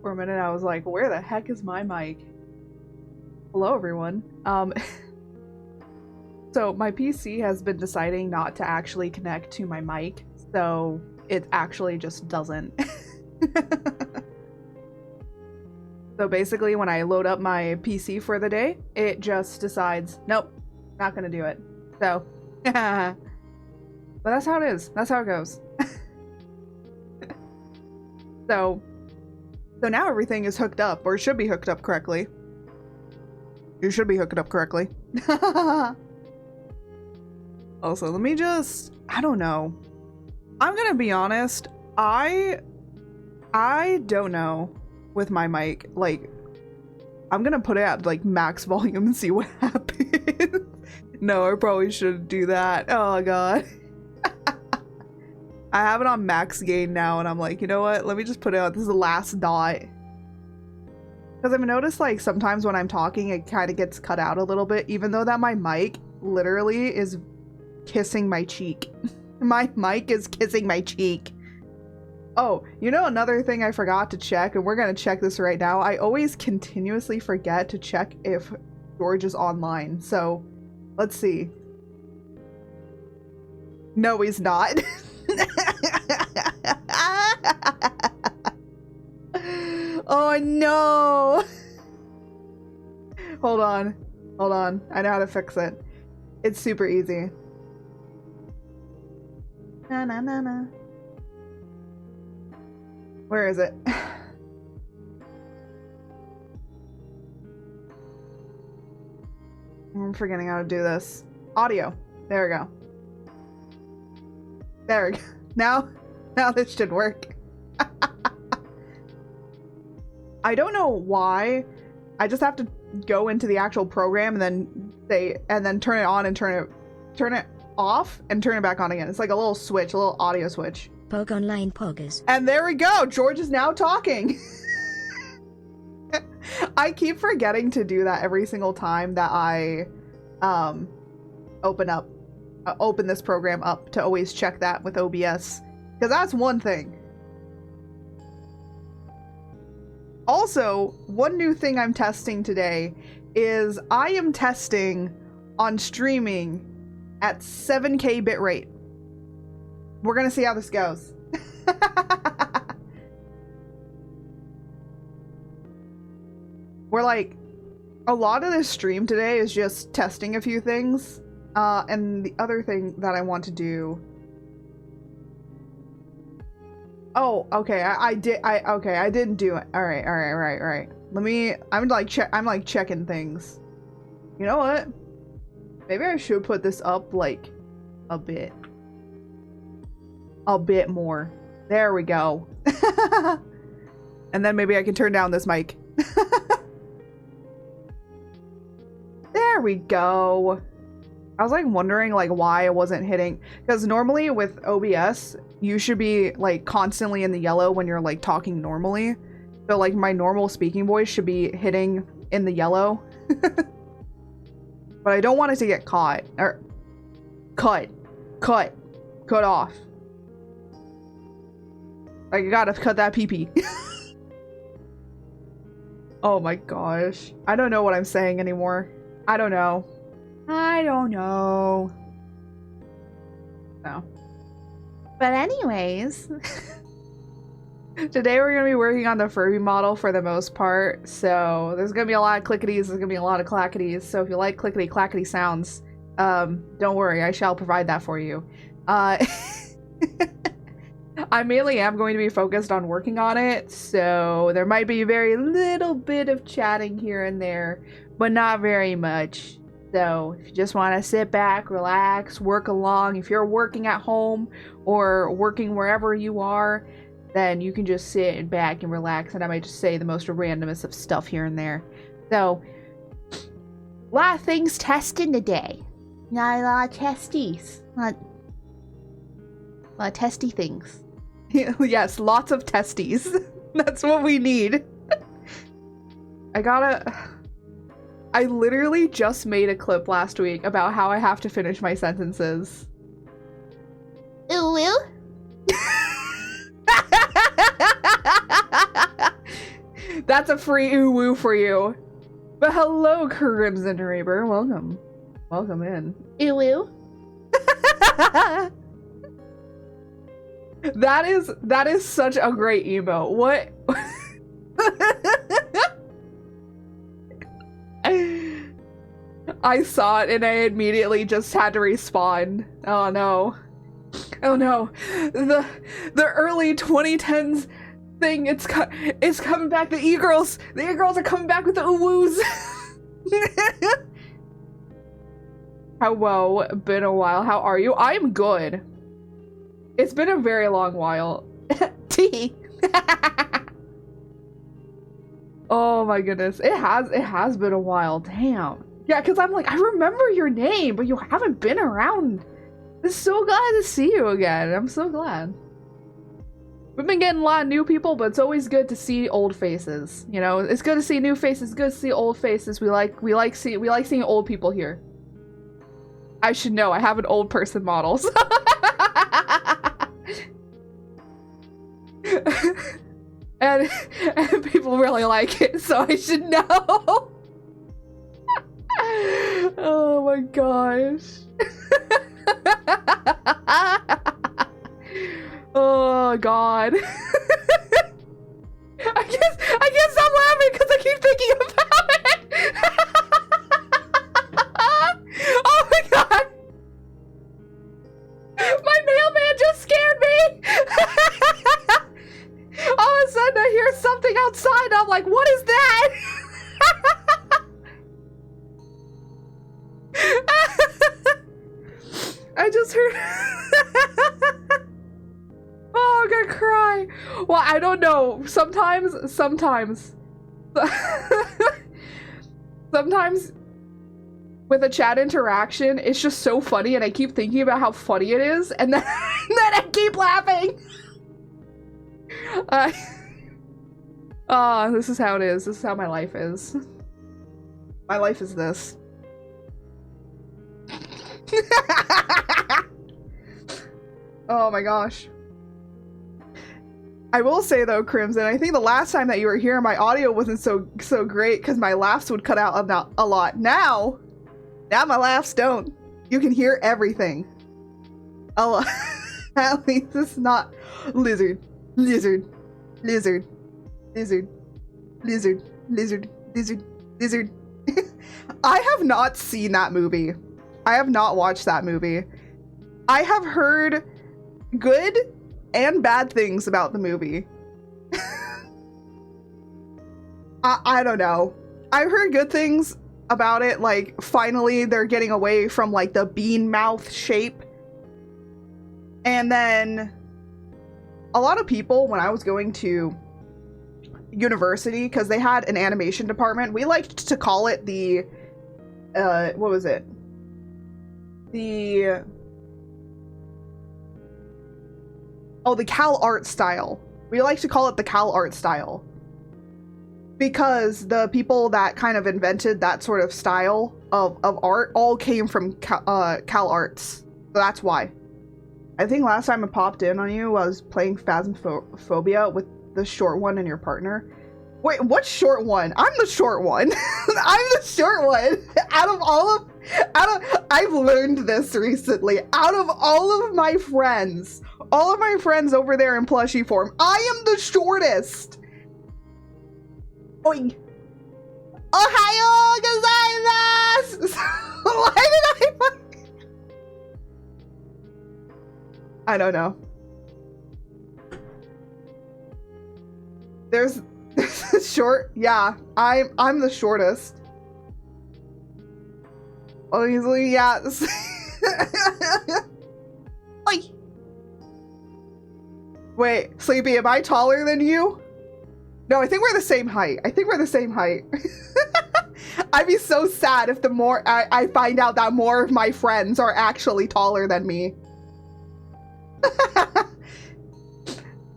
For a minute, I was like, where the heck is my mic? Hello, everyone. So my PC has been deciding not to actually connect to my mic, so it actually just doesn't. So basically, when I load up my PC for the day, it just decides, nope, not gonna do it. So, but that's how it is. That's how it goes. So now everything is hooked up, or should be hooked up correctly. You should be hooked up correctly. Also, let me just, I don't know. I'm gonna be honest, I don't know with my mic. Like, I'm gonna put it at like max volume and see what happens. No, I probably shouldn't do that. Oh god. I have it on max gain now, and I'm like, you know what? Let me just put it out. This is the last dot. Because I've noticed, like, sometimes when I'm talking, it kind of gets cut out a little bit, even though that my mic literally is kissing my cheek. My mic is kissing my cheek. Oh, you know another thing I forgot to check, and we're gonna check this right now. I always continuously forget to check if George is online, so let's see. No, he's not. Oh no! Hold on. I know how to fix it. It's super easy. Na na na na. Where is it? I'm forgetting how to do this. Audio. There we go. There we go. Now this should work. I don't know why. I just have to go into the actual program and then turn it on and turn it off and turn it back on again. It's like a little switch, a little audio switch. Pog online poggers. And there we go. George is now talking. I keep forgetting to do that every single time that I open this program up, to always check that with OBS, because that's one thing. Also, one new thing I'm testing today is I am testing on streaming at 7K bitrate. We're gonna see how this goes. We're like, a lot of this stream today is just testing a few things. And the other thing that I want to do. Oh, okay. I didn't do it. All right. I'm like checking things. You know what? Maybe I should put this up like a bit more. There we go. And then maybe I can turn down this mic. There we go. I was like wondering like why I wasn't hitting, because normally with OBS you should be like constantly in the yellow when you're like talking normally. So like my normal speaking voice should be hitting in the yellow. But I don't want it to get caught or cut off. Like, I gotta cut that pee-pee. Oh my gosh. I don't know what I'm saying anymore. I don't know. No. But anyways, today we're going to be working on the Furby model for the most part. So there's going to be a lot of clickities, there's going to be a lot of clackities. So if you like clickety clackety sounds, don't worry, I shall provide that for you. I mainly am going to be focused on working on it, so there might be very little bit of chatting here and there, but not very much. So if you just want to sit back, relax, work along, if you're working at home or working wherever you are, then you can just sit back and relax, and I might just say the most randomest of stuff here and there. So, a lot of things testing today. Not a lot of testies. A lot of testy things. Yes, lots of testes. That's what we need. I literally just made a clip last week about how I have to finish my sentences. Ooh. That's a free ooh-woo for you. But hello, Crimson Reaper. Welcome. Welcome in. Ooh-woo. That is such a great emote. What? I saw it and I immediately just had to respawn. Oh no. Oh no. The early 2010s thing, it's coming back. The e-girls are coming back with the ooh-woos. Hello, been a while. How are you? I'm good. It's been a very long while. T. Oh my goodness. It has been a while. Damn. Yeah, because I'm like, I remember your name, but you haven't been around. I'm so glad to see you again. I'm so glad. We've been getting a lot of new people, but it's always good to see old faces. You know, it's good to see new faces, good to see old faces. We like seeing old people here. I should know, I have an old person model. So and people really like it, so I should know. Oh my gosh. Oh god. I can't stop laughing because I keep thinking about it. Oh my god. My mailman just scared me. All of a sudden I hear something outside. I'm like, what is that? I just heard. Oh, I'm gonna cry. Well, I don't know. Sometimes with a chat interaction, it's just so funny, and I keep thinking about how funny it is, and then, then I keep laughing. This is how it is. This is how my life is. My life is this. Oh my gosh. I will say though, Crimson, I think the last time that you were here, my audio wasn't so great because my laughs would cut out a lot. Now my laughs don't. You can hear everything. A lot. At least it's not lizard. I have not seen that movie. I have not watched that movie. I have heard good and bad things about the movie. I don't know. I've heard good things about it, like finally they're getting away from like the bean mouth shape. And then a lot of people, when I was going to university, because they had an animation department, we liked to call it the what was it? The Cal Art style. We like to call it the Cal Art style. Because the people that kind of invented that sort of style of art all came from Cal Arts. So that's why. I think last time I popped in on you, I was playing Phasmophobia with the short one and your partner. Wait, what short one? I'm the short one. I'm the short one. I've learned this recently. Out of all of my friends over there in plushie form, I am the shortest. Oi. Ohayo gozaimasu! Why did I don't know. There's short, yeah, I'm the shortest. Obviously, yeah. Oi. Wait, Sleepy, am I taller than you? No, I think we're the same height. I'd be so sad if the more I find out that more of my friends are actually taller than me.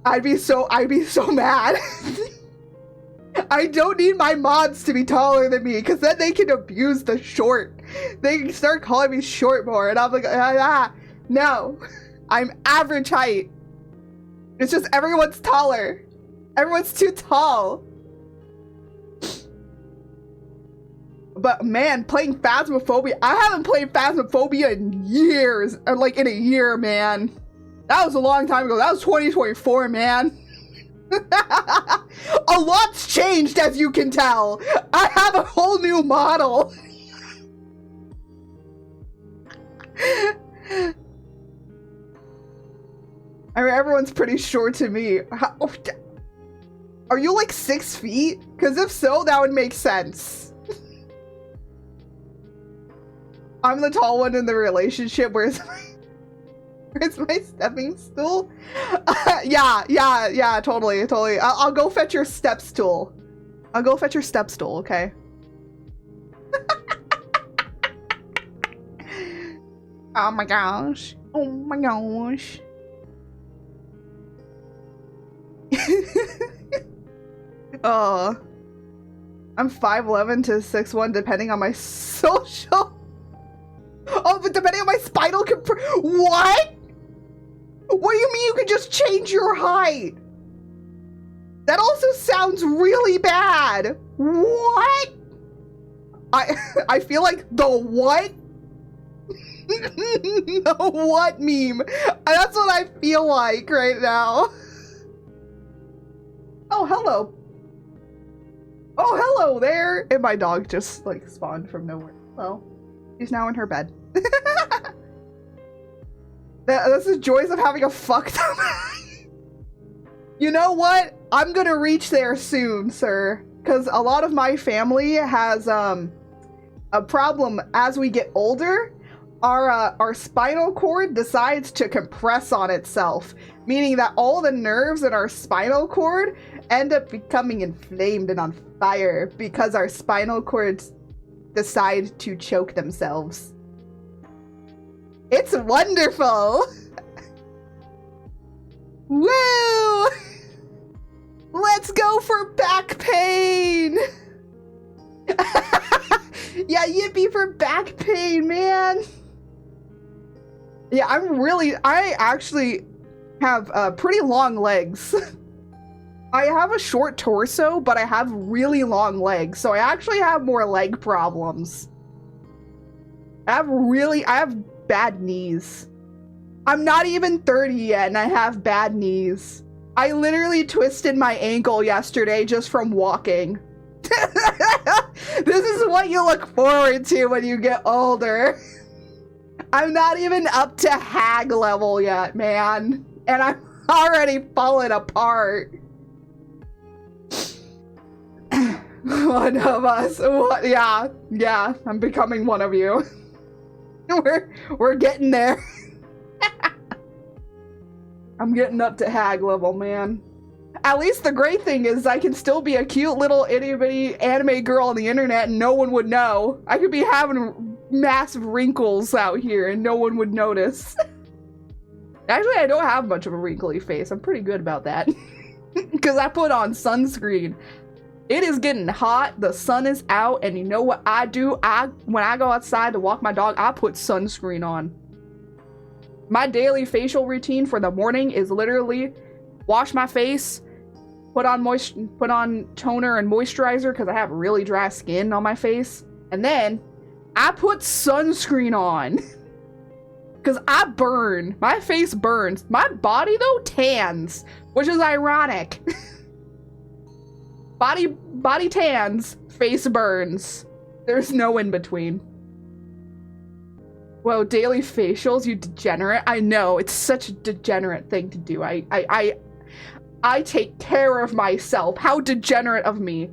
I'd be so mad. I don't need my mods to be taller than me, because then they can abuse the short. They can start calling me short more, and I'm like, no. I'm average height. It's just everyone's taller. Everyone's too tall. But man, playing Phasmophobia, I haven't played Phasmophobia in years, like in a year, man. That was a long time ago. That was 2024, man. A lot's changed, as you can tell. I have a whole new model. I mean, everyone's pretty short to me. Are you like 6 feet? Because if so, that would make sense. I'm the tall one in the relationship. Where's my stepping stool? Yeah, totally. I'll go fetch your step stool. I'll go fetch your step stool, okay? Oh my gosh. Oh my gosh. I'm 5'11" to 6'1" depending on my social. Oh, but depending on my spinal what? What do you mean you can just change your height? That also sounds really bad. What? I feel like the what? The what meme? That's what I feel like right now. Oh, hello. Oh, hello there. And my dog just like spawned from nowhere. Well, she's now in her bed. This is joys of having a fucked up. You know what? I'm gonna reach there soon, sir. Because a lot of my family has a problem as we get older. Our spinal cord decides to compress on itself, meaning that all the nerves in our spinal cord end up becoming inflamed and on fire because our spinal cords decide to choke themselves. It's wonderful! Woo! Let's go for back pain! Yeah, yippee for back pain, man! Yeah, I actually have pretty long legs. I have a short torso, but I have really long legs, so I actually have more leg problems. I have bad knees. I'm not even 30 yet, and I have bad knees. I literally twisted my ankle yesterday just from walking. This is what you look forward to when you get older. I'm not even up to hag level yet, man. And I'm already falling apart. One of us. What? Yeah, I'm becoming one of you. We're getting there. I'm getting up to hag level, man. At least the great thing is I can still be a cute little itty-bitty anime girl on the internet and no one would know. I could be having massive wrinkles out here and no one would notice. Actually, I don't have much of a wrinkly face. I'm pretty good about that. Because I put on sunscreen. It is getting hot, the sun is out, and you know what I do? When I go outside to walk my dog, I put sunscreen on. My daily facial routine for the morning is literally wash my face, put on toner and moisturizer because I have really dry skin on my face, and then I put sunscreen on because I burn. My face burns. My body though tans, which is ironic. Body tans, face burns. There's no in between. Whoa, daily facials, you degenerate. I know, it's such a degenerate thing to do. I take care of myself. How degenerate of me.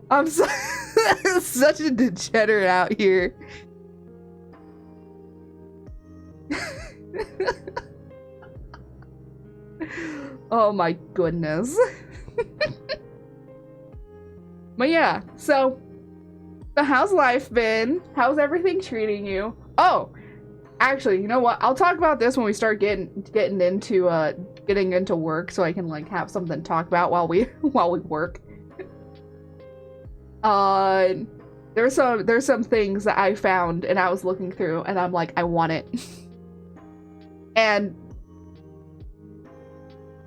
I'm such a degenerate out here. Oh my goodness. But yeah, so how's life been? How's everything treating you? Oh, actually, you know what? I'll talk about this when we start getting into work, so I can like have something to talk about while we work. There's some things that I found and I was looking through and I'm like, I want it. And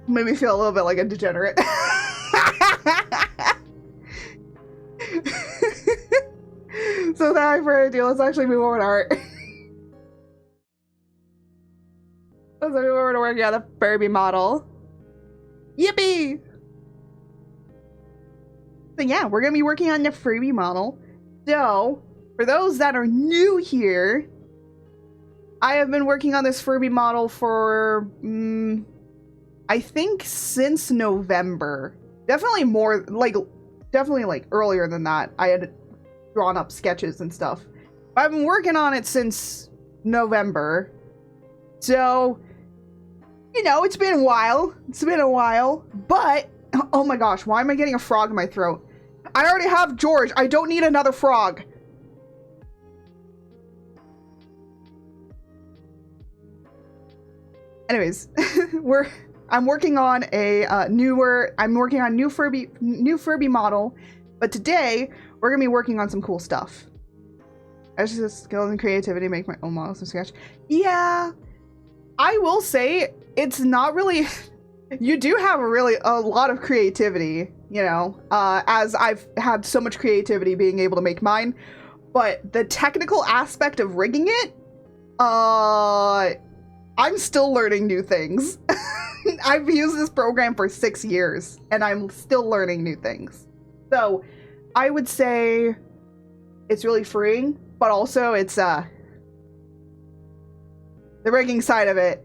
Made me feel a little bit like a degenerate. So without further ado, let's actually move over to art. Let's move over to working on the Furby model. Yippee! So yeah, we're gonna be working on the Furby model. So, for those that are new here, I have been working on this Furby model for, I think since November. Definitely more, definitely earlier than that. I had drawn up sketches and stuff. But I've been working on it since November. So, you know, it's been a while. But, oh my gosh, why am I getting a frog in my throat? I already have George. I don't need another frog. Anyways, I'm working on a new Furby model, but today we're gonna be working on some cool stuff. Exercise skills and creativity, make my own models from scratch. Yeah, I will say it's not really. You do have a lot of creativity, you know, as I've had so much creativity being able to make mine, but the technical aspect of rigging it, I'm still learning new things. I've used this program for 6 years and I'm still learning new things. So I would say it's really freeing, but also it's the rigging side of it.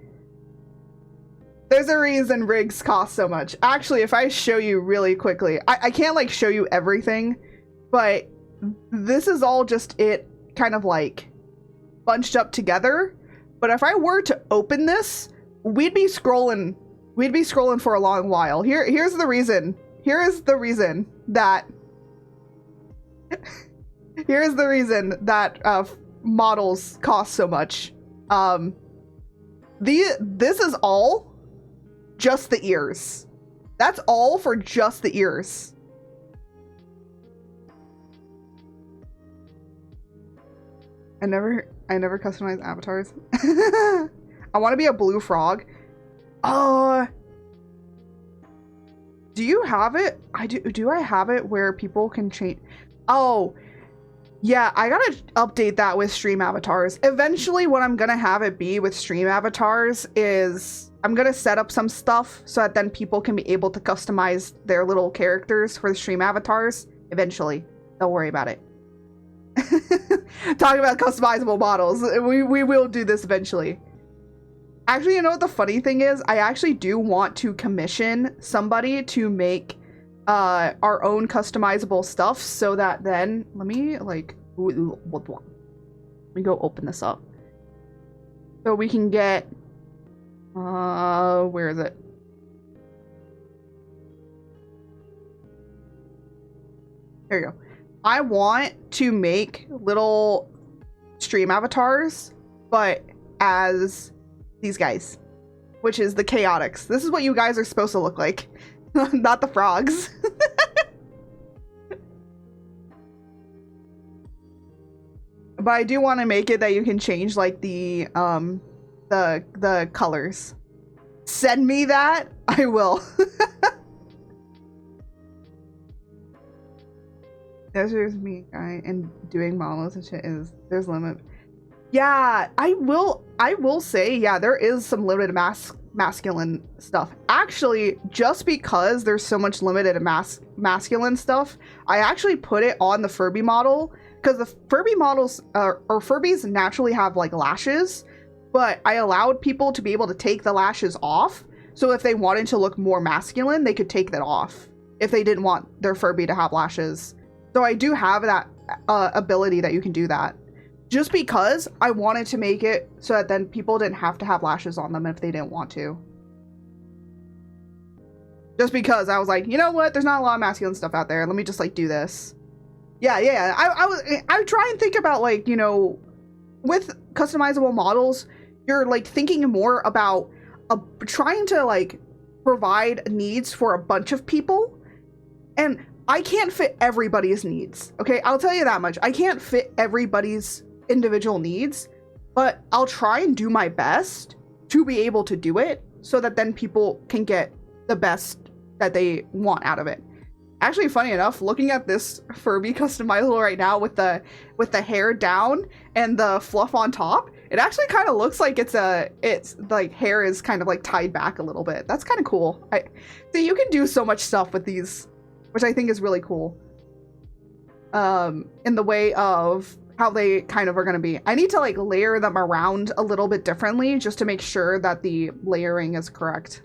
There's a reason rigs cost so much. Actually, if I show you really quickly, I can't like show you everything, but this is all just it kind of like bunched up together. But if I were to open this, we'd be scrolling for a long while. Here's the reason. Here's the reason that models cost so much. This is all just the ears. That's all for just the ears. I never customize avatars. I want to be a blue frog. Do you have it? Do I have it where people can change? Oh, yeah, I gotta update that with stream avatars. Eventually, what I'm gonna have it be with stream avatars is I'm gonna set up some stuff so that then people can be able to customize their little characters for the stream avatars. Eventually, don't worry about it. Talking about customizable models, we will do this eventually. Actually, you know what the funny thing is? I actually do want to commission somebody to make our own customizable stuff so that then let me go open this up so we can get where is it? There you go. I want to make little stream avatars, but as these guys, which is the chaotics. This is what you guys are supposed to look like. Not the frogs. But I do want to make it that you can change like the colors. Send me that, I will. There's me guy and doing models and shit there's limit. Yeah, I will say, yeah, there is some limited masculine stuff. Actually, just because there's so much limited masculine stuff, I actually put it on the Furby model because the Furby models or Furbies naturally have like lashes, but I allowed people to be able to take the lashes off. So if they wanted to look more masculine, they could take that off if they didn't want their Furby to have lashes. So I do have that ability that you can do that. Just because I wanted to make it so that then people didn't have to have lashes on them if they didn't want to. Just because I was like, you know what? There's not a lot of masculine stuff out there. Let me just like do this. Yeah. I try and think about like, you know, with customizable models, you're like thinking more about trying to like provide needs for a bunch of people. And I can't fit everybody's needs. Okay, I'll tell you that much. I can't fit everybody's individual needs, but I'll try and do my best to be able to do it so that then people can get the best that they want out of it. Actually, funny enough, looking at this Furby customizable right now with the hair down and the fluff on top, it actually kind of looks like it's like hair is kind of like tied back a little bit. That's kind of cool. So you can do so much stuff with these, which I think is really cool. In the way of how they kind of are going to be. I need to like layer them around a little bit differently just to make sure that the layering is correct.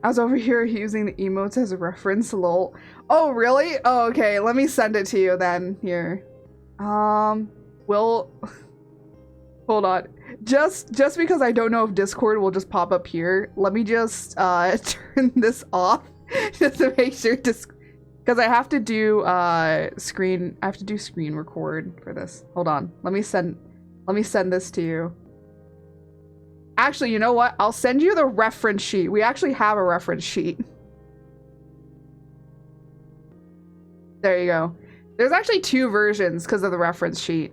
I was over here using the emotes as a reference, lol. Oh, really? Oh, okay. Let me send it to you then. Here. Hold on. Just because I don't know if Discord will just pop up here, let me just turn this off just to make sure because I have to do screen record for this. Hold on. Let me send this to you. Actually, you know what? I'll send you the reference sheet. We actually have a reference sheet. There you go. There's actually 2 versions because of the reference sheet.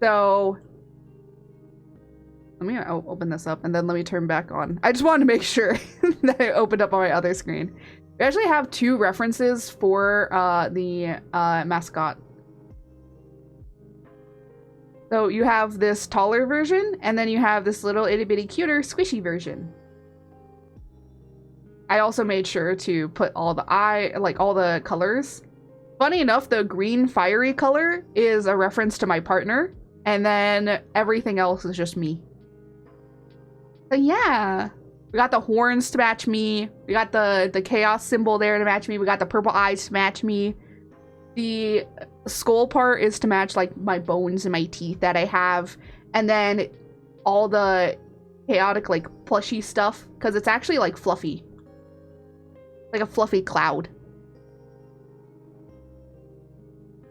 So let me open this up and then let me turn back on. I just wanted to make sure that I opened up on my other screen. We actually have 2 references for the mascot. So you have this taller version, and then you have this little itty bitty cuter squishy version. I also made sure to put all the all the colors. Funny enough, the green fiery color is a reference to my partner, and then everything else is just me. So yeah, we got the horns to match me. We got the chaos symbol there to match me. We got the purple eyes to match me. The skull part is to match like my bones and my teeth that I have, and then all the chaotic like plushy stuff because it's actually like fluffy, like a fluffy cloud.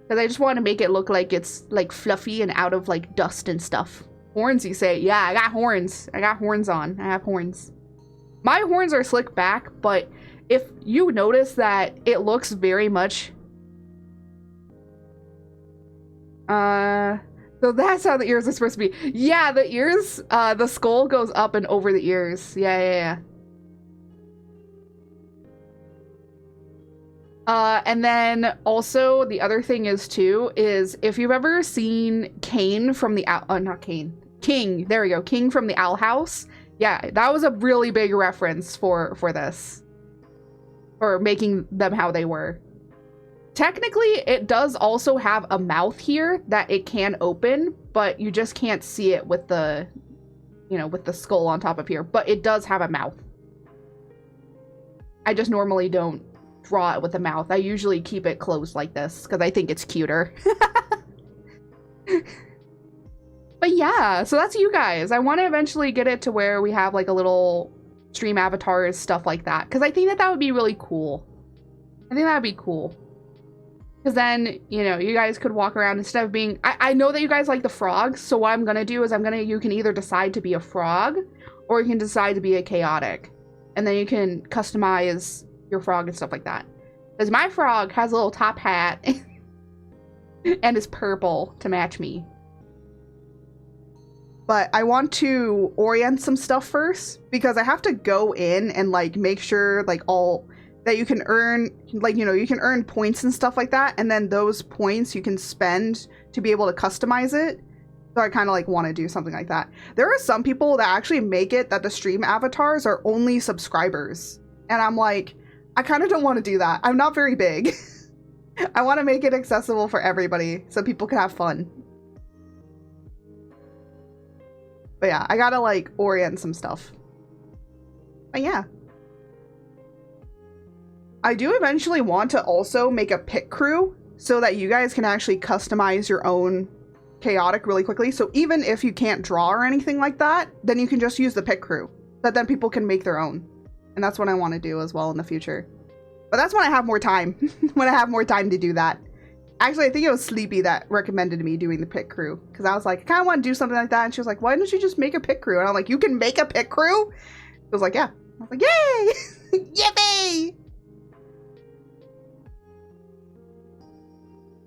Because I just want to make it look like it's like fluffy and out of like dust and stuff. Horns, you say? Yeah, I got horns. I got horns on. I have horns. My horns are slicked back, but if you notice that it looks very much so that's how the ears are supposed to be. Yeah, the ears, the skull goes up and over the ears. Yeah. And then also the other thing is too, is if you've ever seen Kane from the not Kane. King, there we go. King from the Owl House. Yeah, that was a really big reference for this. For making them how they were. Technically, it does also have a mouth here that it can open, but you just can't see it with the, you know, with the skull on top of here. But it does have a mouth. I just normally don't draw it with a mouth. I usually keep it closed like this because I think it's cuter. But yeah, so that's you guys. I want to eventually get it to where we have like a little stream avatars, stuff like that. Because I think that would be really cool. I think that would be cool. Because then, you know, you guys could walk around instead of being... I know that you guys like the frogs, so what I'm going to do is you can either decide to be a frog, or you can decide to be a chaotic. And then you can customize your frog and stuff like that. Because my frog has a little top hat, and is purple to match me. But I want to orient some stuff first, because I have to go in and, like, make sure, like, all... that you can earn, like, you know, you can earn points and stuff like that, and then those points you can spend to be able to customize it. So I kind of like want to do something like that. There are some people that actually make it that the stream avatars are only subscribers, and I'm like, I kind of don't want to do that. I'm not very big. I want to make it accessible for everybody so people can have fun. But yeah, I gotta like orient some stuff. But yeah. I do eventually want to also make a pit crew so that you guys can actually customize your own chaotic really quickly. So even if you can't draw or anything like that, then you can just use the pit crew. But then people can make their own. And that's what I want to do as well in the future. But that's when I have more time. When I have more time to do that. Actually, I think it was Sleepy that recommended me doing the pit crew. Because I was like, I kind of want to do something like that. And she was like, why don't you just make a pit crew? And I'm like, you can make a pit crew? I was like, yeah. I was like, yay! Yippee!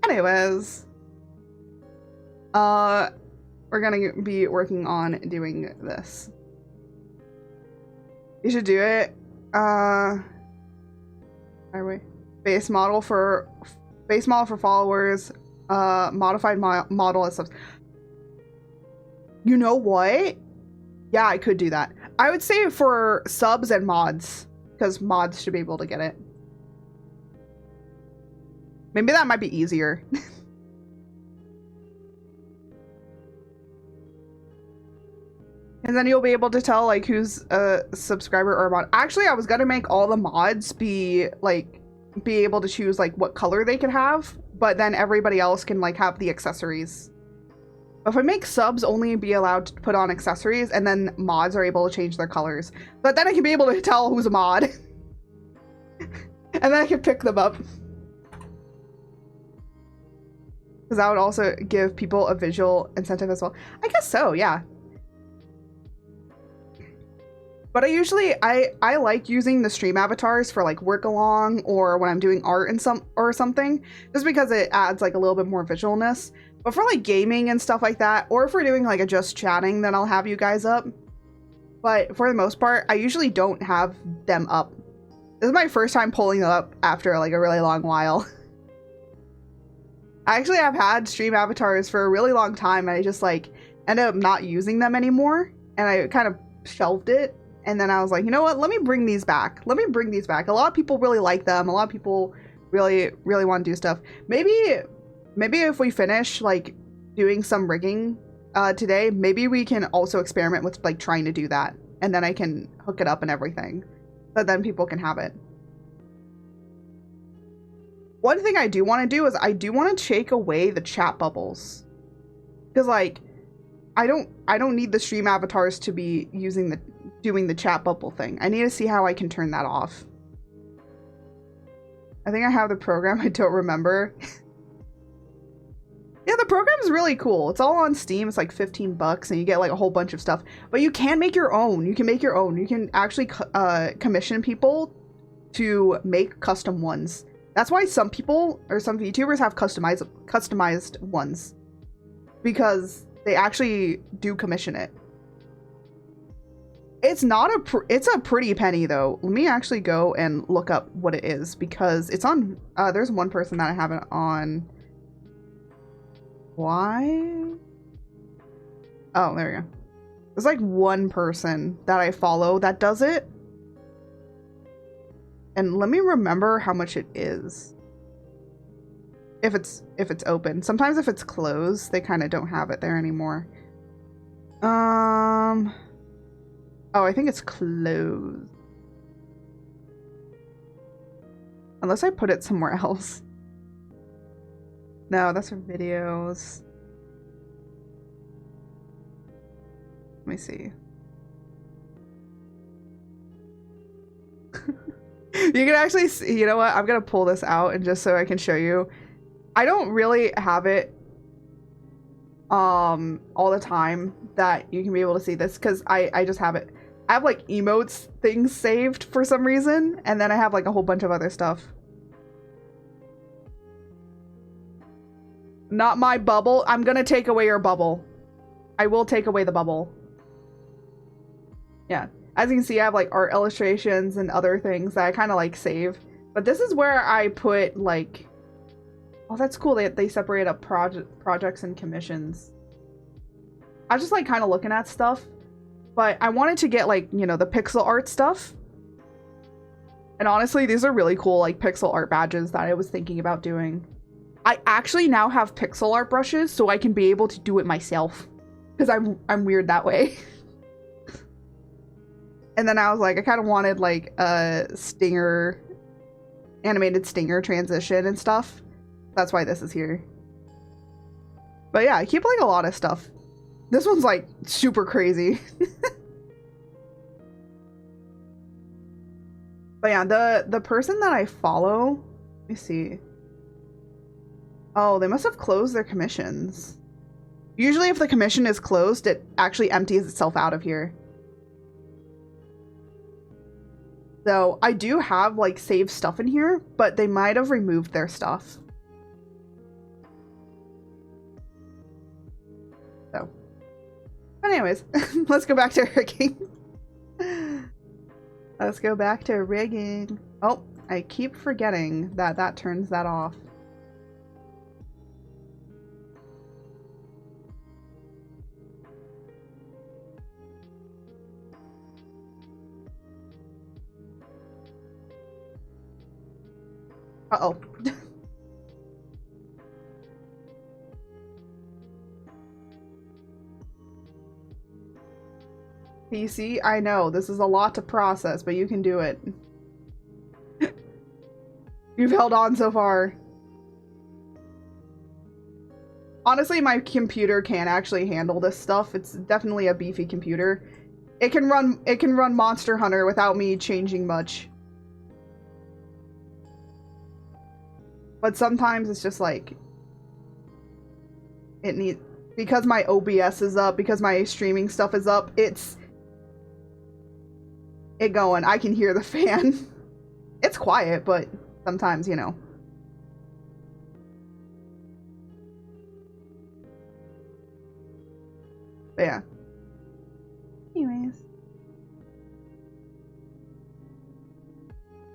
Anyways, we're gonna be working on doing this. You should do it. Highway. Base model for followers. Modified model as subs. You know what? Yeah, I could do that. I would say for subs and mods, because mods should be able to get it. Maybe that might be easier. And then you'll be able to tell like who's a subscriber or a mod. Actually, I was gonna make all the mods be able to choose like what color they could have, but then everybody else can like have the accessories. If I make subs only be allowed to put on accessories, and then mods are able to change their colors. But then I can be able to tell who's a mod. And then I can pick them up. Because that would also give people a visual incentive as well. I guess so, yeah. But I like using the stream avatars for like work along or when I'm doing art and something, just because it adds like a little bit more visualness. But for like gaming and stuff like that, or if we're doing like a just chatting, then I'll have you guys up. But for the most part, I usually don't have them up. This is my first time pulling them up after like a really long while. I actually have had stream avatars for a really long time, and I just like ended up not using them anymore, and I kind of shelved it. And then I was like, you know what? Let me bring these back. Let me bring these back. A lot of people really like them. A lot of people really want to do stuff. Maybe if we finish like doing some rigging today, maybe we can also experiment with like trying to do that, and then I can hook it up and everything, so then people can have it. One thing I do want to do is I do want to take away the chat bubbles, because like I don't need the stream avatars to be doing the chat bubble thing. I need to see how I can turn that off. I think I have the program. I don't remember. Yeah, the program's really cool. It's all on Steam. It's like 15 bucks and you get like a whole bunch of stuff. But you can make your own. You can make your own. You can actually commission people to make custom ones. That's why some people or some VTubers have customized ones, because they actually do commission it. It's a pretty penny though. Let me actually go and look up what it is, because it's on there's one person that I have it on. Why? Oh, there we go. There's like one person that I follow that does it. And let me remember how much it is. If it's open. Sometimes if it's closed, they kind of don't have it there anymore. Oh, I think it's closed. Unless I put it somewhere else. No, that's for videos. Let me see. You can actually see, you know what? I'm gonna pull this out and just so I can show you. I don't really have it all the time that you can be able to see this, because I just have it. I have like emotes things saved for some reason, and then I have like a whole bunch of other stuff. Not my bubble. I'm gonna take away your bubble. I will take away the bubble. Yeah. As you can see, I have like art illustrations and other things that I kind of like save. But this is where I put like... Oh, that's cool. They separate up projects and commissions. I was just like kind of looking at stuff. But I wanted to get like, you know, the pixel art stuff. And honestly, these are really cool like pixel art badges that I was thinking about doing. I actually now have pixel art brushes, so I can be able to do it myself. Because I'm weird that way. And then I was like, I kind of wanted like a stinger, animated stinger transition and stuff. That's why this is here. But yeah, I keep like a lot of stuff. This one's like super crazy. But yeah, the person that I follow, let me see. Oh, they must have closed their commissions. Usually if the commission is closed, it actually empties itself out of here. So I do have like saved stuff in here, but they might have removed their stuff. So, but anyways, let's go back to rigging. Let's go back to rigging. Oh, I keep forgetting that that turns that off. Uh-oh. PC, I know, this is a lot to process, but you can do it. You've held on so far. Honestly, my computer can actually handle this stuff. It's definitely a beefy computer. It can run Monster Hunter without me changing much. But sometimes it's just like it needs, because my OBS is up, because my streaming stuff is up, it's it going. I can hear the fan. It's quiet, but sometimes, you know. But yeah. Anyways.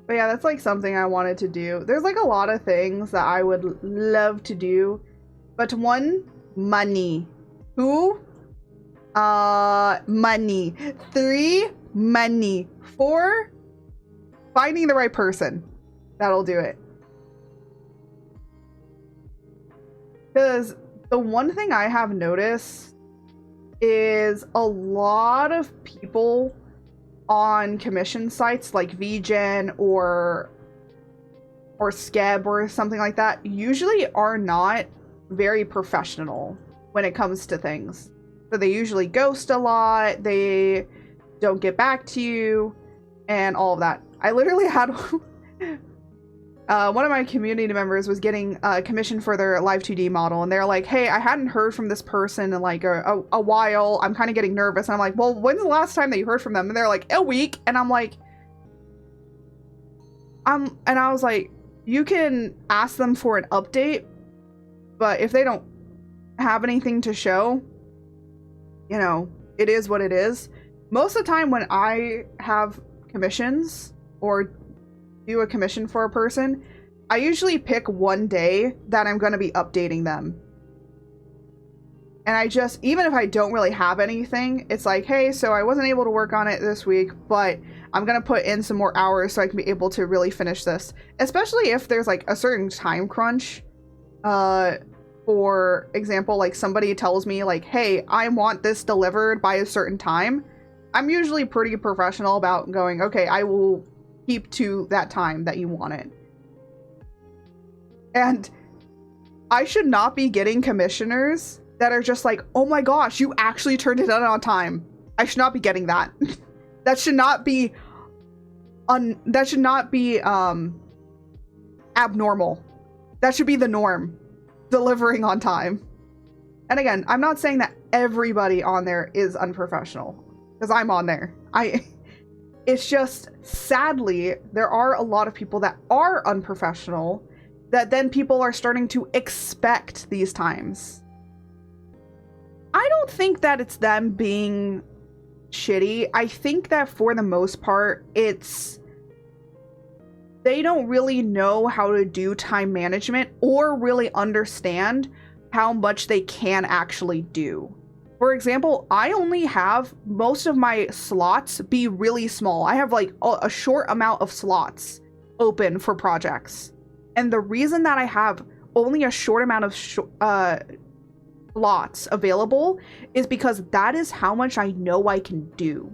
But yeah, that's like something I wanted to do. There's like a lot of things that I would love to do. But one, money. 2, money. 3, money. 4, finding the right person. That'll do it. Because the one thing I have noticed is a lot of people on commission sites like VGen or Skeb or something like that usually are not very professional when it comes to things. So they usually ghost a lot, they don't get back to you, and all of that. I literally had one of my community members was getting commissioned for their Live 2D model, and they're like, hey, I hadn't heard from this person in like a while. I'm kind of getting nervous. And I'm like, well, when's the last time that you heard from them? And they're like, a week. And I'm like, and I was like, you can ask them for an update, but if they don't have anything to show, you know, it is what it is. Most of the time when I have commissions or do a commission for a person, I usually pick one day that I'm going to be updating them. And I just, even if I don't really have anything, it's like, hey, so I wasn't able to work on it this week, but I'm going to put in some more hours so I can be able to really finish this. Especially if there's like a certain time crunch. For example, like somebody tells me like, hey, I want this delivered by a certain time. I'm usually pretty professional about going, okay, I will keep to that time that you want it. And I should not be getting commissioners that are just like, oh my gosh, you actually turned it in on time. I should not be getting that. That should not be abnormal. That should be the norm. Delivering on time. And again, I'm not saying that everybody on there is unprofessional, because I'm on there. It's just, sadly, there are a lot of people that are unprofessional that then people are starting to expect these times. I don't think that it's them being shitty. I think that for the most part, it's they don't really know how to do time management or really understand how much they can actually do. For example, I only have most of my slots be really small. I have like a short amount of slots open for projects. And the reason that I have only a short amount of slots available is because that is how much I know I can do.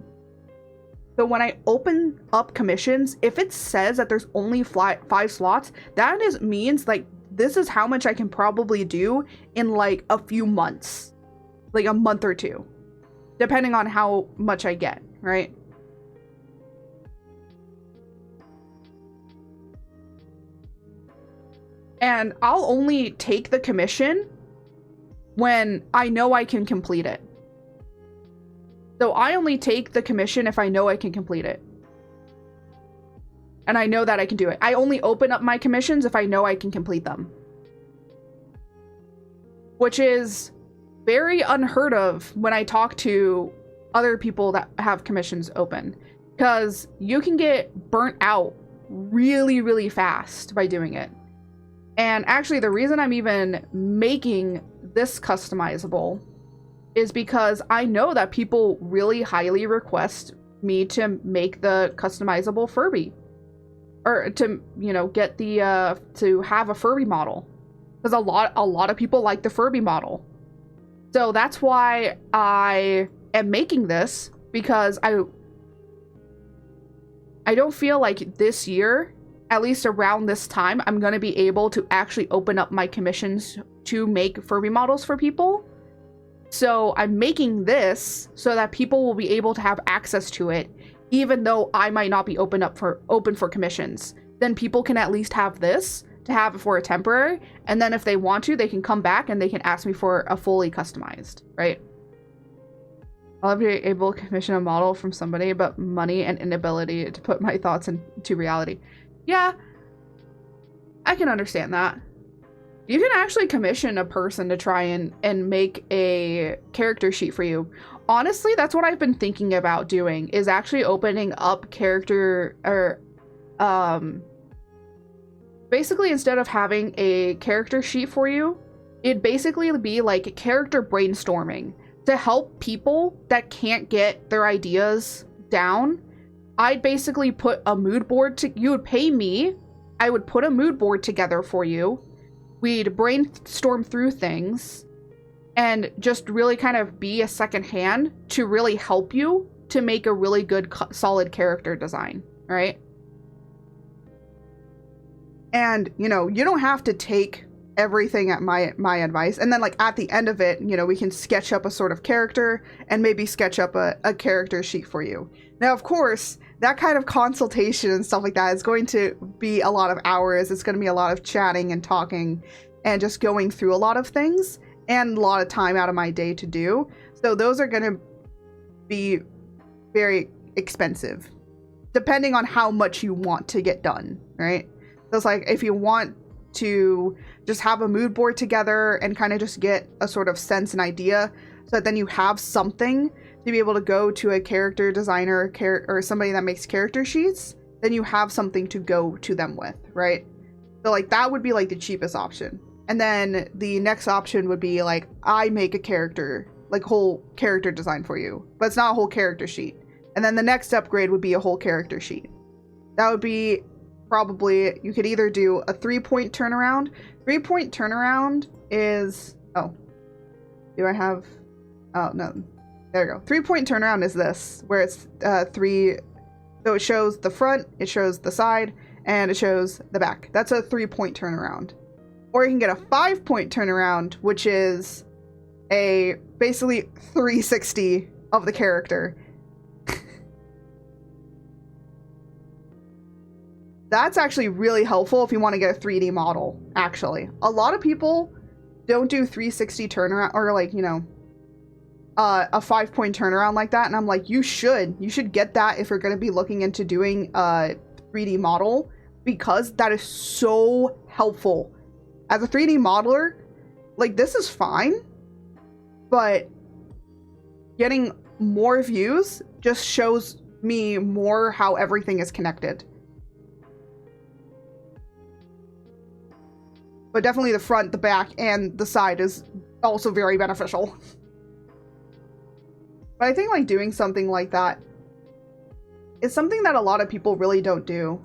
So when I open up commissions, if it says that there's only 5 slots, that means like this is how much I can probably do in like a few months. Like a month or 2, depending on how much I get, right? And I'll only take the commission when I know I can complete it. So I only take the commission if I know I can complete it. And I know that I can do it. I only open up my commissions if I know I can complete them. Which is very unheard of when I talk to other people that have commissions open. because you can get burnt out really, really fast by doing it. And actually, the reason I'm even making this customizable is because I know that people really highly request me to make the customizable Furby. Or to, you know, get the, to have a Furby model. Because a lot of people like the Furby model. So that's why I am making this, because I don't feel like this year, at least around this time, I'm going to be able to actually open up my commissions to make Furby models for people. So I'm making this so that people will be able to have access to it, even though I might not be open for commissions. Then people can at least have this to have for a temporary, and then if they want to, they can come back and they can ask me for a fully customized, right? I'll have to be able to commission a model from somebody, but money and inability to put my thoughts into reality. Yeah, I can understand that. You can actually commission a person to try and make a character sheet for you. Honestly, that's what I've been thinking about doing, is actually opening up character, or basically instead of having a character sheet for you, it'd basically be like character brainstorming to help people that can't get their ideas down. I'd basically put a mood board you would pay me, I would put a mood board together for you, we'd brainstorm through things, and just really kind of be a second hand to really help you to make a really good solid character design, right? And, you know, you don't have to take everything at my advice, and then like at the end of it, you know, we can sketch up a sort of character and maybe sketch up a character sheet for you. Now, of course, that kind of consultation and stuff like that is going to be a lot of hours. It's going to be a lot of chatting and talking and just going through a lot of things and a lot of time out of my day to do. So those are going to be very expensive depending on how much you want to get done, right? So it's like, if you want to just have a mood board together and kind of just get a sort of sense and idea, so that then you have something to be able to go to a character designer or somebody that makes character sheets, then you have something to go to them with, right? So like that would be like the cheapest option. And then the next option would be like, I make a character, like whole character design for you, but it's not a whole character sheet. And then the next upgrade would be a whole character sheet. That would be probably, you could either do a 3-point turnaround. 3-point turnaround is, oh, do I have, oh no, there you go. 3-point turnaround is this, where it's three, so it shows the front, it shows the side, and it shows the back. That's a 3-point turnaround. Or you can get a 5-point turnaround, which is a basically 360 of the character. That's actually really helpful if you want to get a 3D model, actually. A lot of people don't do 360 turnaround, or like, you know, a 5-point turnaround like that. And I'm like, you should get that if you're going to be looking into doing a 3D model, because that is so helpful. As a 3D modeler, like, this is fine, but getting more views just shows me more how everything is connected. But definitely the front, the back, and the side is also very beneficial. But I think like doing something like that is something that a lot of people really don't do.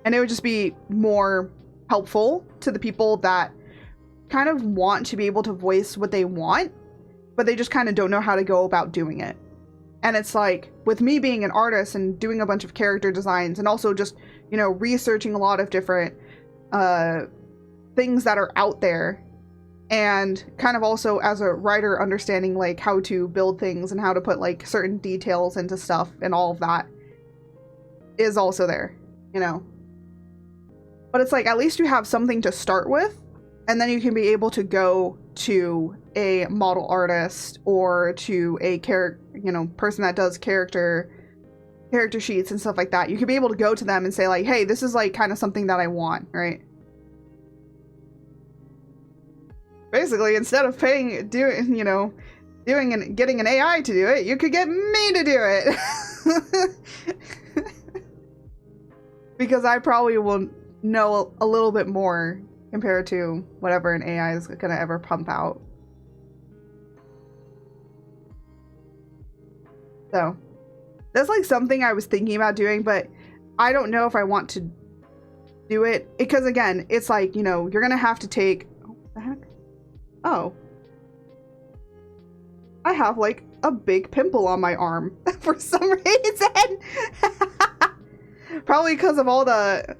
And it would just be more helpful to the people that kind of want to be able to voice what they want, but they just kind of don't know how to go about doing it. And it's like, with me being an artist and doing a bunch of character designs and also just, you know, researching a lot of different things that are out there, and kind of also as a writer understanding like how to build things and how to put like certain details into stuff, and all of that is also there, you know. But it's like, at least you have something to start with, and then you can be able to go to a model artist or to a person that does character sheets and stuff like that. You could be able to go to them and say like, hey, this is like kind of something that I want, right? Basically, instead of getting an AI to do it, you could get me to do it. Because I probably will know a little bit more compared to whatever an AI is gonna ever pump out. So that's like something I was thinking about doing, but I don't know if I want to do it because again, it's like, you know, you're gonna have to take, oh, what the heck? Oh, I have like a big pimple on my arm for some reason. Probably because of all the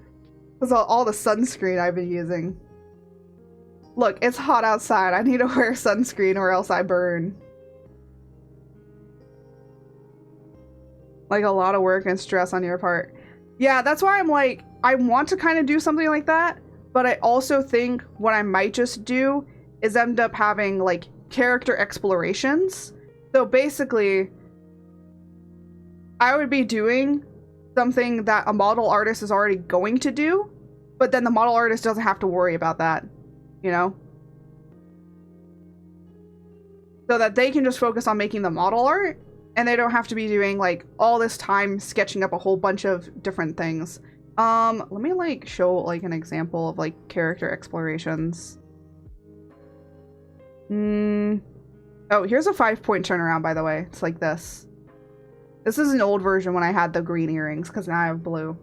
sunscreen I've been using. Look, it's hot outside. I need to wear sunscreen or else I burn. Like a lot of work and stress on your part. Yeah, that's why I'm like, I want to kind of do something like that, but I also think what I might just do is end up having like character explorations. So basically, I would be doing something that a model artist is already going to do, but then the model artist doesn't have to worry about that, you know? So that they can just focus on making the model art, and they don't have to be doing like all this time sketching up a whole bunch of different things. Let me like show like an example of like character explorations. Oh, here's a 5-point turnaround, by the way. It's like this. This is an old version when I had the green earrings, because now I have blue.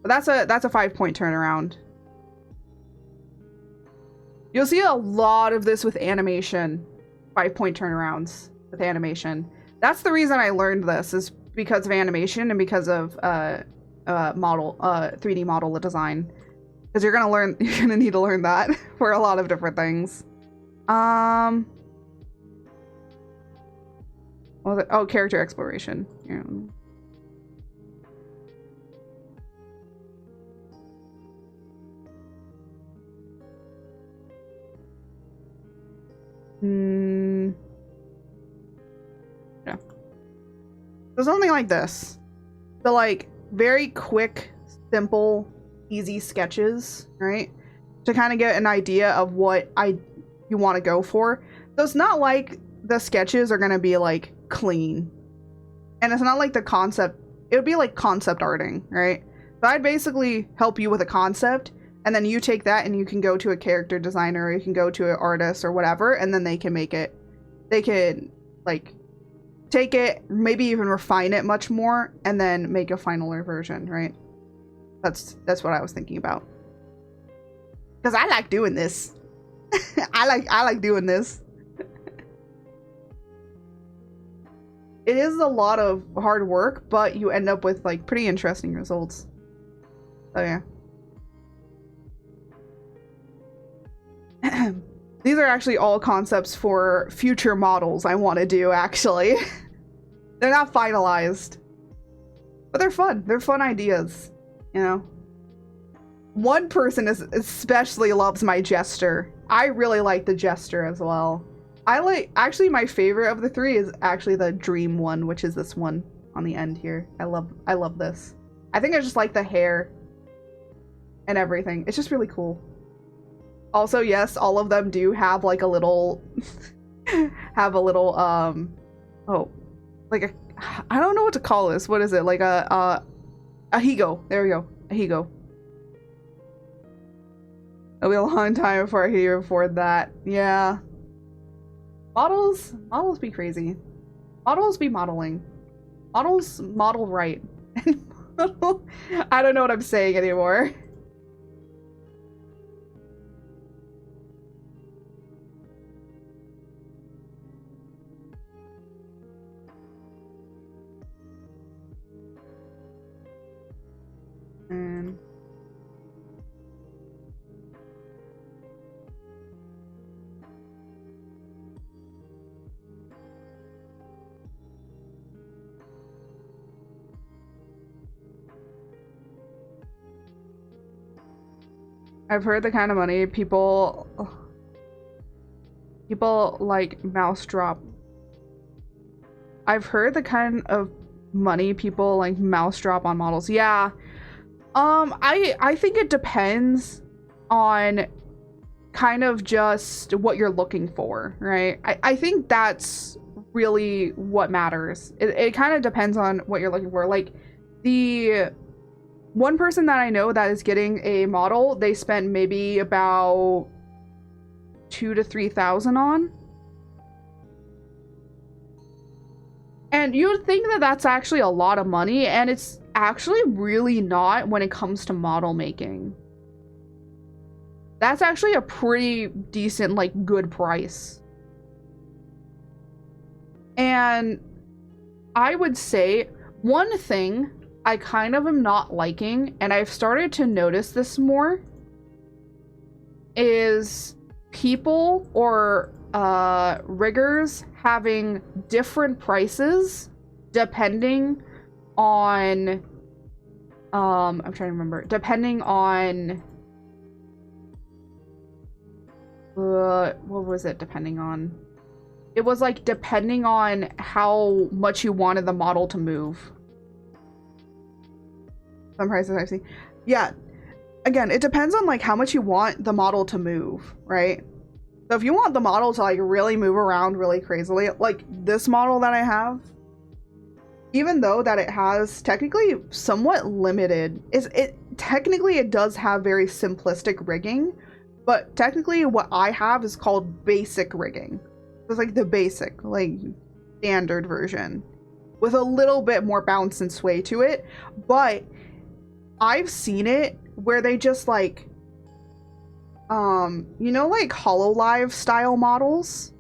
But that's a 5-point turnaround. You'll see a lot of this with animation. 5-point turnarounds with animation. That's the reason I learned this, is because of animation and because of 3D model design. Because you're gonna need to learn that for a lot of different things. What was it? Oh, character exploration. Yeah. Yeah. So something like this. So like very quick, simple, easy sketches, right? To kind of get an idea of what you want to go for. So it's not like the sketches are gonna be like clean, and it's not like the concept, it would be like concept arting, right? So I'd basically help you with a concept, and then you take that and you can go to a character designer, or you can go to an artist or whatever, and then they can make it, they can like take it, maybe even refine it much more, and then make a final version, right? That's what I was thinking about, because I like doing this. I like doing this. It is a lot of hard work, but you end up with like pretty interesting results. Oh yeah. These are actually all concepts for future models I want to do, actually. They're not finalized, but they're fun. They're fun ideas, you know? One person especially loves my jester. I really like the jester as well. Actually my favorite of the three is actually the dream one, which is this one on the end here. I love this. I think I just like the hair and everything. It's just really cool. Also, yes, all of them do have like a little oh, like I don't know what to call this. What is it? Like a higo. There we go. A higo. It'll be a long time before I can afford that. Yeah. Models be crazy. Models be modeling. Models model right. I don't know what I'm saying anymore. And I've heard the kind of money people like mouse drop. I've heard the kind of money people like mouse drop on models. Yeah. I think it depends on kind of just what you're looking for, right? I think that's really what matters. It kind of depends on what you're looking for. Like, the one person that I know that is getting a model, they spent maybe about 2,000 to 3,000 on. And you'd think that that's actually a lot of money, and it's actually really not when it comes to model making. That's actually a pretty decent, like, good price. And I would say one thing I kind of am not liking, and I've started to notice this more, is people or riggers having different prices depending on I'm trying to remember, depending on what was it depending on? It was like depending on how much you wanted the model to move. Some prices I've seen. Yeah. Again, it depends on like how much you want the model to move, right? So if you want the model to like really move around really crazily, like this model that I have, even though that it has technically somewhat limited, technically it does have very simplistic rigging, but technically what I have is called basic rigging. It's like the basic, like standard version with a little bit more bounce and sway to it. But I've seen it where they just like, you know, like HoloLive style models,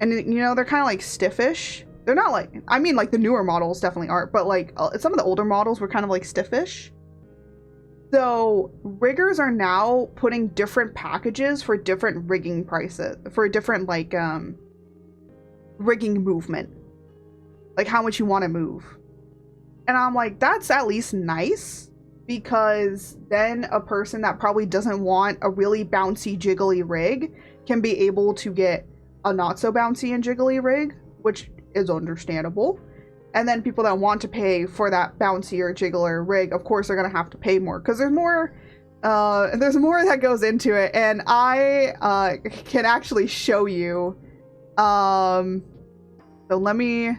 and you know, they're kind of like stiffish. They're not like, I mean, like the newer models definitely aren't, but like some of the older models were kind of like stiffish. So riggers are now putting different packages for different rigging prices, for different like rigging movement, like how much you want to move. And I'm like, that's at least nice, because then a person that probably doesn't want a really bouncy jiggly rig can be able to get a not so bouncy and jiggly rig, which is understandable. And then people that want to pay for that bouncier jiggler rig, of course, are going to have to pay more, because there's more that goes into it. And I can actually show you. So let me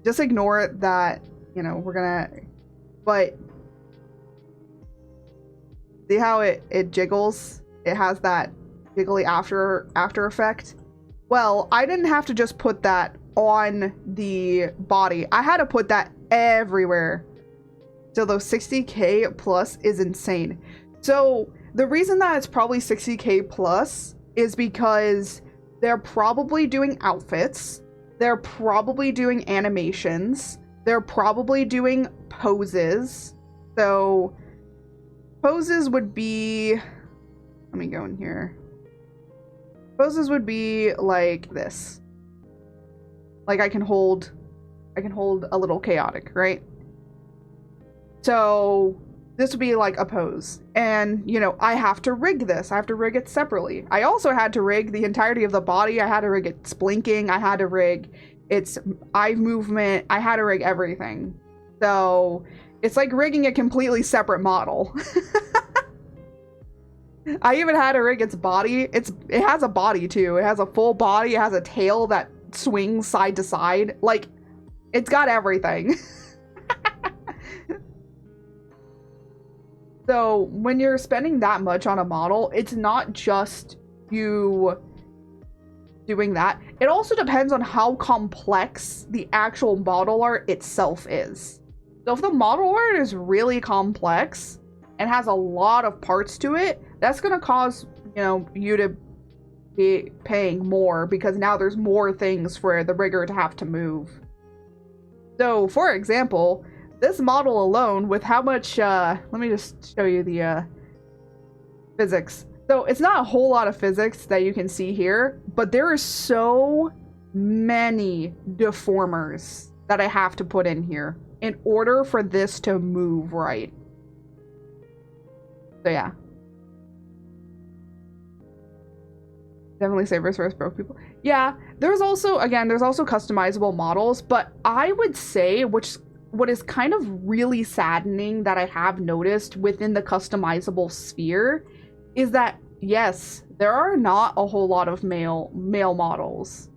just ignore that, you know, we're gonna, but see how it jiggles? It has that jiggly after effect. Well, I didn't have to just put that on the body. I had to put that everywhere. So those 60k plus is insane. So the reason that it's probably 60k plus is because they're probably doing outfits, they're probably doing animations, they're probably doing poses. So poses would be, let me go in here. Poses would be like this. Like I can hold a little chaotic, right? So this would be like a pose. And, you know, I have to rig this. I have to rig it separately. I also had to rig the entirety of the body. I had to rig its blinking. I had to rig its eye movement. I had to rig everything. So it's like rigging a completely separate model. I even had to rig its body. It has a body too. It has a full body. It has a tail that swings side to side. Like, it's got everything. So when you're spending that much on a model, it's not just you doing that. It also depends on how complex the actual model art itself is. So if the model art is really complex and has a lot of parts to it, that's going to cause, you know, you to be paying more, because now there's more things for the rigger to have to move. So for example, this model alone, with how much, let me just show you the physics. So it's not a whole lot of physics that you can see here, but there are so many deformers that I have to put in here in order for this to move right. So yeah. Definitely savers for us broke people. Yeah, there's also customizable models, but I would say, what is kind of really saddening that I have noticed within the customizable sphere is that, yes, there are not a whole lot of male models,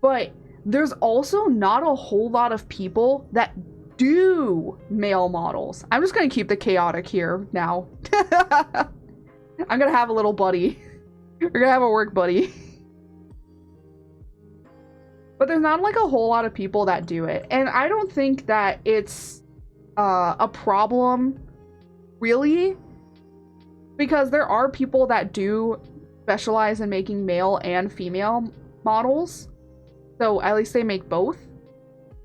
but there's also not a whole lot of people that do male models. I'm just gonna keep the chaotic here now. I'm gonna have a little buddy. We're gonna have a work buddy. But there's not like a whole lot of people that do it. And I don't think that it's a problem, really. Because there are people that do specialize in making male and female models. So at least they make both.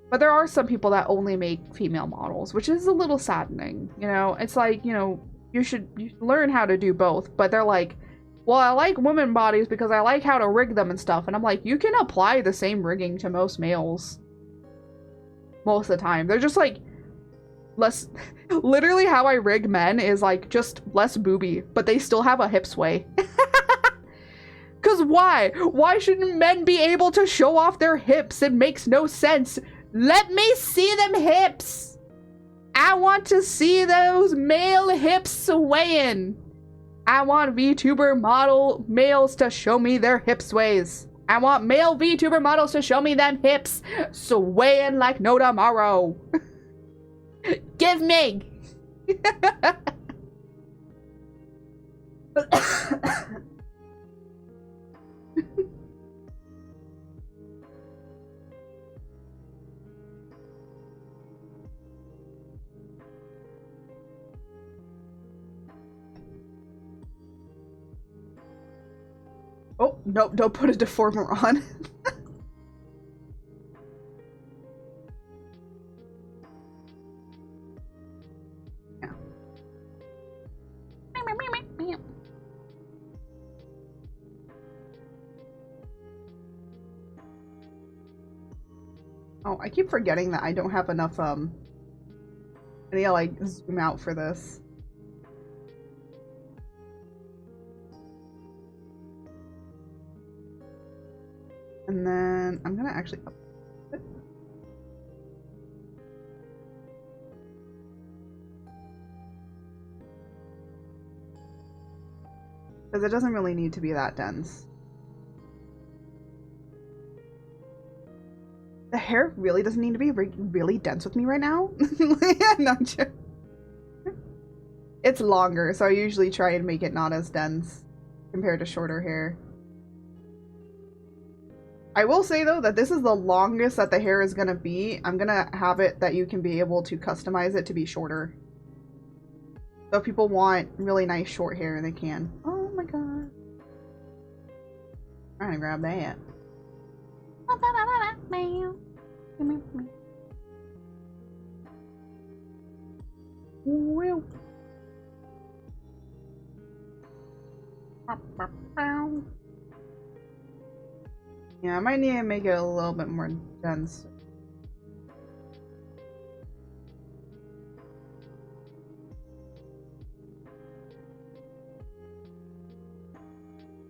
But there are some people that only make female models, which is a little saddening. You know, it's like, you know, you should learn how to do both. But they're like, well, I like women bodies because I like how to rig them and stuff. And I'm like, you can apply the same rigging to most males. Most of the time. They're just like, less... Literally how I rig men is like, just less booby. But they still have a hip sway. Because why? Why shouldn't men be able to show off their hips? It makes no sense. Let me see them hips. I want to see those male hips swaying. I want VTuber model males to show me their hip sways. I want male VTuber models to show me them hips swaying like no tomorrow. Give me. Oh, nope, don't put a deformer on. Oh, I keep forgetting that I don't have enough, I need to, like, zoom out for this. And then I'm gonna actually up it. Because it doesn't really need to be that dense. The hair really doesn't need to be really dense with me right now. Not sure. It's longer, so I usually try and make it not as dense compared to shorter hair. I will say though that this is the longest that the hair is gonna be. I'm gonna have it that you can be able to customize it to be shorter. So if people want really nice short hair, they can. Oh my god. I'm trying to grab that. Woo. Yeah, I might need to make it a little bit more dense.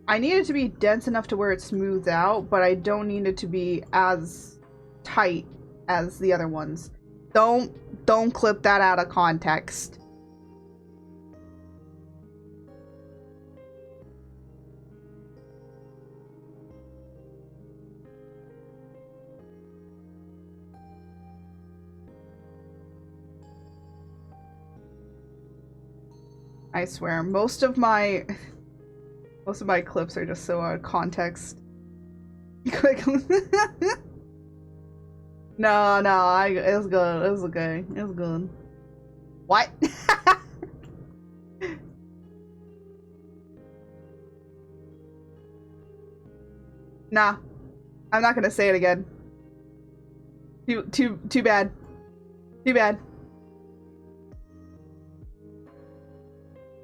I need it to be dense enough to where it smooths out, but I don't need it to be as tight as the other ones. Don't clip that out of context. I swear, most of my clips are just so out of context. No, it's good. It's okay. It's good. What? Nah, I'm not gonna say it again. Too bad. Too bad.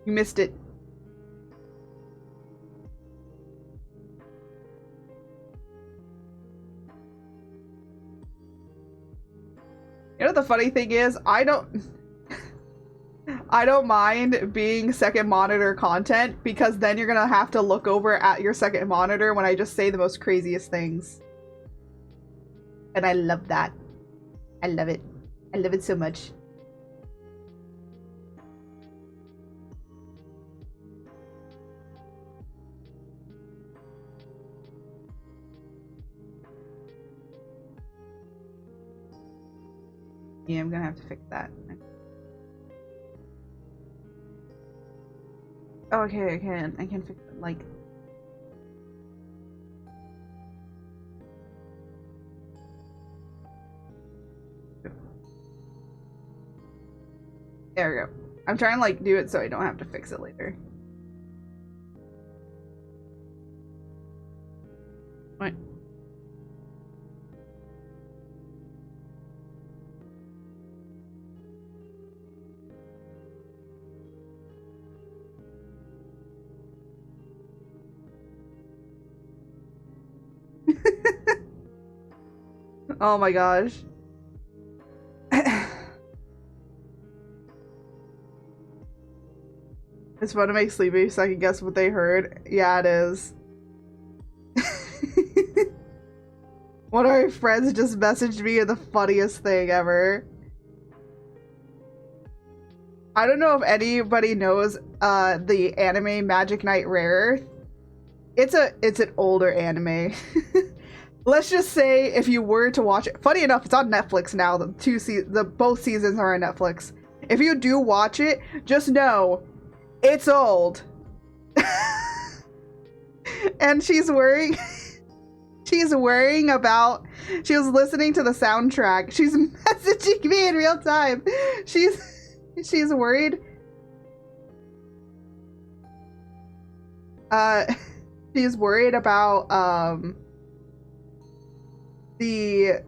You missed it. You know what the funny thing is? I don't mind being second monitor content because then you're gonna have to look over at your second monitor when I just say the most craziest things. And I love that. I love it. I love it so much. Yeah, I'm gonna have to fix that. Oh, okay, I can fix it, like... There we go. I'm trying to, like, do it so I don't have to fix it later. What? Oh my gosh. It's fun to make sleepy so I can guess what they heard. Yeah, it is. One of our friends just messaged me the funniest thing ever. I don't know if anybody knows the anime Magic Knight Rare. It's an older anime. Let's just say if you were to watch it, funny enough, it's on Netflix now. Both seasons are on Netflix. If you do watch it, just know it's old. And she's worrying about, she was listening to the soundtrack. She's messaging me in real time. She's worried. She's worried about she's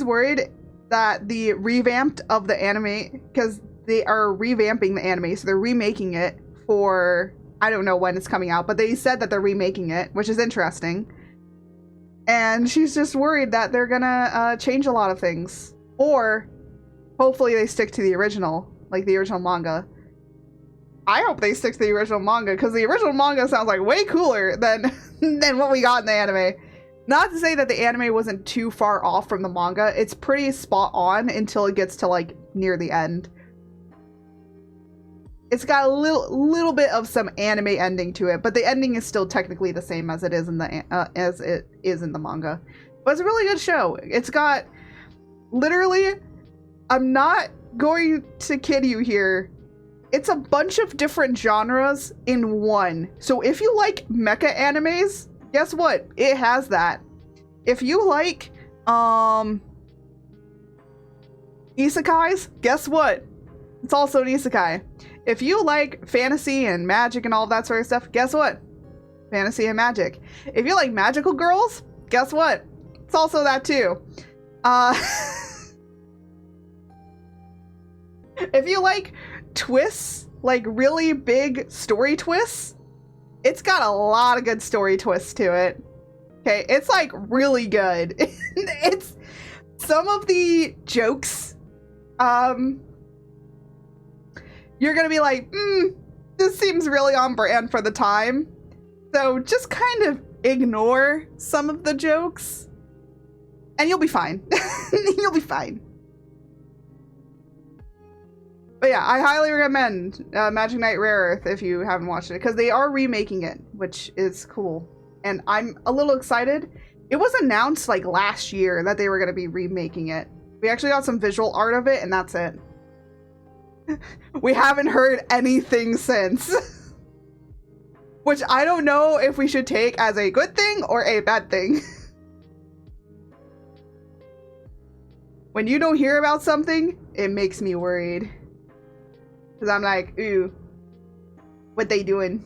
worried that the revamped of the anime, because they are revamping the anime, so they're remaking it for, I don't know when it's coming out, but they said that they're remaking it, which is interesting. And she's just worried that they're gonna change a lot of things, or hopefully they stick to the original, like the original manga. I hope they stick to the original manga, because the original manga sounds like way cooler than what we got in the anime. Not to say that the anime wasn't too far off from the manga. It's pretty spot on until it gets to, like, near the end. It's got a little bit of some anime ending to it, but the ending is still technically the same as it is in the manga. But it's a really good show. It's got, literally, I'm not going to kid you here, it's a bunch of different genres in one. So if you like mecha animes, guess what? It has that. If you like isekais, guess what? It's also an isekai. If you like fantasy and magic and all that sort of stuff, guess what? Fantasy and magic. If you like magical girls, guess what? It's also that too. If you like twists, like really big story twists, it's got a lot of good story twists to it. Okay, it's like really good. It's some of the jokes, you're gonna be like, this seems really on brand for the time. So just kind of ignore some of the jokes and you'll be fine. You'll be fine. But yeah, I highly recommend Magic Knight Rare Earth if you haven't watched it, because they are remaking it, which is cool. And I'm a little excited. It was announced like last year that they were going to be remaking it. We actually got some visual art of it, and that's it. We haven't heard anything since. Which I don't know if we should take as a good thing or a bad thing. When you don't hear about something, it makes me worried. Because I'm like, ooh, what they doing?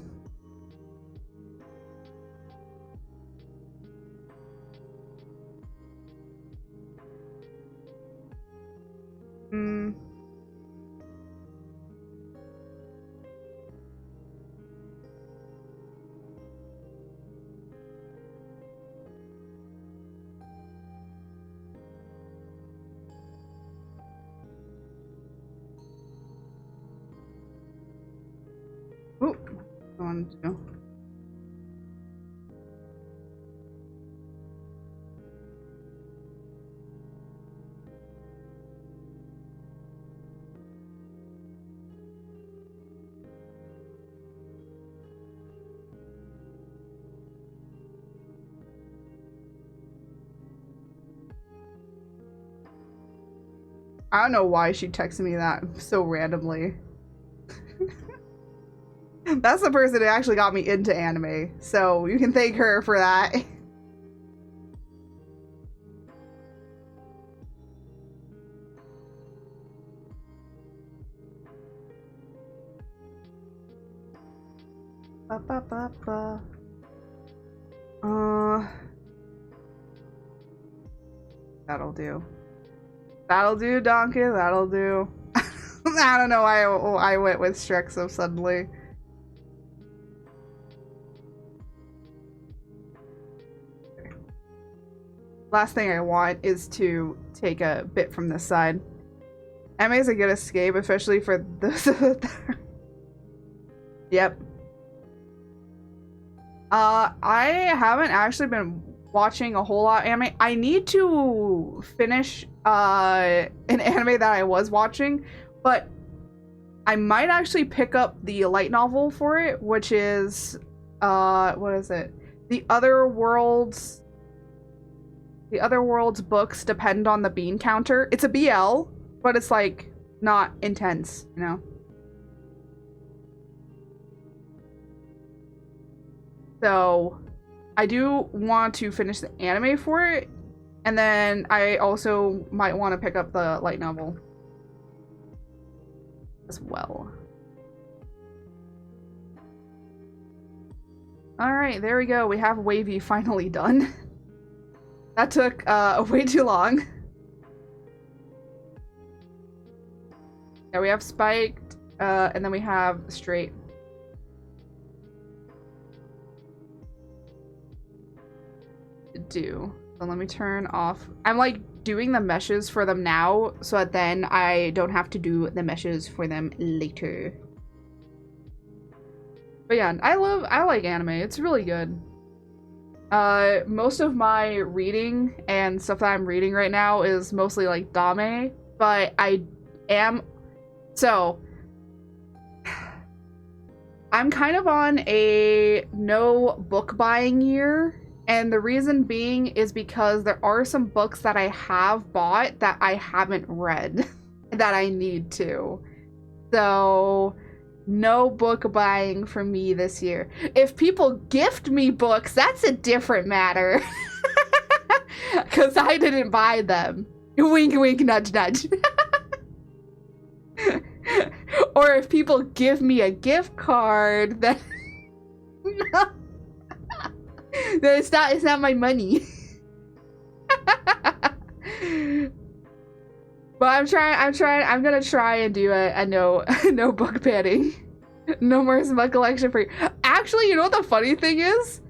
Ooh, I wanted to go. I don't know why she texted me that so randomly. That's the person that actually got me into anime, so you can thank her for that. That'll do. That'll do, Donkey. That'll do. I don't know why I went with Shrek so suddenly. Last thing I want is to take a bit from this side. Anime is a good escape, especially for those of us. Yep. I haven't actually been watching a whole lot of anime. I need to finish an anime that I was watching, but I might actually pick up the light novel for it, which is what is it? The Other Worlds books depend on the bean counter. It's a BL, but it's like not intense, you know? So I do want to finish the anime for it, and then I also might want to pick up the light novel as well. Alright, there we go. We have Wavy finally done. That took way too long. Yeah, we have Spiked, and then we have Straight. So let me turn off. I'm like doing the meshes for them now so that then I don't have to do the meshes for them later. But yeah, I like anime. It's really good. Most of my reading and stuff that I'm reading right now is mostly like dame, but I'm kind of on a no book buying year. And the reason being is because there are some books that I have bought that I haven't read that I need to. So no book buying for me this year. If people gift me books, that's a different matter. Because I didn't buy them. Wink, wink, nudge, nudge. Or if people give me a gift card, then... No. No, it's not my money. But I'm gonna try and do a no book banning. No more smut collection for you. Actually, you know what the funny thing is?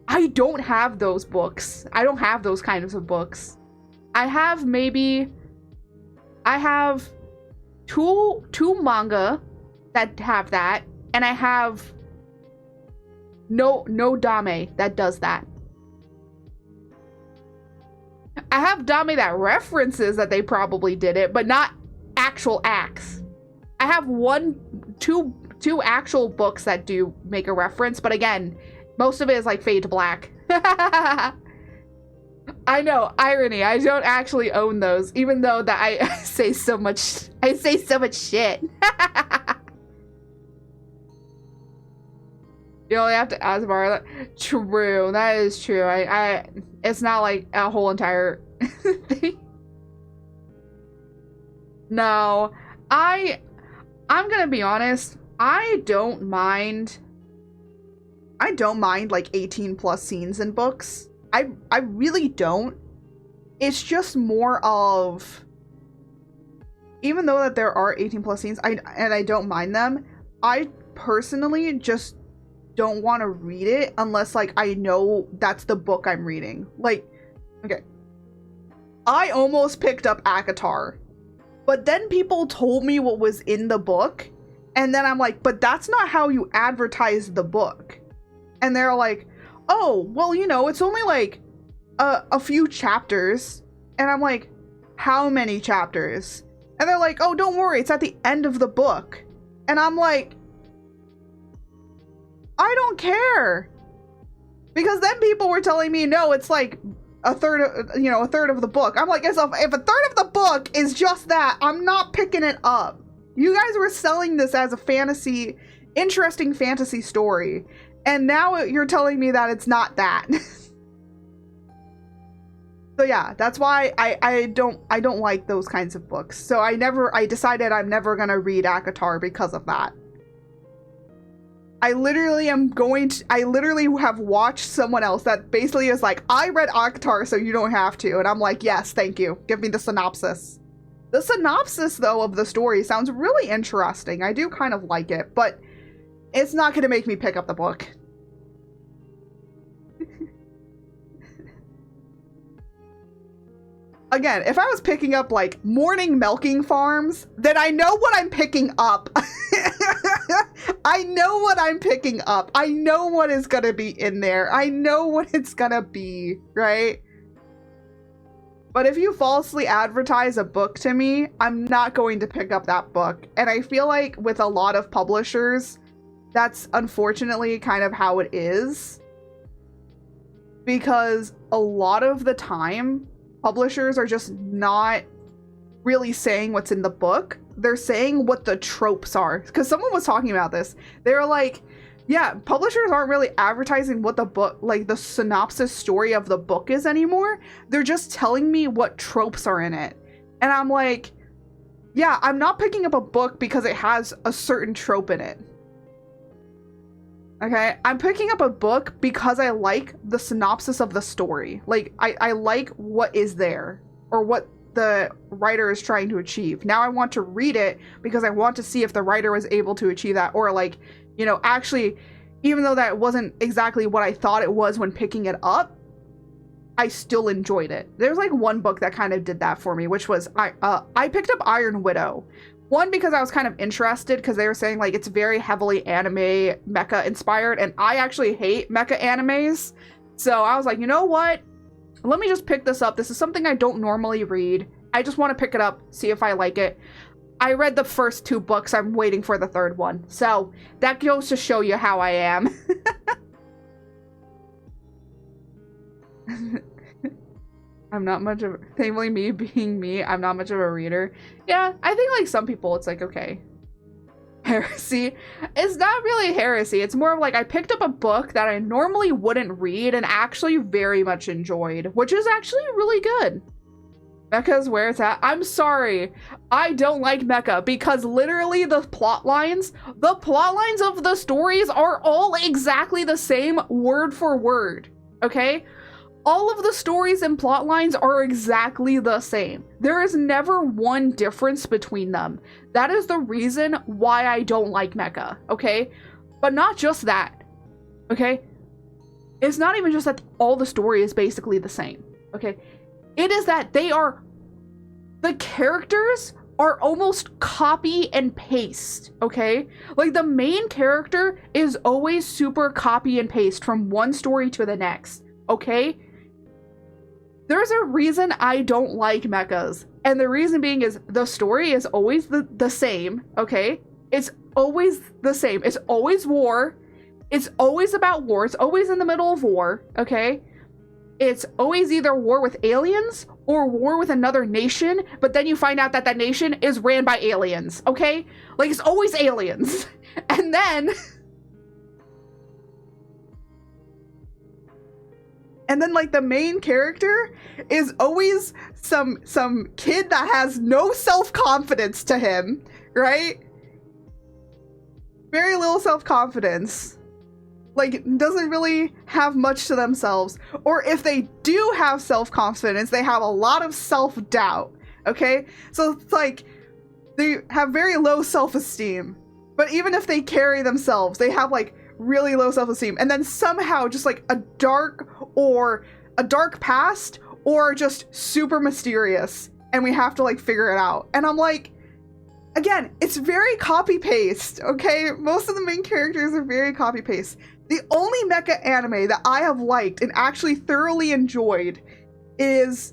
I don't have those books. I don't have those kinds of books. I have two manga that have that, and I have no dame that does that. I have dame that references that they probably did it, but not actual acts. I have two actual books that do make a reference, but again, most of it is like Fade to Black. I know, irony. I don't actually own those, even though that I say so much shit. You only have to ask Mara. True, that is true. It's not like a whole entire thing. No, I'm gonna be honest. I don't mind like 18 plus scenes in books. I really don't. It's just more of, even though that there are 18 plus scenes, I don't mind them. I personally just don't want to read it unless like I know that's the book I'm reading. Like, okay, I almost picked up ACOTAR, but then people told me what was in the book, and then I'm like, but that's not how you advertise the book. And they're like, oh, well, you know, it's only like a few chapters. And I'm like, how many chapters? And they're like, oh, don't worry, it's at the end of the book. And I'm like, I don't care. Because then people were telling me, no, it's like a third of the book. I'm like, if a third of the book is just that, I'm not picking it up. You guys were selling this as a interesting fantasy story, and now you're telling me that it's not that. So yeah, that's why I don't like those kinds of books. So I decided I'm never gonna read ACOTAR because of that. I literally have watched someone else that basically is like, I read ACOTAR so you don't have to. And I'm like, yes, thank you. Give me the synopsis. The synopsis, though, of the story sounds really interesting. I do kind of like it, but it's not going to make me pick up the book. Again, if I was picking up, like, morning milking farms, then I know what I'm picking up. I know what I'm picking up. I know what is gonna be in there. I know what it's gonna be, right? But if you falsely advertise a book to me, I'm not going to pick up that book. And I feel like with a lot of publishers, that's unfortunately kind of how it is. Because a lot of the time, publishers are just not really saying what's in the book. They're saying what the tropes are. Because someone was talking about this. They were like, yeah, publishers aren't really advertising what the book, like the synopsis story of the book is anymore. They're just telling me what tropes are in it. And I'm like, yeah, I'm not picking up a book because it has a certain trope in it. Okay, I'm picking up a book because I like the synopsis of the story. Like, I like what is there, or what the writer is trying to achieve. Now I want to read it because I want to see if the writer was able to achieve that, or like, you know, actually, even though that wasn't exactly what I thought it was when picking it up, I still enjoyed it. There's like one book that kind of did that for me, which was, I picked up Iron Widow. One, because I was kind of interested, because they were saying, like, it's very heavily anime, mecha inspired, and I actually hate mecha animes. So I was like, you know what? Let me just pick this up. This is something I don't normally read. I just want to pick it up, see if I like it. I read the first 2 books. I'm waiting for the 3rd one. So that goes to show you how I am. I'm not much of, thankfully me being me, I'm not much of a reader. Yeah, I think like some people it's like, okay. Heresy. It's not really heresy. It's more of like I picked up a book that I normally wouldn't read and actually very much enjoyed, which is actually really good. Mecha's where it's at. I'm sorry. I don't like mecha because literally the plot lines of the stories are all exactly the same word for word. Okay? All of the stories and plot lines are exactly the same. There is never one difference between them. That is the reason why I don't like mecha, okay? But not just that, okay? It's not even just that all the story is basically the same, okay? It is that the characters are almost copy and paste, okay? Like the main character is always super copy and paste from one story to the next, okay? There's a reason I don't like mechas, and the reason being is the story is always the same, okay? It's always the same. It's always war. It's always about war. It's always in the middle of war, okay? It's always either war with aliens or war with another nation, but then you find out that that nation is ran by aliens, okay? Like, it's always aliens. And then... And then, like, the main character is always some kid that has no self-confidence to him, right? Very little self-confidence. Like, doesn't really have much to themselves. Or if they do have self-confidence, they have a lot of self-doubt, okay? So it's like, they have very low self-esteem. But even if they carry themselves, they have, like, really low self-esteem. And then somehow just, like, a dark past, or just super mysterious, and we have to like figure it out. And I'm like, again, it's very copy-paste, okay? Most of the main characters are very copy-paste. The only mecha anime that I have liked and actually thoroughly enjoyed is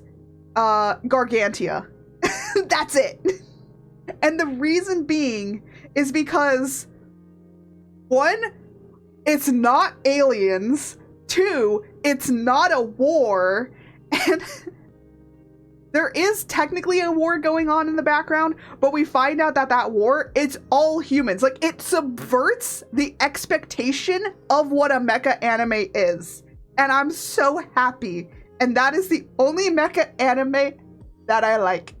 Gargantia. That's it. And the reason being is because 1, it's not aliens. 2, it's not a war, And there is technically a war going on in the background, but we find out that that war, it's all humans. Like, it subverts the expectation of what a mecha anime is. And I'm so happy. And that is the only mecha anime that I like.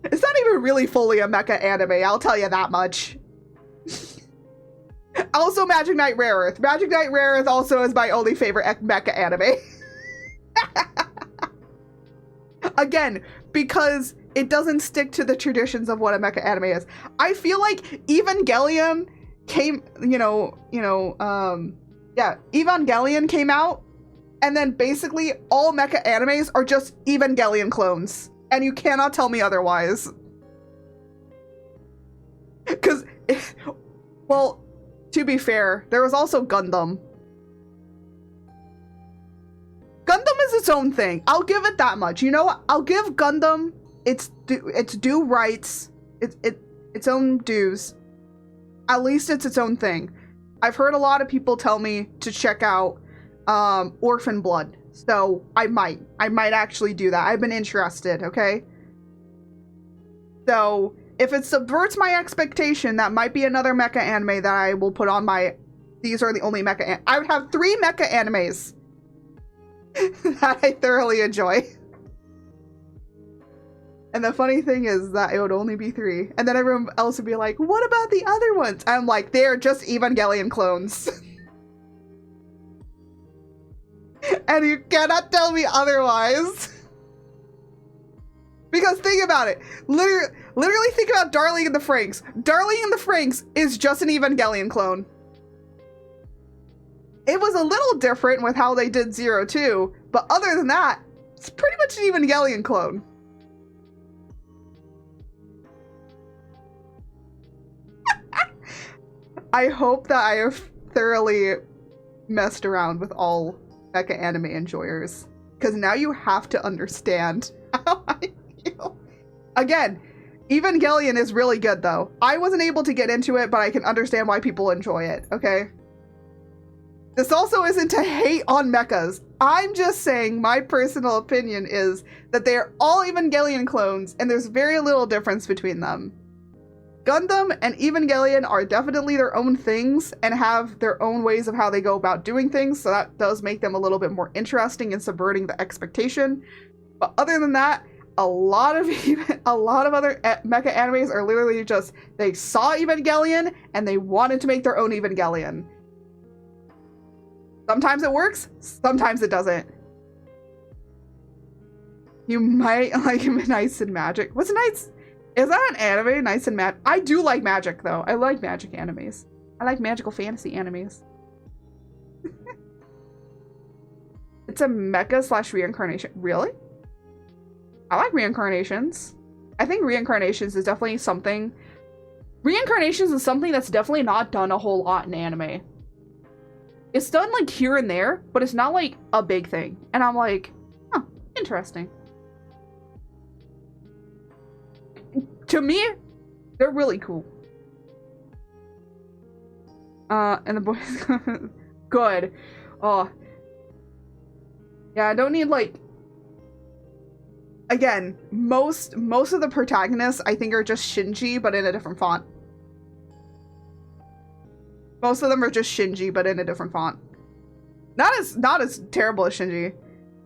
It's not even really fully a mecha anime, I'll tell you that much. Also, Magic Knight Rare Earth. Magic Knight Rare Earth also is my only favorite mecha anime. Again, because it doesn't stick to the traditions of what a mecha anime is. I feel like Evangelion came, Evangelion came out, and then basically all mecha animes are just Evangelion clones. And you cannot tell me otherwise. Because, well, to be fair, there was also Gundam. Gundam is its own thing. I'll give it that much. You know what? I'll give Gundam its due rights, its own dues. At least it's its own thing. I've heard a lot of people tell me to check out Orphan Blood. So I might actually do that. I've been interested, okay? So if it subverts my expectation, that might be another mecha anime that I will put on my, these are the only mecha, I would have 3 mecha animes that I thoroughly enjoy. And the funny thing is that it would only be 3. And then everyone else would be like, what about the other ones? I'm like, they're just Evangelion clones. And you cannot tell me otherwise. Because think about it. Literally think about Darling in the Franxx. Darling in the Franxx is just an Evangelion clone. It was a little different with how they did Zero 2, but other than that, it's pretty much an Evangelion clone. I hope that I have thoroughly messed around with all mecha anime enjoyers, because now you have to understand how I feel. Again, Evangelion is really good though. I wasn't able to get into it, but I can understand why people enjoy it, okay? This also isn't to hate on mechas. I'm just saying my personal opinion is that they are all Evangelion clones and there's very little difference between them. Gundam and Evangelion are definitely their own things and have their own ways of how they go about doing things, so that does make them a little bit more interesting in subverting the expectation. But other than that, a lot of other mecha animes are literally just, they saw Evangelion and they wanted to make their own Evangelion. Sometimes it works, sometimes it doesn't. You might like Knights and Magic. What's Knights? Is that an anime? Knights and Magic? I do like magic though. I like magic animes. I like magical fantasy animes. It's a mecha slash reincarnation. Really? I like reincarnations. I think reincarnations is definitely something. Reincarnations is something that's definitely not done a whole lot in anime. It's done like here and there, but it's not like a big thing. And I'm like, huh, interesting. To me, they're really cool. And the boys, good. Oh, yeah. I don't need like. Again, most of the protagonists I think are just Shinji, but in a different font. Most of them are just Shinji, but in a different font. Not as terrible as Shinji.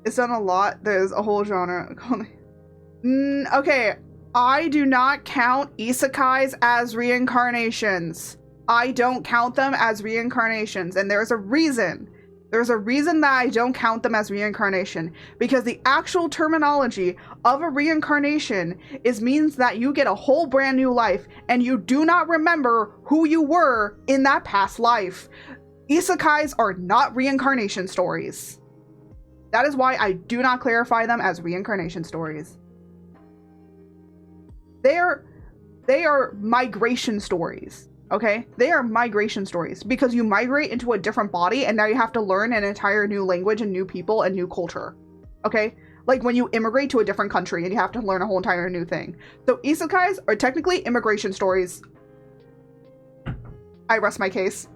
It's done a lot. There's a whole genre. Okay. I do not count isekais as reincarnations. I don't count them as reincarnations, and there's a reason. There's a reason that I don't count them as reincarnation, because the actual terminology of a reincarnation means that you get a whole brand new life, and you do not remember who you were in that past life. Isekais are not reincarnation stories. That is why I do not clarify them as reincarnation stories. They are migration stories, okay? They are migration stories because you migrate into a different body and now you have to learn an entire new language and new people and new culture, okay? Like when you immigrate to a different country and you have to learn a whole entire new thing. So isekais are technically immigration stories. I rest my case.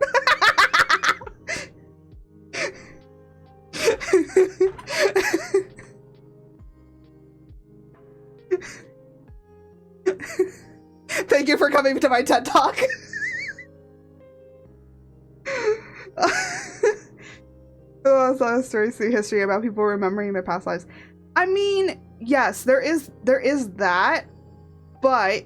Thank you for coming to my TED Talk. Oh, it's a story through history about people remembering their past lives. I mean, yes, there is that, but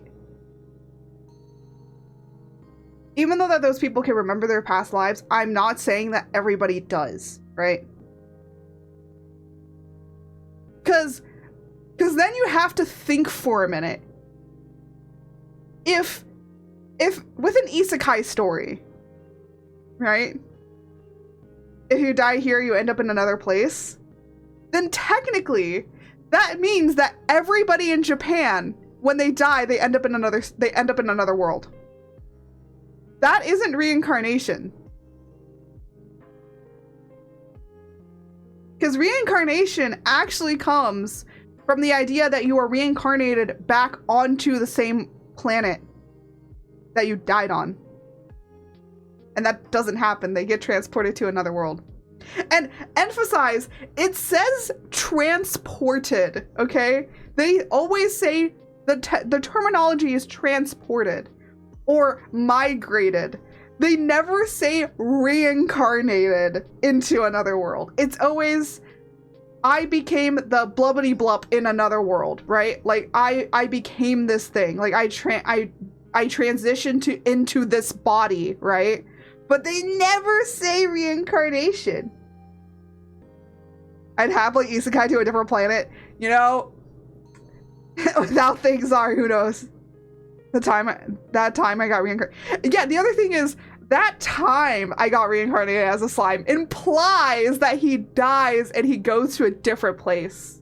even though that those people can remember their past lives, I'm not saying that everybody does, right? Because then you have to think for a minute. If with an isekai story, right? If you die here, you end up in another place, then technically that means that everybody in Japan, when they die, they end up in another world. That isn't reincarnation. Because reincarnation actually comes from the idea that you are reincarnated back onto the same planet that you died on. And that doesn't happen. They get transported to another world. And emphasize, it says transported, okay? They always say the terminology is transported or migrated. They never say reincarnated into another world. It's always, I became the blubbity blup in another world, right? Like I became this thing. Like I transitioned into this body, right? But they never say reincarnation. I'd have like isekai to a different planet, you know? Without things are, who knows? That time I got reincarnated. Yeah, the other thing is, that time I got reincarnated as a slime implies that he dies and he goes to a different place.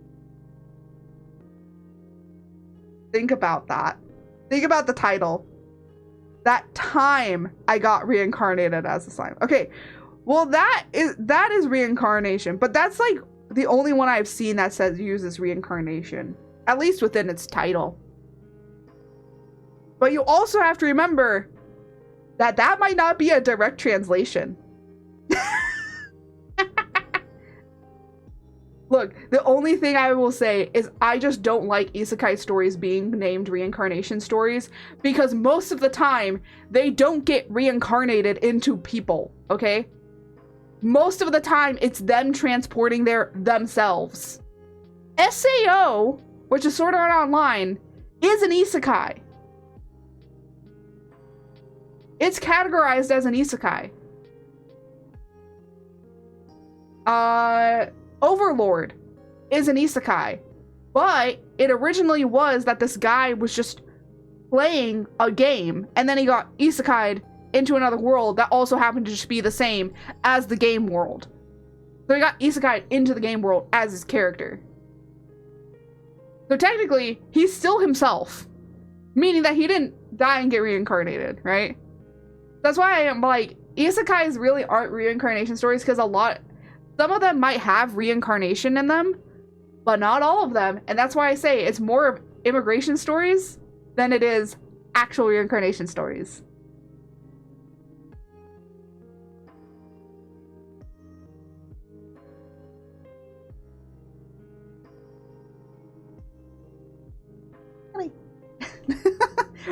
Think about that. Think about the title. That time I got reincarnated as a slime. Okay, well that is reincarnation, but that's like the only one I've seen that says uses reincarnation, at least within its title. But you also have to remember that that might not be a direct translation. Look, the only thing I will say is I just don't like isekai stories being named reincarnation stories, because most of the time they don't get reincarnated into people, okay? Most of the time it's them transporting themselves. SAO, which is Sword Art Online, is an isekai. It's categorized as an isekai. Overlord is an isekai, but it originally was that this guy was just playing a game and then he got isekai'd into another world that also happened to just be the same as the game world. So he got isekai'd into the game world as his character. So technically, he's still himself, meaning that he didn't die and get reincarnated, right? That's why I am like, isekais really aren't reincarnation stories, because some of them might have reincarnation in them, but not all of them. And that's why I say it's more of immigration stories than it is actual reincarnation stories.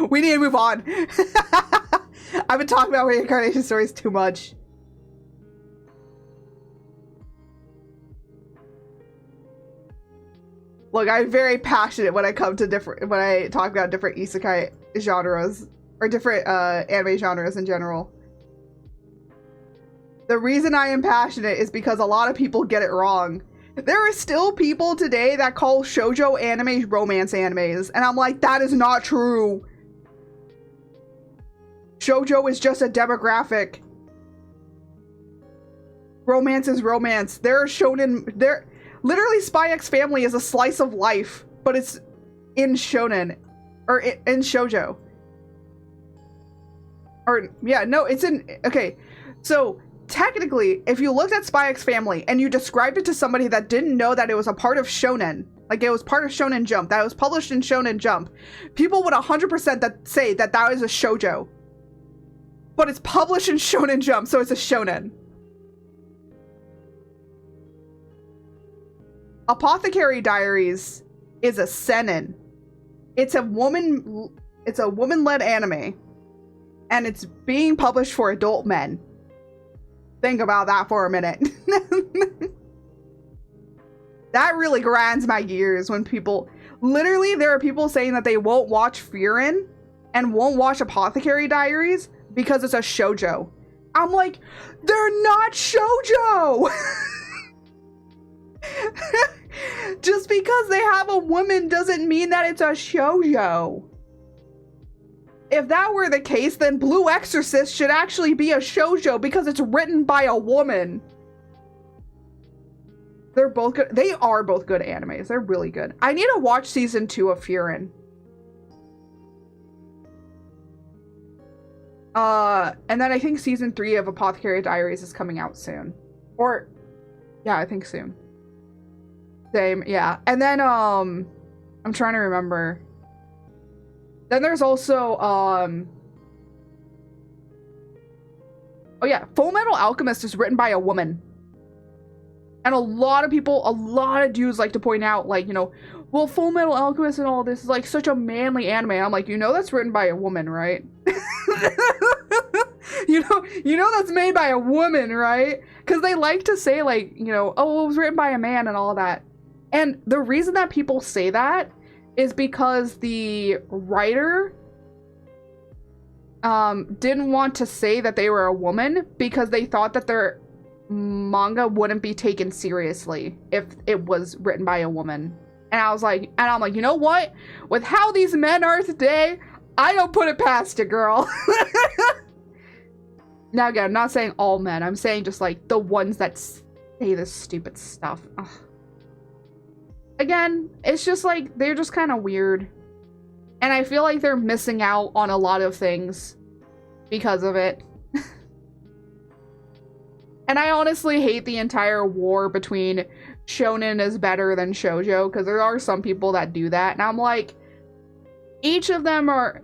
We need to move on. I've been talking about reincarnation stories too much. Look, I'm very passionate when I talk about different isekai genres or different anime genres in general. The reason I am passionate is because a lot of people get it wrong. There are still people today that call shoujo anime romance animes, and I'm like, that is not true. Shoujo is just a demographic. Romance is romance. There are shonen. Literally, Spy X Family is a slice of life, but it's in shonen, or in shoujo. Or yeah, no, it's in. Okay, so technically, if you looked at Spy X Family and you described it to somebody that didn't know that it was a part of shonen, like it was part of Shonen Jump, that was published in Shonen Jump, people would 100% say that that is a shoujo. But it's published in Shonen Jump, so it's a shonen. Apothecary Diaries is a seinen. It's a woman-led anime, and it's being published for adult men. Think about that for a minute. That really grinds my gears when people, literally there are people saying that they won't watch Furin and won't watch Apothecary Diaries because it's a shoujo. I'm like, they're not shoujo! Just because they have a woman doesn't mean that it's a shoujo. If that were the case, then Blue Exorcist should actually be a shoujo because it's written by a woman. They're both good. They are both good animes. They're really good. I need to watch season 2 of Furin. And then I think season 3 of Apothecary Diaries is coming out soon. Or, yeah, I think soon. Same, yeah. And then, I'm trying to remember. Then there's also, oh yeah, Full Metal Alchemist is written by a woman. And a lot of dudes like to point out, like, you know, well, Full Metal Alchemist and all this is like such a manly anime. I'm like, you know that's written by a woman, right? you know that's made by a woman, right? Because they like to say, like, you know, oh, it was written by a man and all that. And the reason that people say that is because the writer didn't want to say that they were a woman because they thought that their manga wouldn't be taken seriously if it was written by a woman. And I'm like, you know what? With how these men are today, I don't put it past a girl. Now again, I'm not saying all men. I'm saying just like the ones that say this stupid stuff. Ugh. Again, it's just like, they're just kind of weird. And I feel like they're missing out on a lot of things because of it. And I honestly hate the entire war between shonen is better than shoujo, because there are some people that do that. And I'm like, each of them are,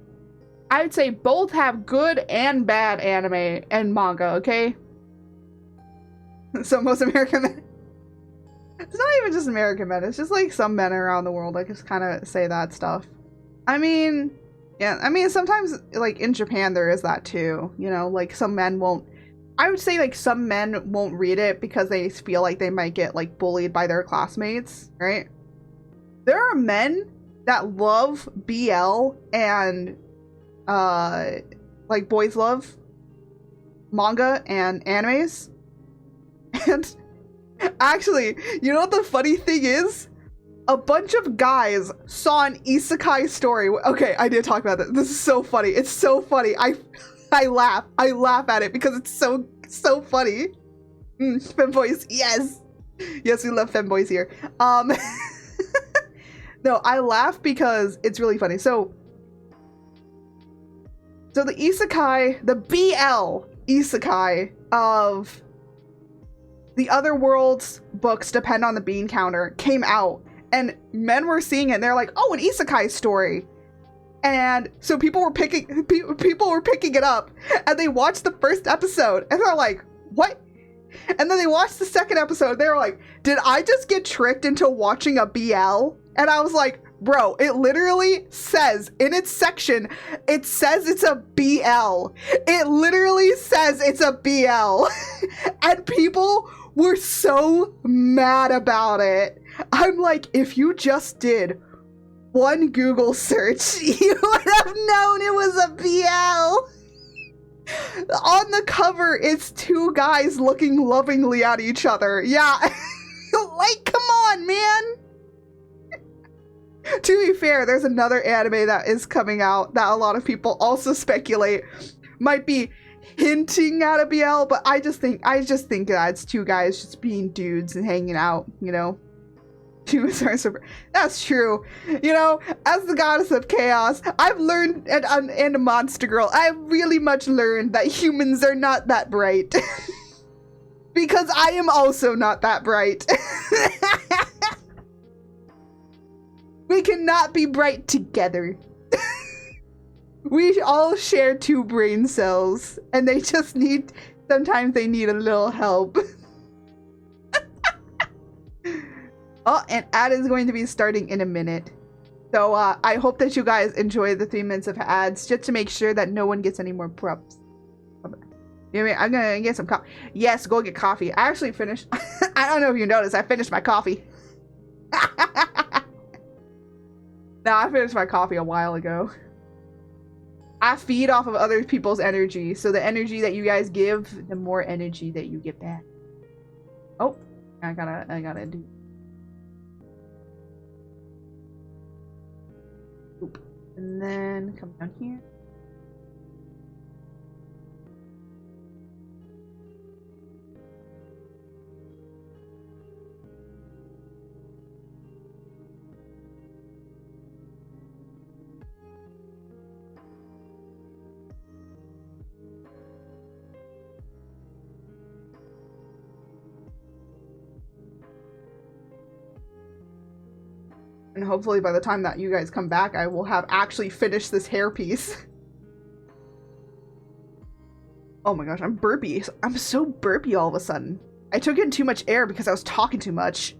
I'd say both have good and bad anime and manga, okay? So most American men. It's not even just American men. It's just like some men around the world that just kind of say that stuff. I mean, yeah, I mean, sometimes like in Japan there is that too, you know, like some men won't, I would say like some men won't read it because they feel like they might get like bullied by their classmates, right? There are men that love BL and like boys love manga and animes. And actually, you know what the funny thing is? A bunch of guys saw an isekai story. Okay, I did talk about this. This is so funny. It's so funny. I laugh. I laugh at it because it's so funny. Femboys, yes. Yes, we love femboys here. No, I laugh because it's really funny. So the isekai, the BL isekai of The Other World's books Depend on the Bean Counter came out, and men were seeing it and they're like, oh, an isekai story. And so people were picking it up, and they watched the first episode and they're like, what? And then they watched the second episode. They were like, did I just get tricked into watching a BL? And I was like, bro, it literally says in its section, it says it's a BL. It literally says it's a BL. And people were so mad about it. I'm like, if you just did one Google search, you would have known it was a BL. On the cover, it's two guys looking lovingly at each other. Yeah. Like, come on, man. To be fair, there's another anime that is coming out that a lot of people also speculate might be hinting at a BL, but I just think that it's two guys just being dudes and hanging out, you know. That's true. You know, as the goddess of chaos, I've learned, and a monster girl, I've really much learned that humans are not that bright. Because I am also not that bright. We cannot be bright together. We all share two brain cells, and they just need, sometimes they need a little help. Oh, and ad is going to be starting in a minute. So I hope that you guys enjoy the 3 minutes of ads, just to make sure that no one gets any more props. You know what I mean? I'm gonna get some coffee. Yes, go get coffee. I actually finished. I don't know if you noticed. I finished my coffee. No, I finished my coffee a while ago. I feed off of other people's energy, so the energy that you guys give, the more energy that you get back. Oh, I gotta do. Oop. And then come down here. And hopefully by the time that you guys come back, I will have actually finished this hairpiece. Oh my gosh, I'm burpy. I'm so burpy all of a sudden. I took in too much air because I was talking too much.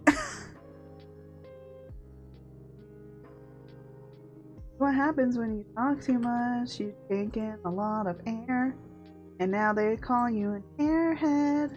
What happens when you talk too much? You take in a lot of air. And now they call you an airhead.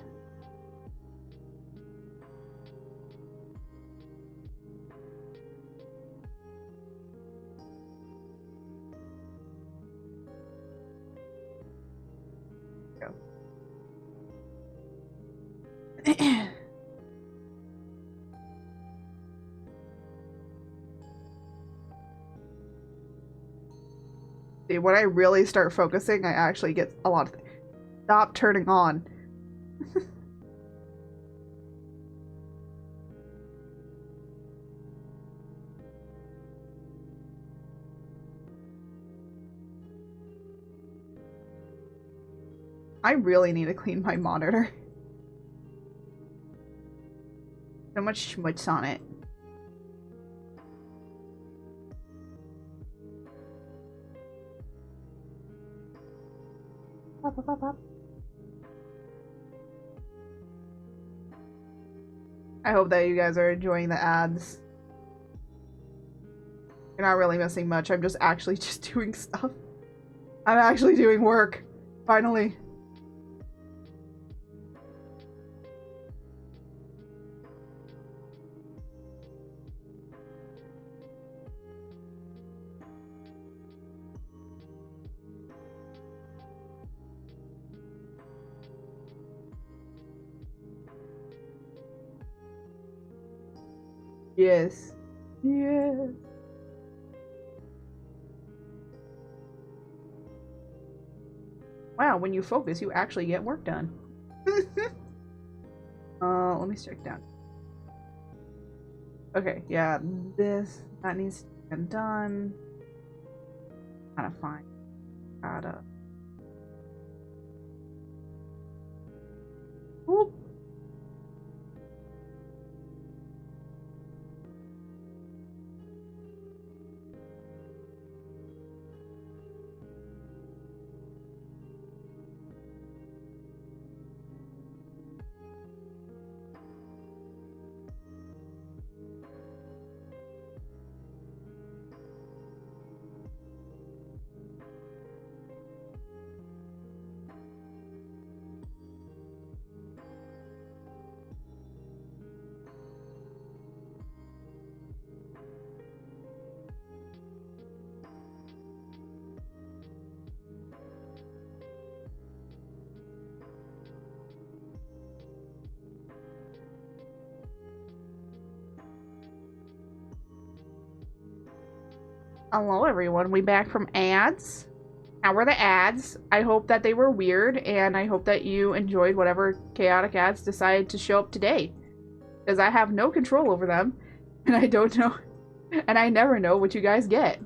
See, when I really start focusing, I actually get a lot of things. Stop turning on. I really need to clean my monitor. So much schmutz on it. Pop, pop, pop, pop. I hope that you guys are enjoying the ads. You're not really missing much. I'm just actually just doing stuff. I'm actually doing work. Finally. Yes. Yes. Wow, when you focus, you actually get work done. Let me check down. Okay, yeah, that needs to be done. Kinda fine. Gotta. Whoop. Hello everyone, we back from ads. How were the ads? I hope that they were weird, and I hope that you enjoyed whatever chaotic ads decided to show up today. Because I have no control over them, and I don't know, and I never know what you guys get.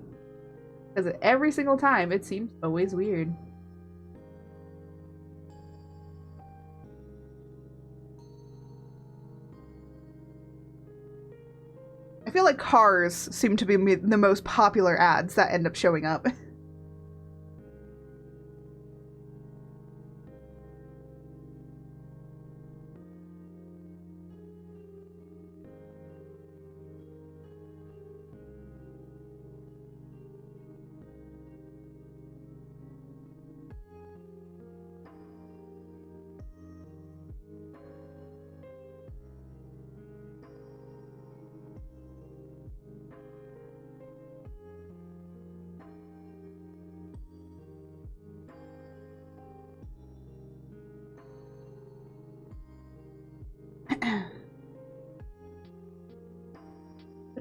Because every single time, it seems always weird. I feel like cars seem to be the most popular ads that end up showing up.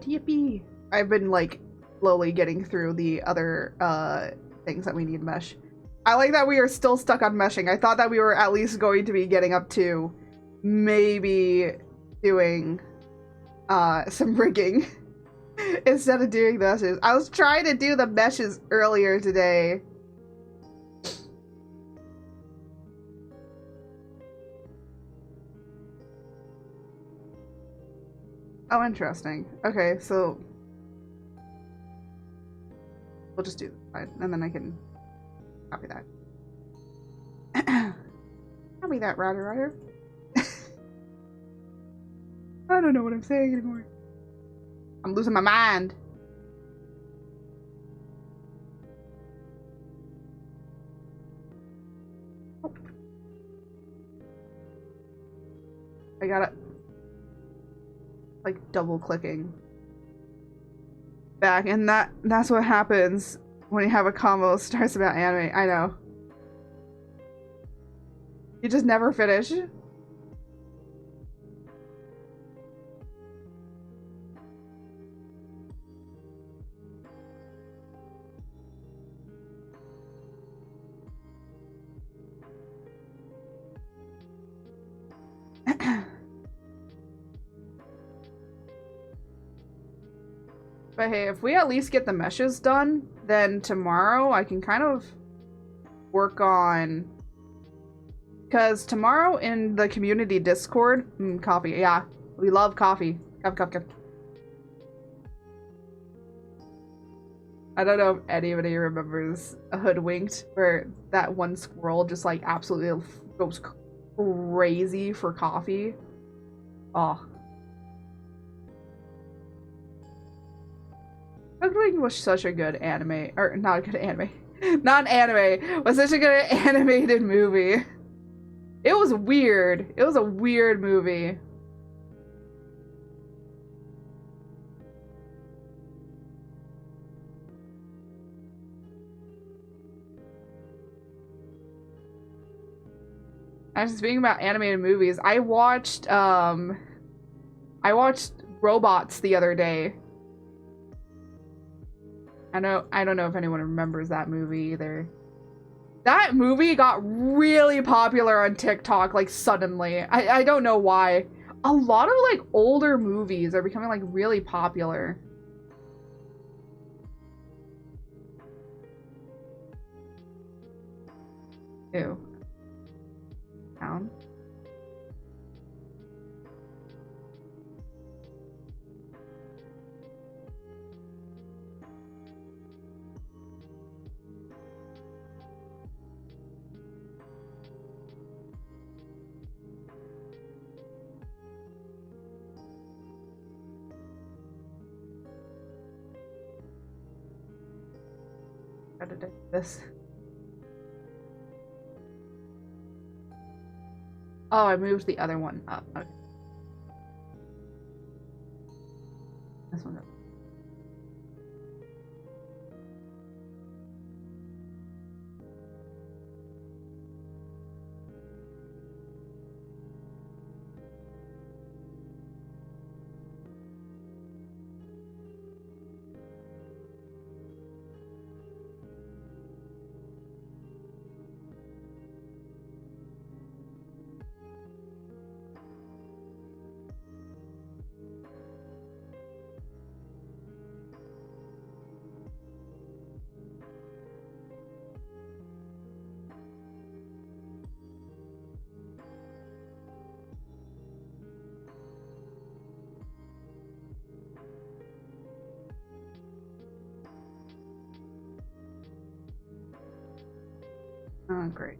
Yippee! I've been like slowly getting through the other things that we need mesh. I like that we are still stuck on meshing. I thought that we were at least going to be getting up to maybe doing some rigging instead of doing the meshes. I was trying to do the meshes earlier today. Oh, interesting. Okay, so we'll just do that, and then I can copy that. Copy that, router. I don't know what I'm saying anymore. I'm losing my mind. Oh. I gotta like double clicking back, and that's what happens when you have a combo starts about anime. I know. You just never finish. But hey, if we at least get the meshes done, then tomorrow I can kind of work on... Because tomorrow in the community Discord... coffee, yeah. We love coffee. Cup. I don't know if anybody remembers Hoodwinked, where that one squirrel just like absolutely goes crazy for coffee. Oh. Hoodwinked was such a good anime, or not a good anime. Not anime, was such a good animated movie. It was weird. It was a weird movie. Actually, speaking about animated movies, I watched Robots the other day. I don't know if anyone remembers that movie either. That movie got really popular on TikTok, like, suddenly. I don't know why. A lot of, like, older movies are becoming, like, really popular. Ew. Down. How did I do this? Oh, I moved the other one up. Okay. This one up. Oh, great.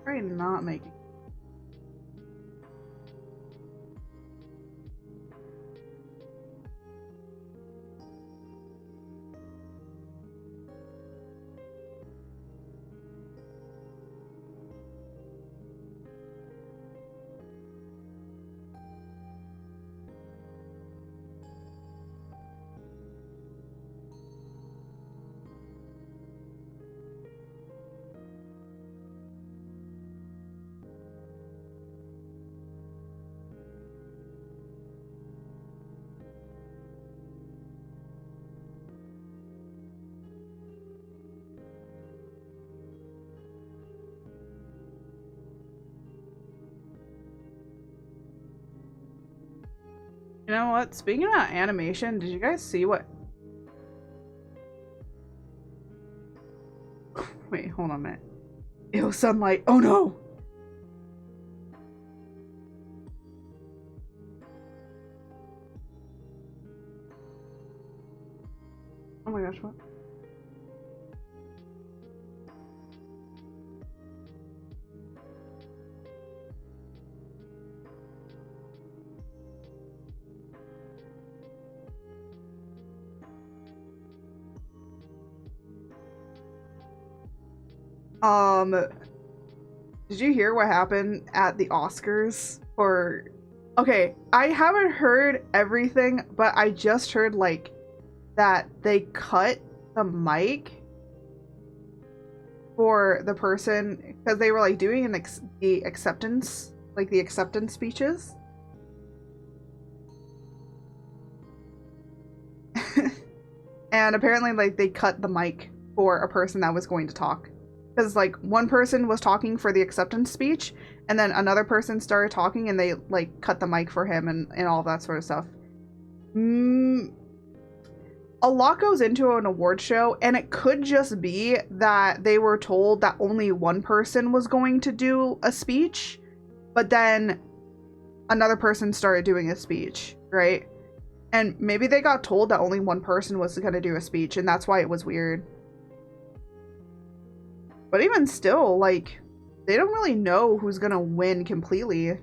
Try not making. You know what? Speaking about animation, did you guys see what... Wait, hold on a minute. Ew, sunlight. Oh no! Oh my gosh, what? Did you hear what happened at the Oscars? Or, okay, I haven't heard everything, but I just heard, like, that they cut the mic for the person, because they were, like, doing the acceptance, like, the acceptance speeches. And apparently, like, they cut the mic for a person that was going to talk. Because, like, one person was talking for the acceptance speech, and then another person started talking, and they, like, cut the mic for him and all that sort of stuff. A lot goes into an award show, and it could just be that they were told that only one person was going to do a speech, but then another person started doing a speech, right? And maybe they got told that only one person was going to do a speech, and that's why it was weird. But even still, like, they don't really know who's gonna win completely.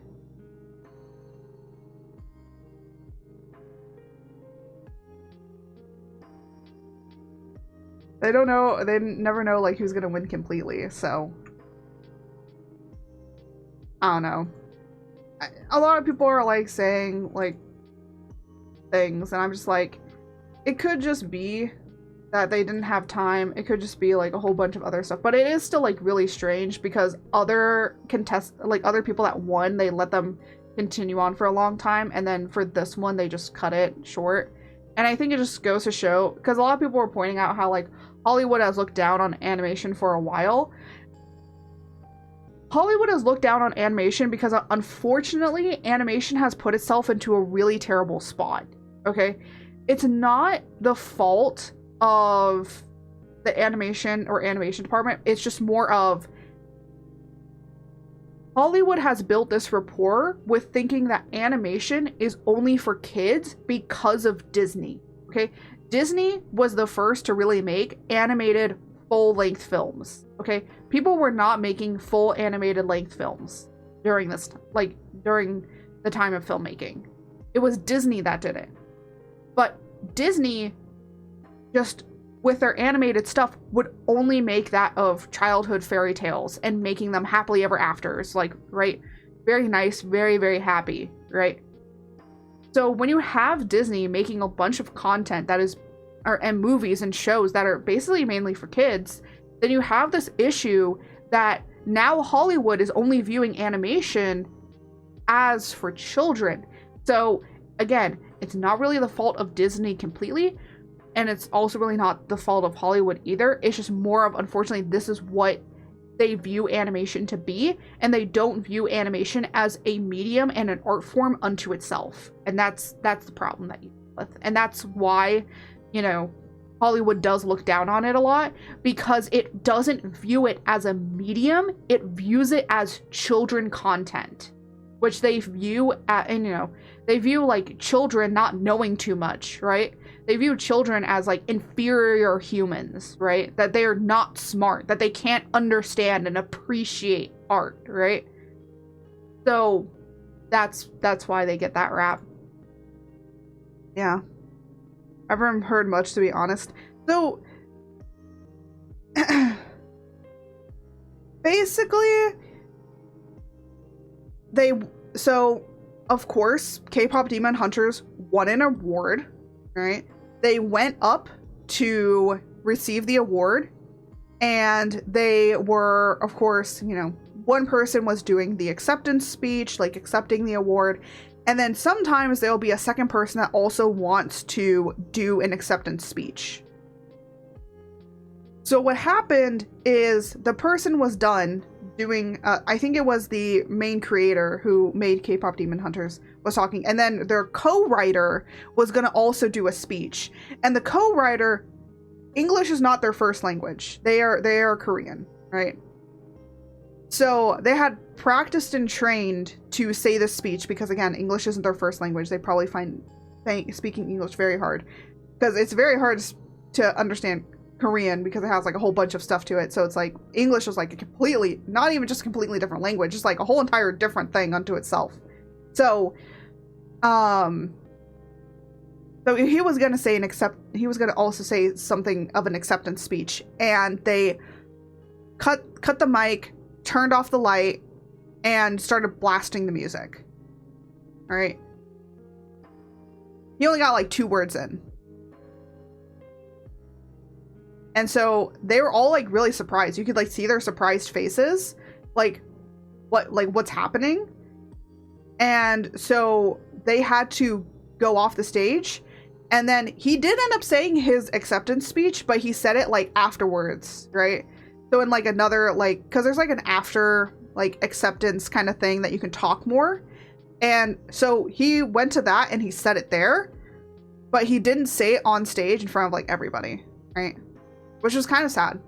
They don't know, they never know, like, who's gonna win completely, so. I don't know. A lot of people are, like, saying, like, things, and I'm just like, it could just be that they didn't have time. It could just be like a whole bunch of other stuff, but it is still like really strange because other other people that won, they let them continue on for a long time, and then for this one they just cut it short. And I think it just goes to show, because a lot of people were pointing out how like Hollywood has looked down on animation for a while. Hollywood has looked down on animation because unfortunately animation has put itself into a really terrible spot. Okay, it's not the fault of the animation department. It's just more of Hollywood has built this rapport with thinking that animation is only for kids because of Disney. Okay, Disney was the first to really make animated full-length films. Okay, people were not making full animated length films during this, like during the time of filmmaking. It was Disney that did it. But Disney, just with their animated stuff, would only make that of childhood fairy tales and making them happily ever afters, like, right? Very nice, very, very happy, right? So when you have Disney making a bunch of content that is, and movies and shows that are basically mainly for kids, then you have this issue that now Hollywood is only viewing animation as for children. So again, it's not really the fault of Disney completely, and it's also really not the fault of Hollywood either. It's just more of, unfortunately, this is what they view animation to be, and they don't view animation as a medium and an art form unto itself. And that's the problem that you deal with. And that's why, you know, Hollywood does look down on it a lot, because it doesn't view it as a medium. It views it as children content, which they view at, and you know, they view like children not knowing too much, right? They view children as like inferior humans, right? That they are not smart, that they can't understand and appreciate art, right? So that's why they get that rap. Yeah. I haven't heard much, to be honest. So basically of course, K-pop Demon Hunters won an award, right? They went up to receive the award, and they were, of course, you know, one person was doing the acceptance speech, like accepting the award, and then sometimes there'll be a second person that also wants to do an acceptance speech. So what happened is the person was done doing, I think it was the main creator who made K-pop Demon Hunters was talking, and then their co-writer was going to also do a speech. And the co-writer, English is not their first language. They are Korean, right? So they had practiced and trained to say this speech because, again, English isn't their first language. They probably find speaking English very hard because it's very hard to understand Korean because it has like a whole bunch of stuff to it. So it's like English is like a completely, not even just completely different language, just like a whole entire different thing unto itself. So, so he was gonna say he was gonna also say something of an acceptance speech, and they cut the mic, turned off the light, and started blasting the music. All right. He only got like 2 words in. And so they were all like really surprised. You could like see their surprised faces, like what's happening. And so they had to go off the stage. And then he did end up saying his acceptance speech, but he said it like afterwards, right? So in like another, like, because there's like an after like acceptance kind of thing that you can talk more. And so he went to that and he said it there, but he didn't say it on stage in front of like everybody, right? Which was kind of sad.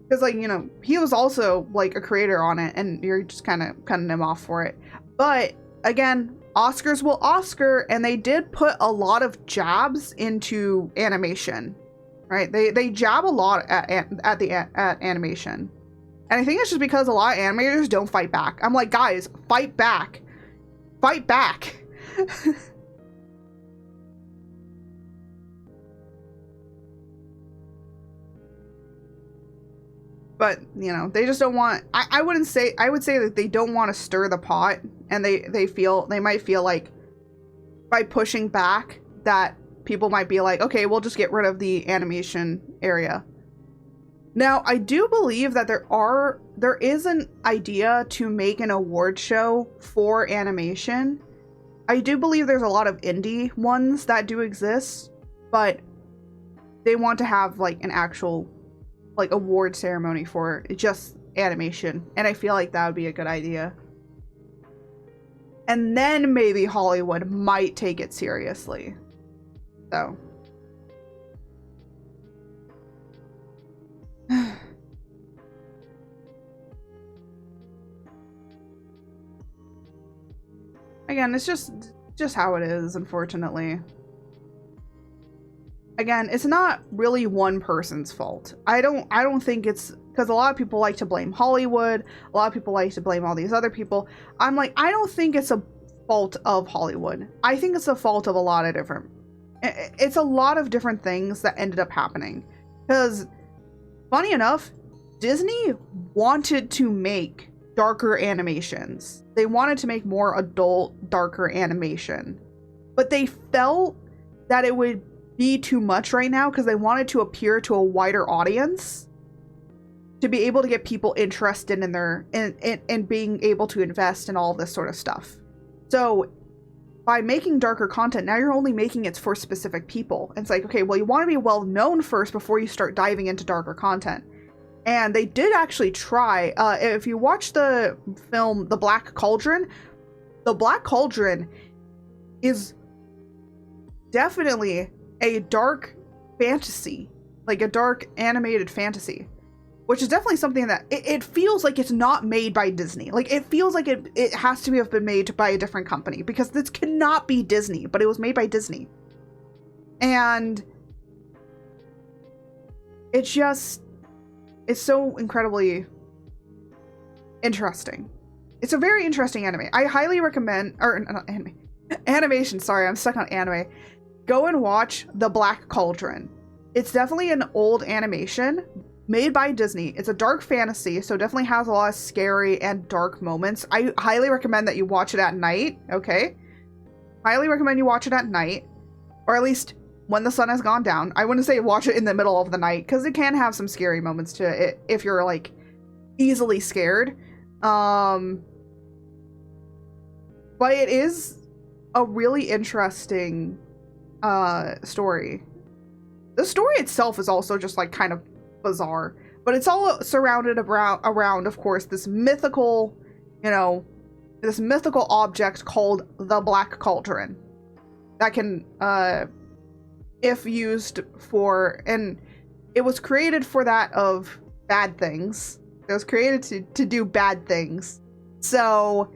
Because, like, you know, he was also, like, a creator on it, and you're just kind of cutting him off for it. But, again, Oscars will Oscar, and they did put a lot of jabs into animation, right? They jab a lot at animation. And I think it's just because a lot of animators don't fight back. I'm like, guys, fight back. Fight back. But, you know, they just don't want, I would say that they don't want to stir the pot, and they might feel like by pushing back that people might be like, okay, we'll just get rid of the animation area. Now, I do believe that there is an idea to make an award show for animation. I do believe there's a lot of indie ones that do exist, but they want to have like an actual like award ceremony for just animation, and I feel like that would be a good idea. And then maybe Hollywood might take it seriously. So again, it's just how it is, unfortunately. Again, it's not really one person's fault. I don't think it's because a lot of people like to blame Hollywood. A lot of people like to blame all these other people. I'm like, I don't think it's a fault of Hollywood. I think it's a fault of a lot of different. It's a lot of different things that ended up happening. Because, funny enough, Disney wanted to make darker animations. They wanted to make more adult, darker animation. But they felt that it would be too much right now because they wanted to appear to a wider audience to be able to get people interested in their in being able to invest in all this sort of stuff. So by making darker content, now you're only making it for specific people. It's like, okay, well, you want to be well known first before you start diving into darker content. And they did actually try, if you watch the film The Black Cauldron is definitely a dark fantasy, like a dark animated fantasy, which is definitely something that it feels like it's not made by Disney. Like it feels like it has to have been made by a different company because this cannot be Disney, but it was made by Disney. And it's so incredibly interesting. It's a very interesting anime. I highly recommend, or not anime, animation, sorry, I'm stuck on anime. Go and watch The Black Cauldron. It's definitely an old animation made by Disney. It's a dark fantasy, so definitely has a lot of scary and dark moments. I highly recommend that you watch it at night, okay? Highly recommend you watch it at night, or at least when the sun has gone down. I wouldn't say watch it in the middle of the night, because it can have some scary moments to it if you're, like, easily scared. But it is a really interesting story. The story itself is also just like kind of bizarre. But it's all surrounded around, of course, this mythical, you know, this mythical object called the Black Cauldron that can, if used for, and it was created for that of bad things. It was created to do bad things. So,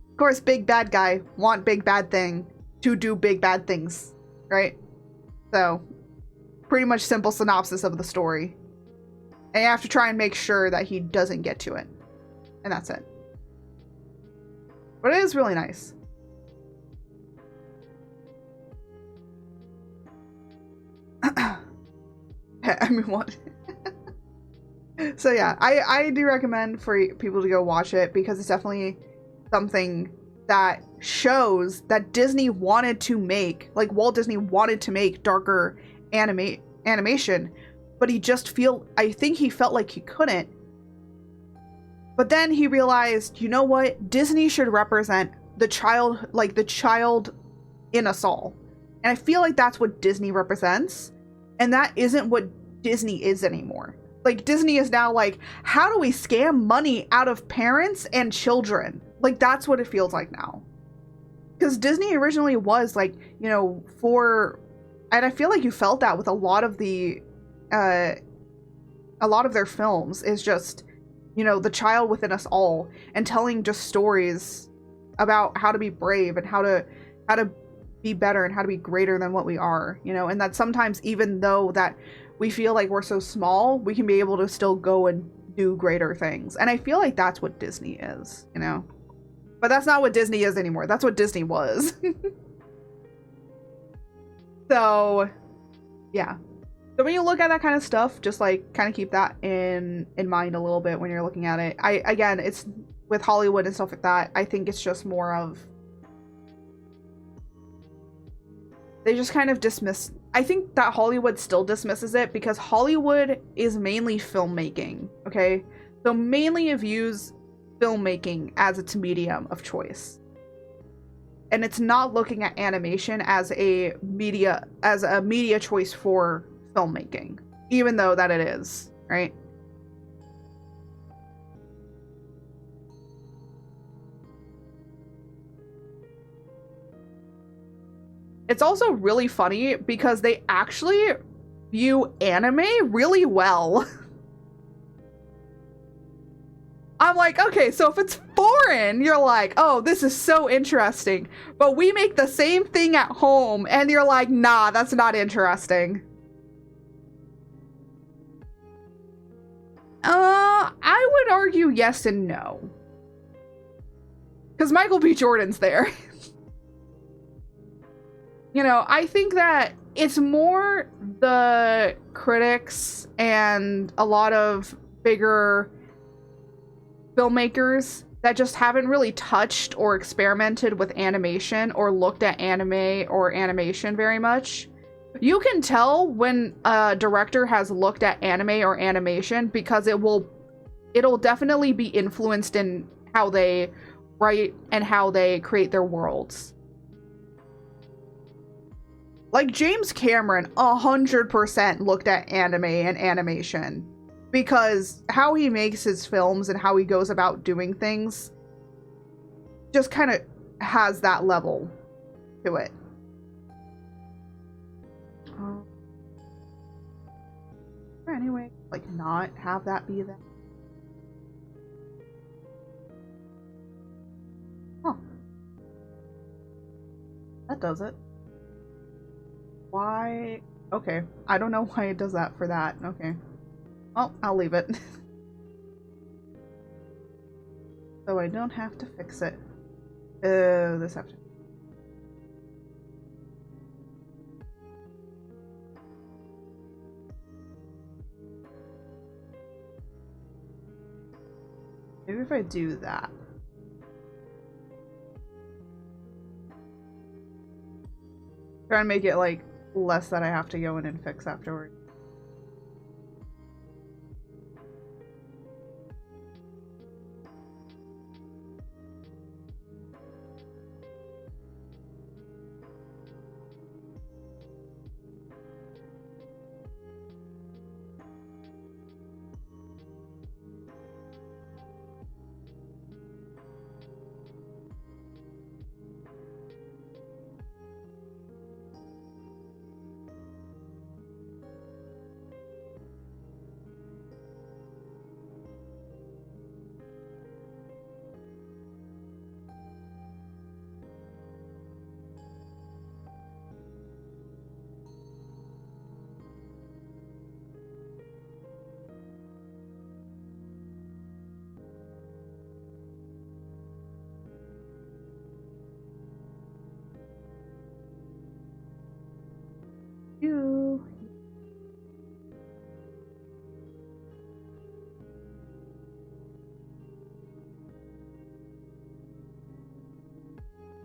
of course, big bad guy want big bad thing to do big bad things, right? So, pretty much simple synopsis of the story. And you have to try and make sure that he doesn't get to it. And that's it. But it is really nice. I mean, what? So yeah, I do recommend for people to go watch it because it's definitely something that shows that Disney wanted to make, like Walt Disney wanted to make darker animation, but I think he felt like he couldn't. But then he realized, you know what? Disney should represent the child, like the child in us all. And I feel like that's what Disney represents. And that isn't what Disney is anymore. Like, Disney is now like, how do we scam money out of parents and children? Like, that's what it feels like now. Because Disney originally was like, you know, and I feel like you felt that with a lot of their films is just, you know, the child within us all, and telling just stories about how to be brave and how to be better and how to be greater than what we are, you know, and that sometimes even though that we feel like we're so small, we can be able to still go and do greater things. And I feel like that's what Disney is, you know, but that's not what Disney is anymore. That's what Disney was. So yeah. So when you look at that kind of stuff, just like kind of keep that in mind a little bit when you're looking at it. Again, it's with Hollywood and stuff like that. I think it's just more of, they just kind of dismiss. I think that Hollywood still dismisses it because Hollywood is mainly filmmaking, okay? So mainly it views filmmaking as its medium of choice. And it's not looking at animation as a media choice for filmmaking, even though that it is, right? It's also really funny because they actually view anime really well. I'm like, okay, so if it's foreign, you're like, oh, this is so interesting. But we make the same thing at home, and you're like, nah, that's not interesting. I would argue yes and no. Because Michael B. Jordan's there. You know, I think that it's more the critics and a lot of bigger filmmakers that just haven't really touched or experimented with animation or looked at anime or animation very much. You can tell when a director has looked at anime or animation because it'll definitely be influenced in how they write and how they create their worlds. Like, James Cameron 100% looked at anime and animation because how he makes his films and how he goes about doing things just kind of has that level to it. Anyway, like, not have that be that. Huh. That does it. Why? Okay. I don't know why it does that for that. Okay. Well, I'll leave it. So I don't have to fix it. This have to. Maybe if I do that. Try and make it like less that I have to go in and fix afterward.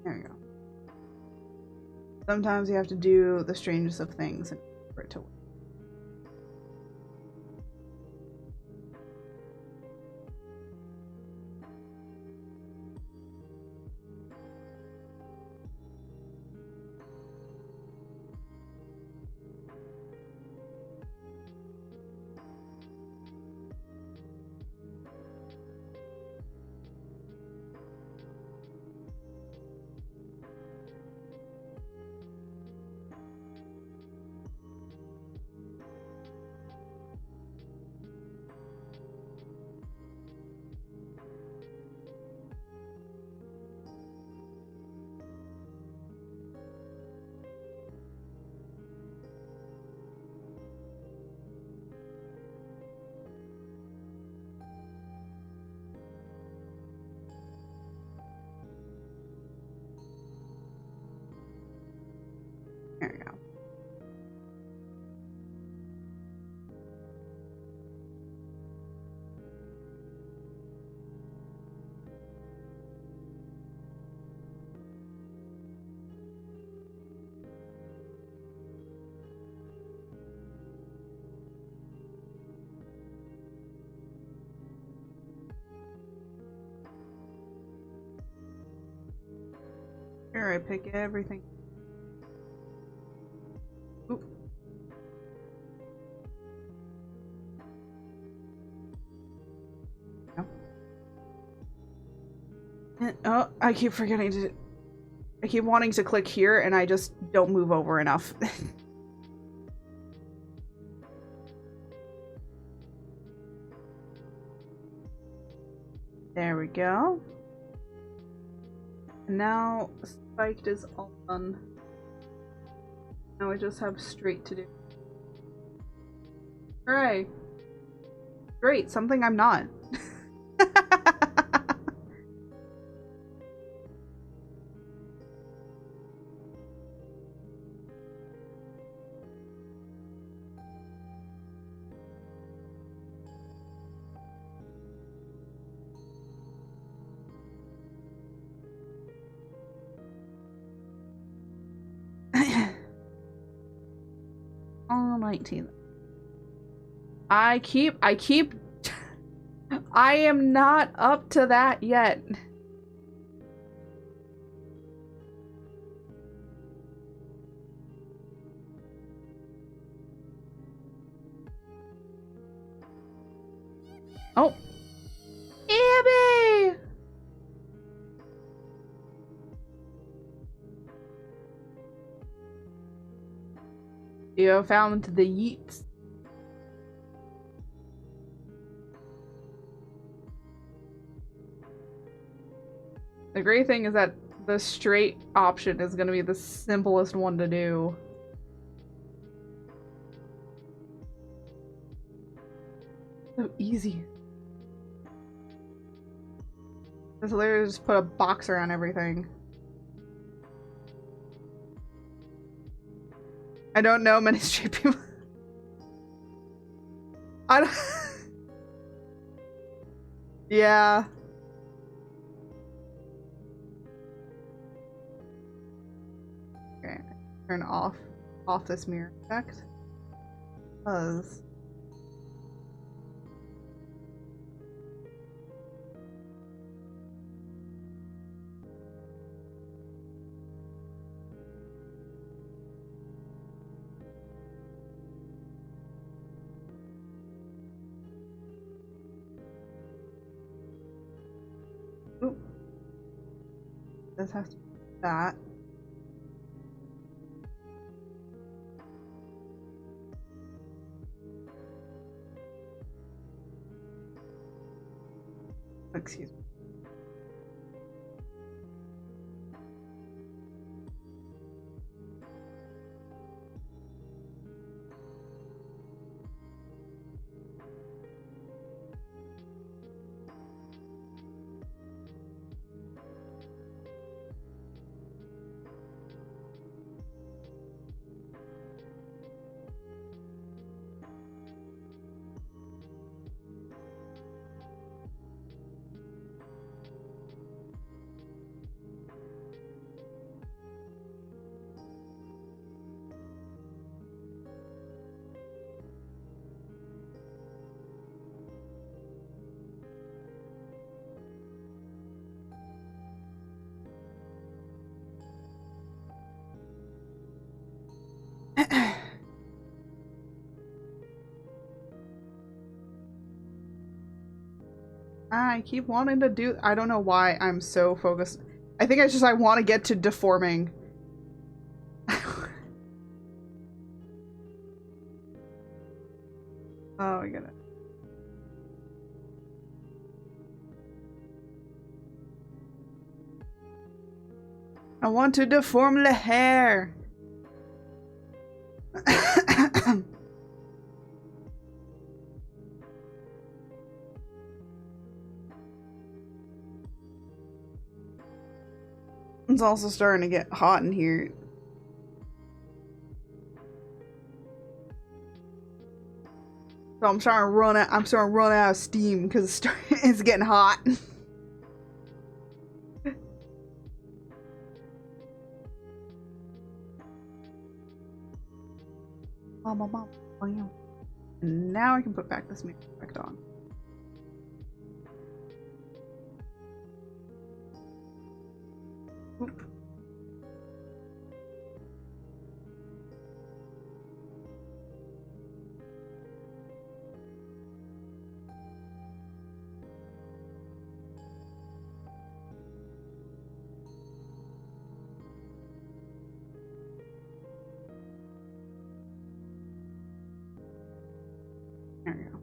There you go. Sometimes you have to do the strangest of things for it to work. There you go. Here, I pick everything. Oop. No. Oh, I keep forgetting to... I keep wanting to click here, and I just don't move over enough. There we go. Now, spiked is all done. Now we just have straight to do. Hooray! Great, something I'm not. All 19. I am not up to that yet. Oh. Abby! You have found the yeets. The great thing is that the straight option is going to be the simplest one to do. So easy. Just literally just put a box around everything. I don't know many straight people. I don't... Yeah. Okay, turn off this mirror effect. Cause oop. This has to be that. Excuse me. I keep wanting to do... I don't know why I'm so focused. I think it's just I want to get to deforming. Oh, I get it. I want to deform the hair. It's also starting to get hot in here. So I'm starting to run out of steam because it's getting hot. And now I can put back this makeup effect on. Oop. There we go.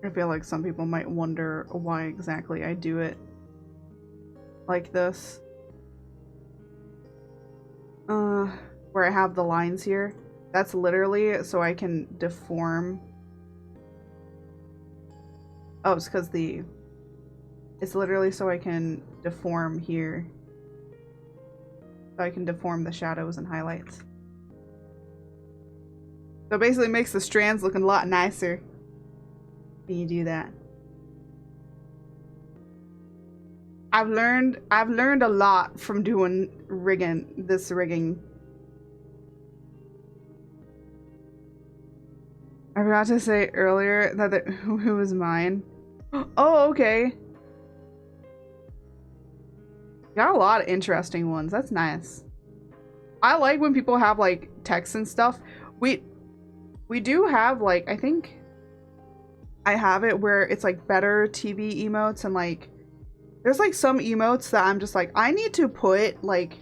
I feel like some people might wonder why exactly I do it like this. Where I have the lines here. That's literally so I can deform. Oh, it's because it's literally so I can deform here. So I can deform the shadows and highlights. So it basically makes the strands look a lot nicer when you do that. I've learned a lot from doing this rigging. I forgot to say earlier that who was mine. Oh, okay. Got a lot of interesting ones. That's nice. I like when people have like text and stuff. We do have like, I think I have it where it's like better TV emotes and like there's like some emotes that I'm just like I need to put like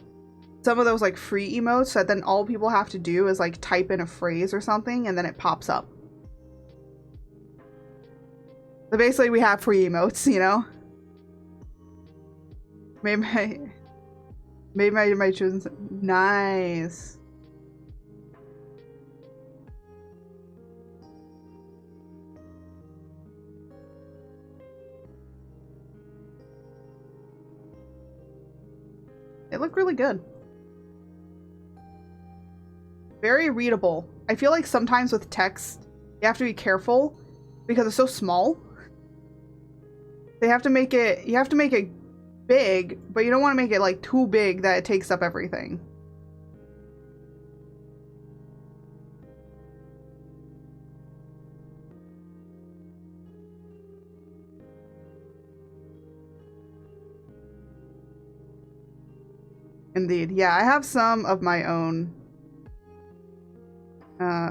some of those like free emotes that then all people have to do is like type in a phrase or something and then it pops up. So basically we have free emotes, you know? Maybe my chosen. Nice. It looked really good. Very readable. I feel like sometimes with text, you have to be careful because it's so small. You have to make it big, but you don't want to make it like too big that it takes up everything. Indeed. Yeah, I have some of my own.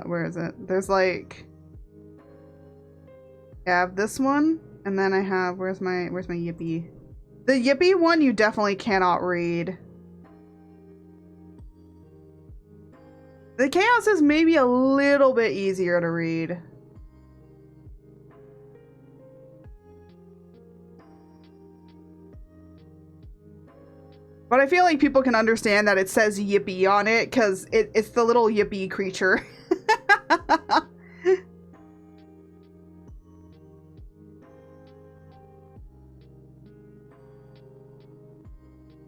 Where is it? There's like, I have this one, and then I have, where's my Yippee? The Yippee one you definitely cannot read. The Chaos is maybe a little bit easier to read. But I feel like people can understand that it says Yippee on it because it's the little Yippee creature.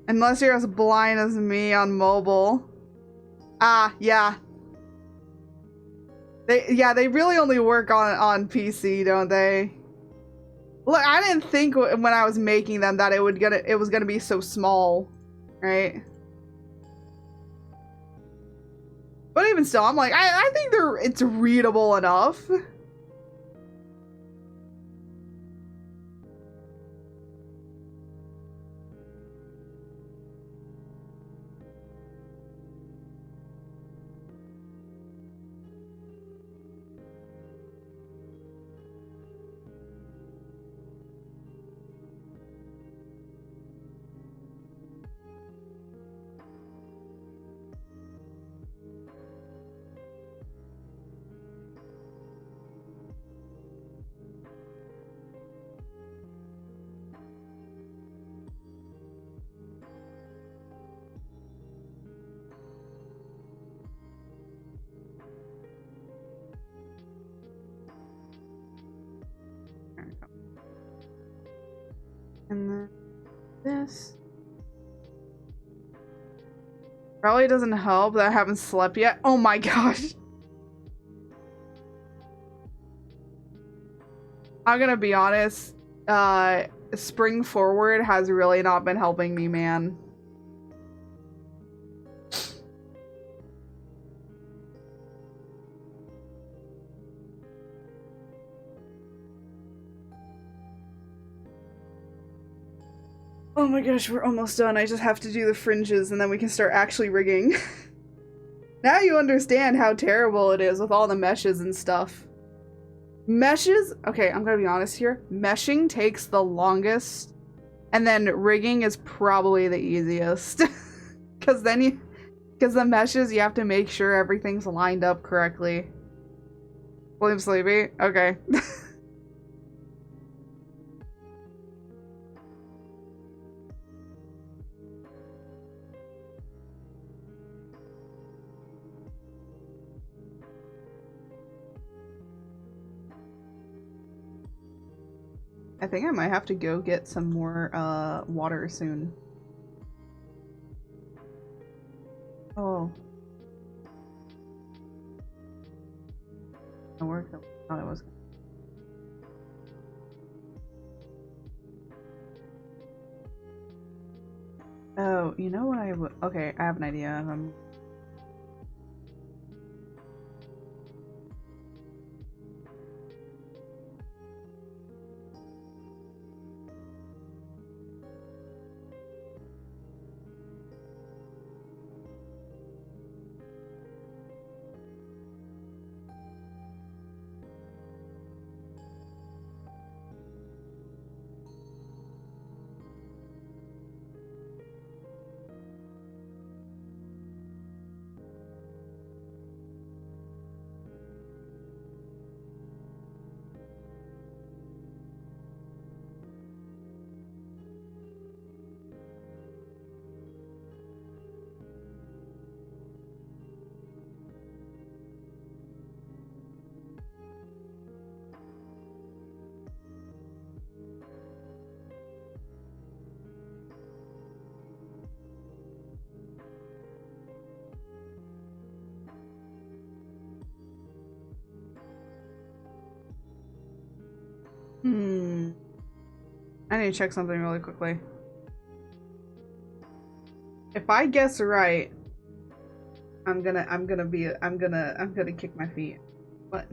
Unless you're as blind as me on mobile. Ah, yeah. They really only work on PC, don't they? Look, I didn't think when I was making them that it was gonna be so small, right? But even still, I'm like, I think it's readable enough. And then this. Probably doesn't help that I haven't slept yet. Oh my gosh. I'm gonna be honest. Spring forward has really not been helping me, man. Oh my gosh, we're almost done. I just have to do the fringes and then we can start actually rigging. Now you understand how terrible it is with all the meshes and stuff. Meshes, okay, I'm gonna be honest here. Meshing takes the longest, and then rigging is probably the easiest. Because the meshes, you have to make sure everything's lined up correctly. William Sleepy? Okay. I think I might have to go get some more water soon. Oh. I worked. I thought it was. Oh, you know what I would. Okay, I have an idea. I need to check something really quickly. If I guess right, I'm gonna kick my feet. What?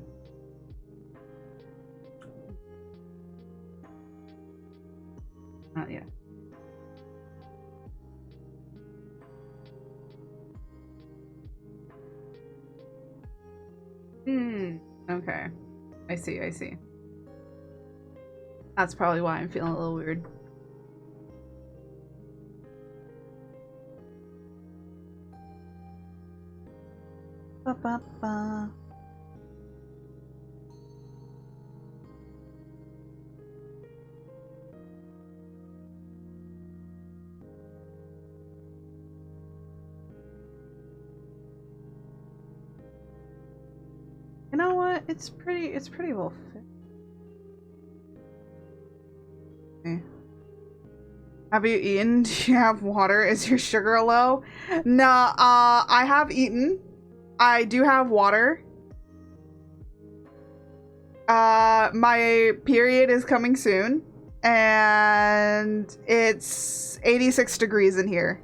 Not yet. Okay. I see. That's probably why I'm feeling a little weird. Ba-ba-ba. You know what? It's pretty well fit. Okay. Have you eaten? Do you have water? Is your sugar low? Nah, I have eaten. I do have water. My period is coming soon. And it's 86 degrees in here.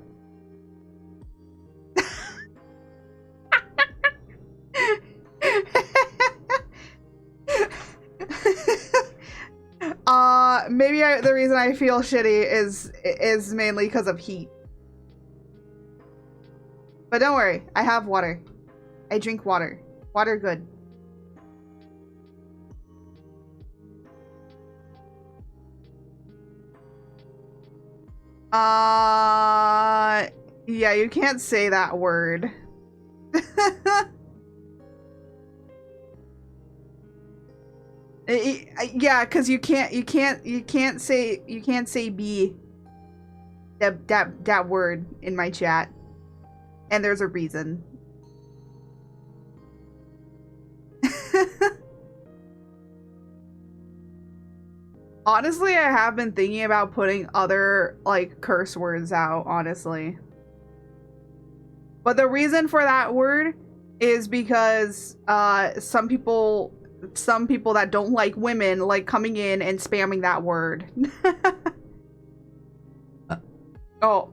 Maybe the reason I feel shitty is mainly because of heat. But don't worry, I have water. I drink water. Water good. Yeah, you can't say that word. Yeah, because you can't say B. That word in my chat. And there's a reason. Honestly, I have been thinking about putting other, like, curse words out, honestly. But the reason for that word is because some people that don't like women like coming in and spamming that word. Oh.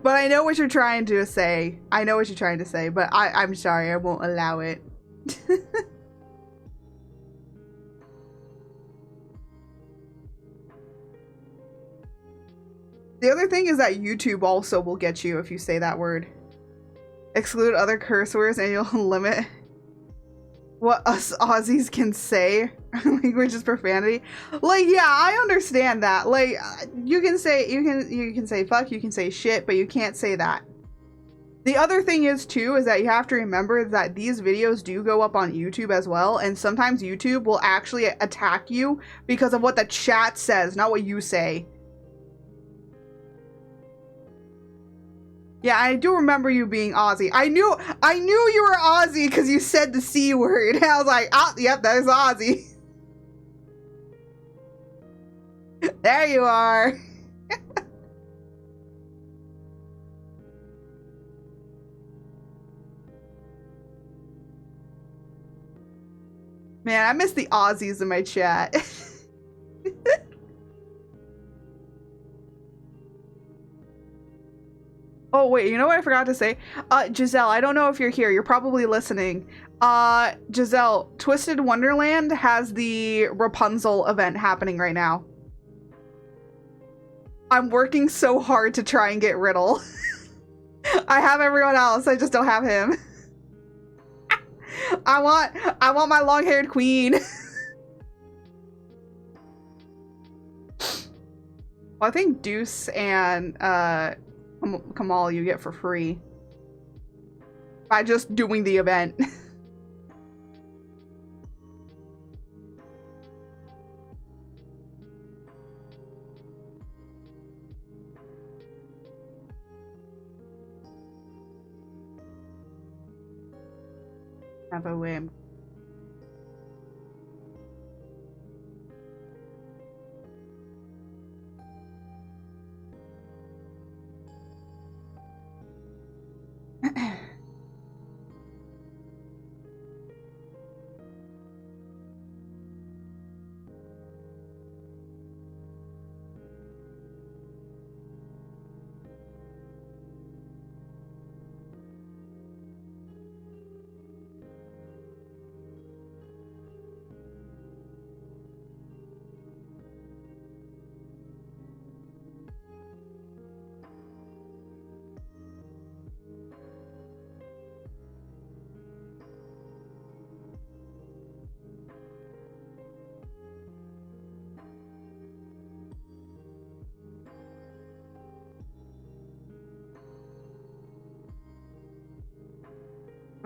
But I know what you're trying to say. I know what you're trying to say, but I'm sorry, I won't allow it. The other thing is that YouTube also will get you if you say that word. Exclude other curse words and you'll limit what us Aussies can say. Language is profanity. Like, yeah, I understand that. Like, you can say fuck, you can say shit, but you can't say that. The other thing is too is that you have to remember that these videos do go up on YouTube as well, and sometimes YouTube will actually attack you because of what the chat says, not what you say. Yeah, I do remember you being Aussie. I knew you were Aussie because you said the C word. And I was like, oh, yep, that is Aussie. There you are. Man, I miss the Aussies in my chat. Oh, wait, you know what I forgot to say? Giselle, I don't know if you're here. You're probably listening. Giselle, Twisted Wonderland has the Rapunzel event happening right now. I'm working so hard to try and get Riddle. I have everyone else, I just don't have him. I want my long-haired queen. Well, I think Deuce and Kamal you get for free by just doing the event. Have a whim.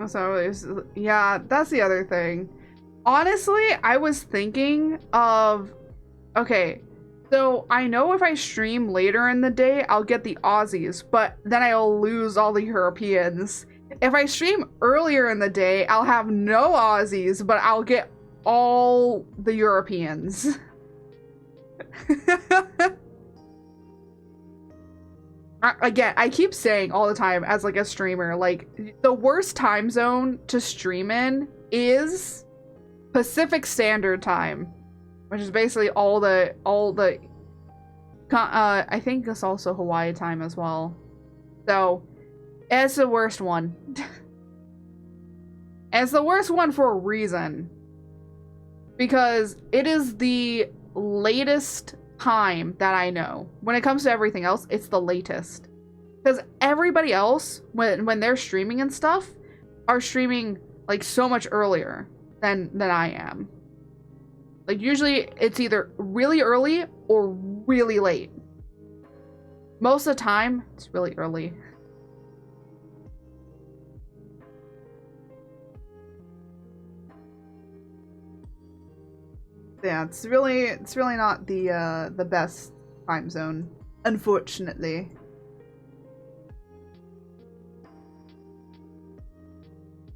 So yeah, that's the other thing. Honestly, I was thinking of, okay, so I know if I stream later in the day, I'll get the Aussies, but then I'll lose all the Europeans. If I stream earlier in the day, I'll have no Aussies, but I'll get all the Europeans. Again, I keep saying all the time as like a streamer, like the worst time zone to stream in is Pacific Standard Time, which is basically all the I think it's also Hawaii time as well. So it's the worst one. And it's the worst one for a reason, because it is the latest time that I know. When it comes to everything else, it's the latest. Because everybody else, when they're streaming and stuff, are streaming like so much earlier than I am. Like usually it's either really early or really late. Most of the time, it's really early. Yeah, it's really not the best time zone, unfortunately.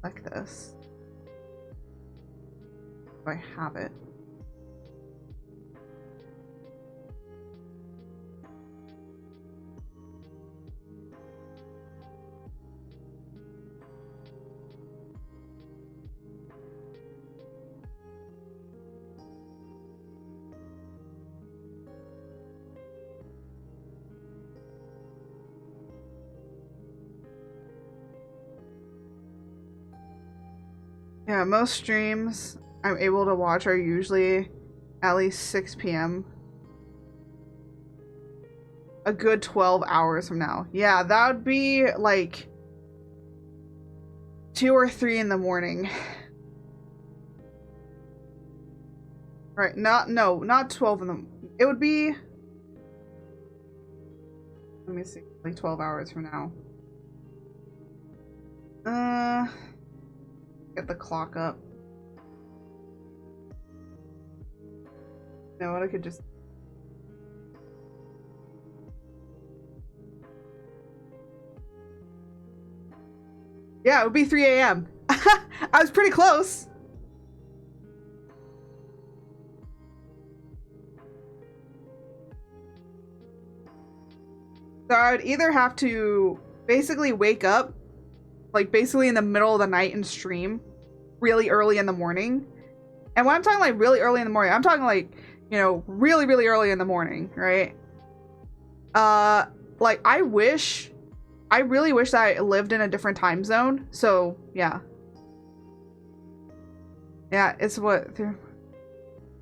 Like this. Do I have it? Yeah, most streams I'm able to watch are usually at least 6 p.m. A good 12 hours from now. Yeah, that would be like 2 or 3 in the morning. Right, not 12 in the... It would be... Let me see, like 12 hours from now. Get the clock up. You know what, I could just... Yeah, it would be 3 a.m. I was pretty close. So I would either have to basically wake up, like basically in the middle of the night and stream really early in the morning. And when I'm talking like really early in the morning, I'm talking like, you know, really, really early in the morning, right? Like I really wish that I lived in a different time zone. So yeah. Yeah, it's what,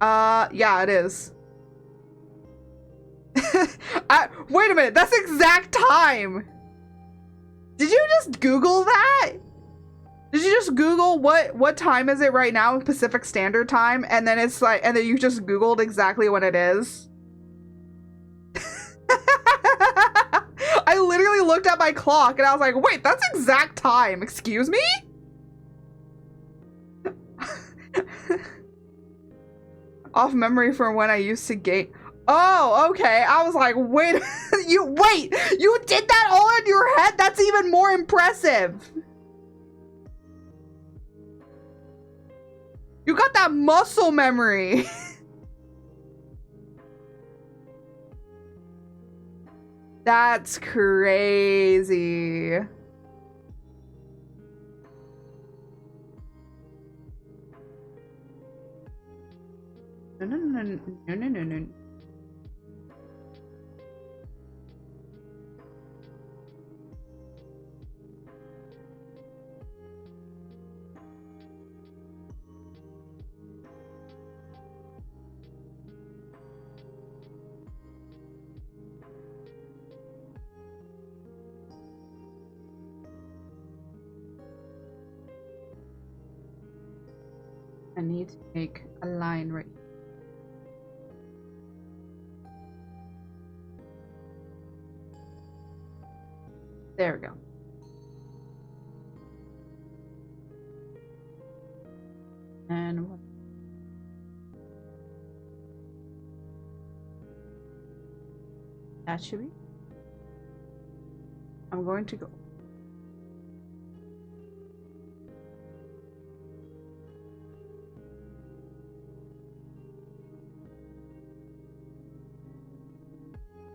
yeah, it is. Wait a minute, that's exact time. Did you just Google that? Did you just Google what time is it right now, Pacific Standard Time, and then it's like, and then you just Googled exactly what it is? I literally looked at my clock and I was like, wait, that's exact time. Excuse me? Off memory from when I used to game. Oh, okay. I was like, wait, you did that all in your head? That's even more impressive. You got that muscle memory. That's crazy. No. I need to make a line right here. There we go. then what? That should be. I'm going to go.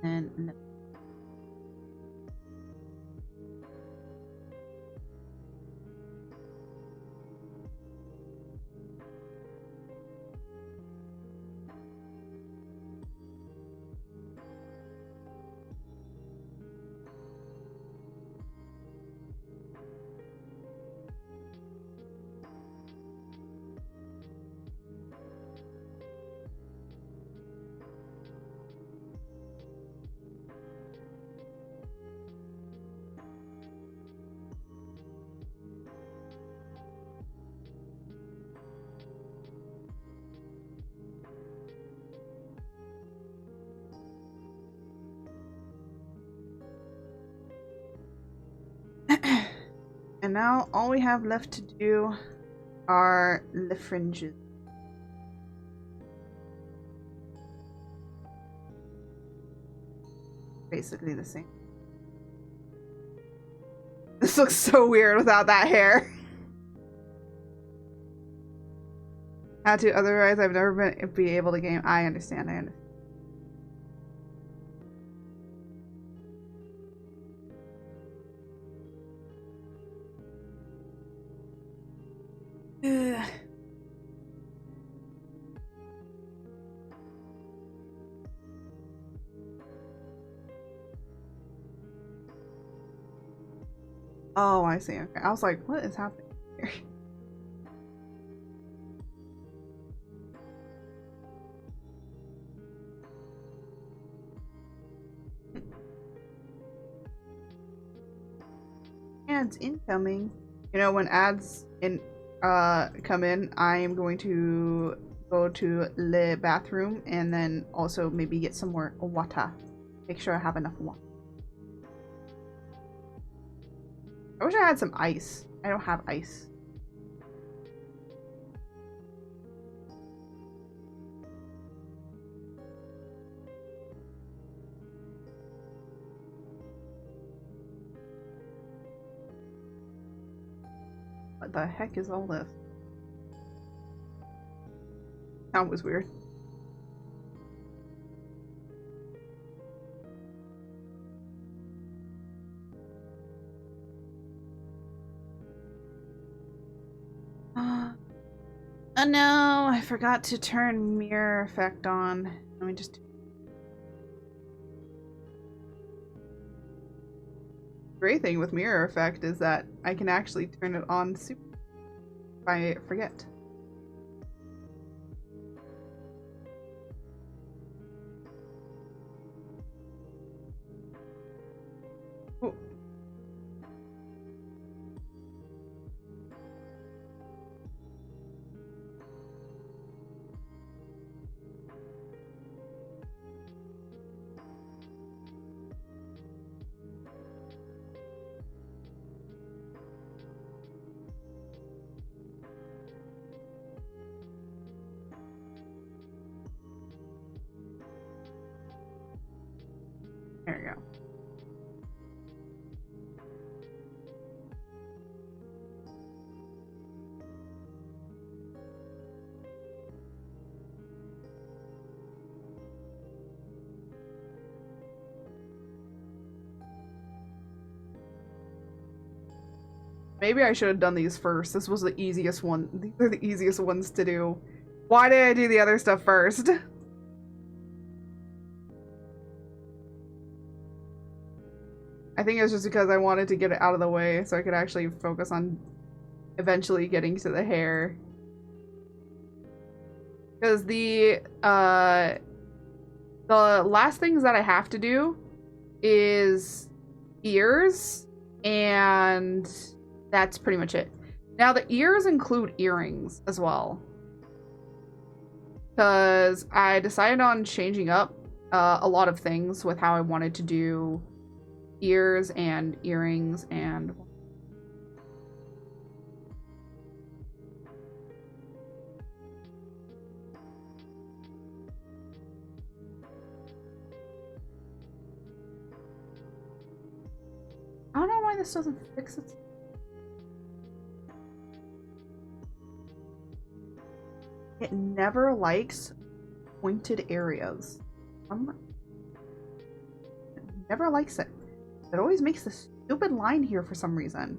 And no. And now all we have left to do are the fringes. Basically the same. This looks so weird without that hair. How to, otherwise I've never be able to game. I understand. Ugh. Oh, I see. Okay. I was like, what is happening here? Ads incoming. You know, when ads come in, I am going to go to the bathroom and then also maybe get some more water. Make sure I have enough water. I wish I had some ice. I don't have ice. What the heck is all this? That was weird. Oh no, I forgot to turn mirror effect on. Let me just... Great thing with mirror effect is that I can actually turn it on super if I forget. Ooh. There we go. Maybe I should have done these first. This was the easiest one. These are the easiest ones to do. Why did I do the other stuff first? I think it's just because I wanted to get it out of the way so I could actually focus on eventually getting to the hair. Because the last things that I have to do is ears, and that's pretty much it. Now the ears include earrings as well. Because I decided on changing up a lot of things with how I wanted to do ears and earrings and... why this doesn't fix it. It never likes pointed areas. It never likes it. It always makes this stupid line here for some reason.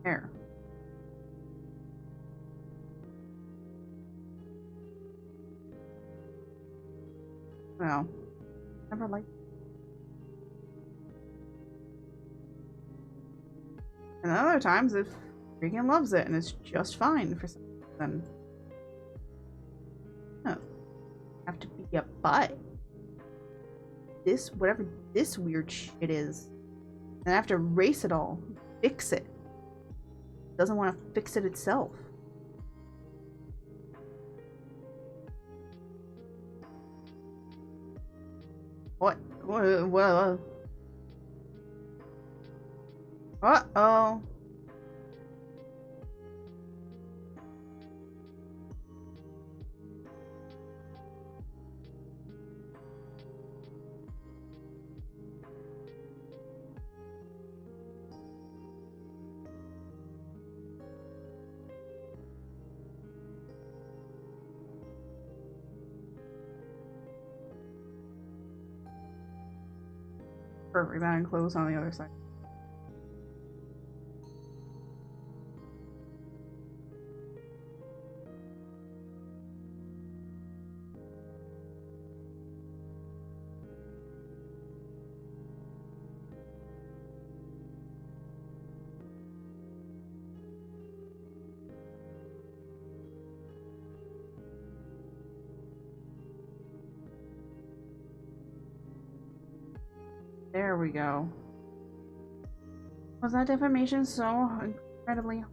There. No. Never liked it. And other times it freaking loves it and it's just fine for some reason. No. Have to be a butt. This, whatever this weird shit is. And I have to erase it all. Fix it. It doesn't want to fix it itself. What? What? Uh-oh. Perfect, that close on the other side. There we go. Was that information so incredibly...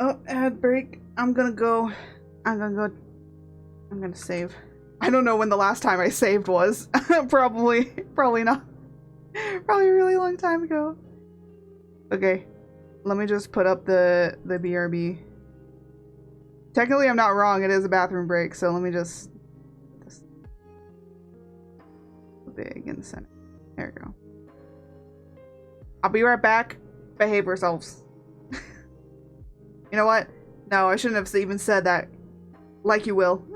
Oh, ad break. I'm gonna save. I don't know when the last time I saved was. Probably not. Probably a really long time ago. Okay. Let me just put up the BRB. Technically, I'm not wrong. It is a bathroom break, so let me just... This big in the center. There we go. I'll be right back. Behave yourselves. You know what? No, I shouldn't have even said that. Like you will.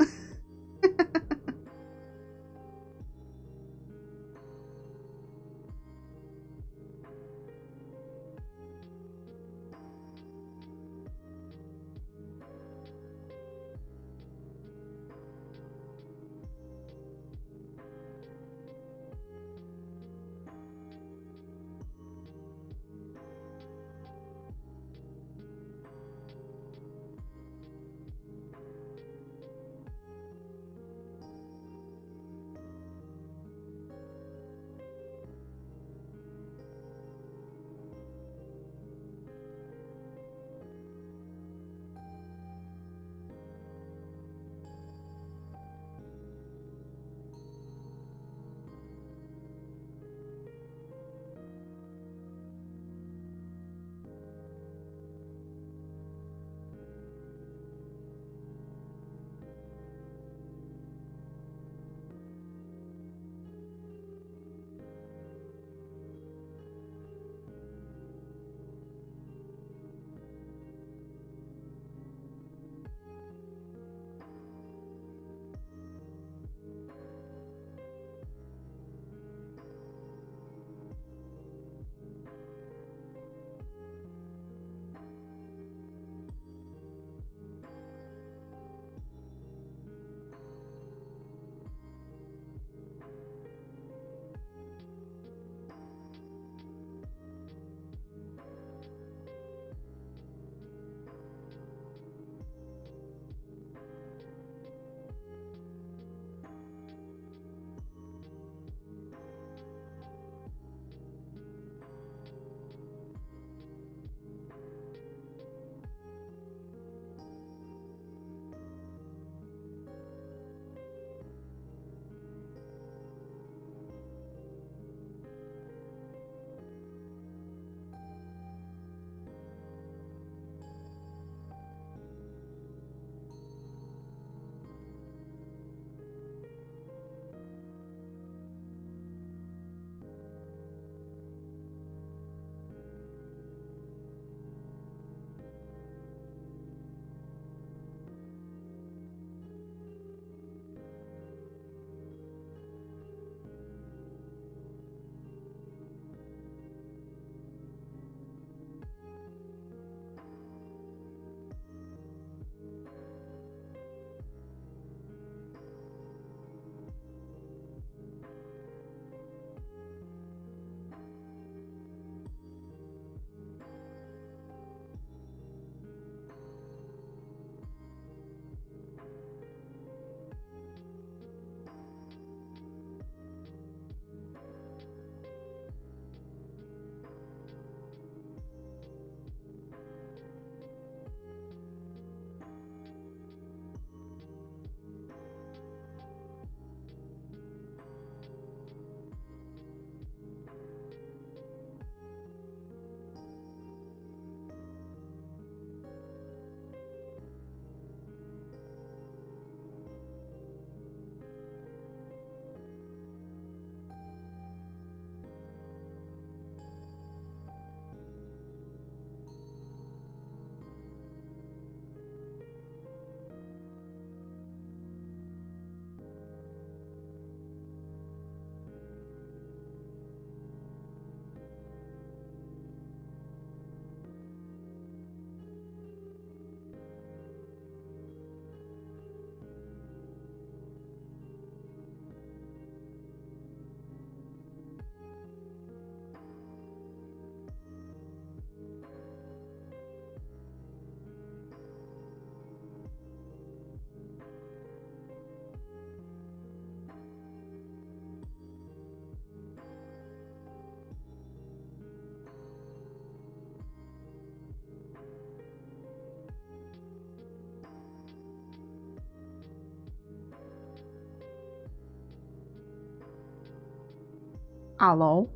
Hello.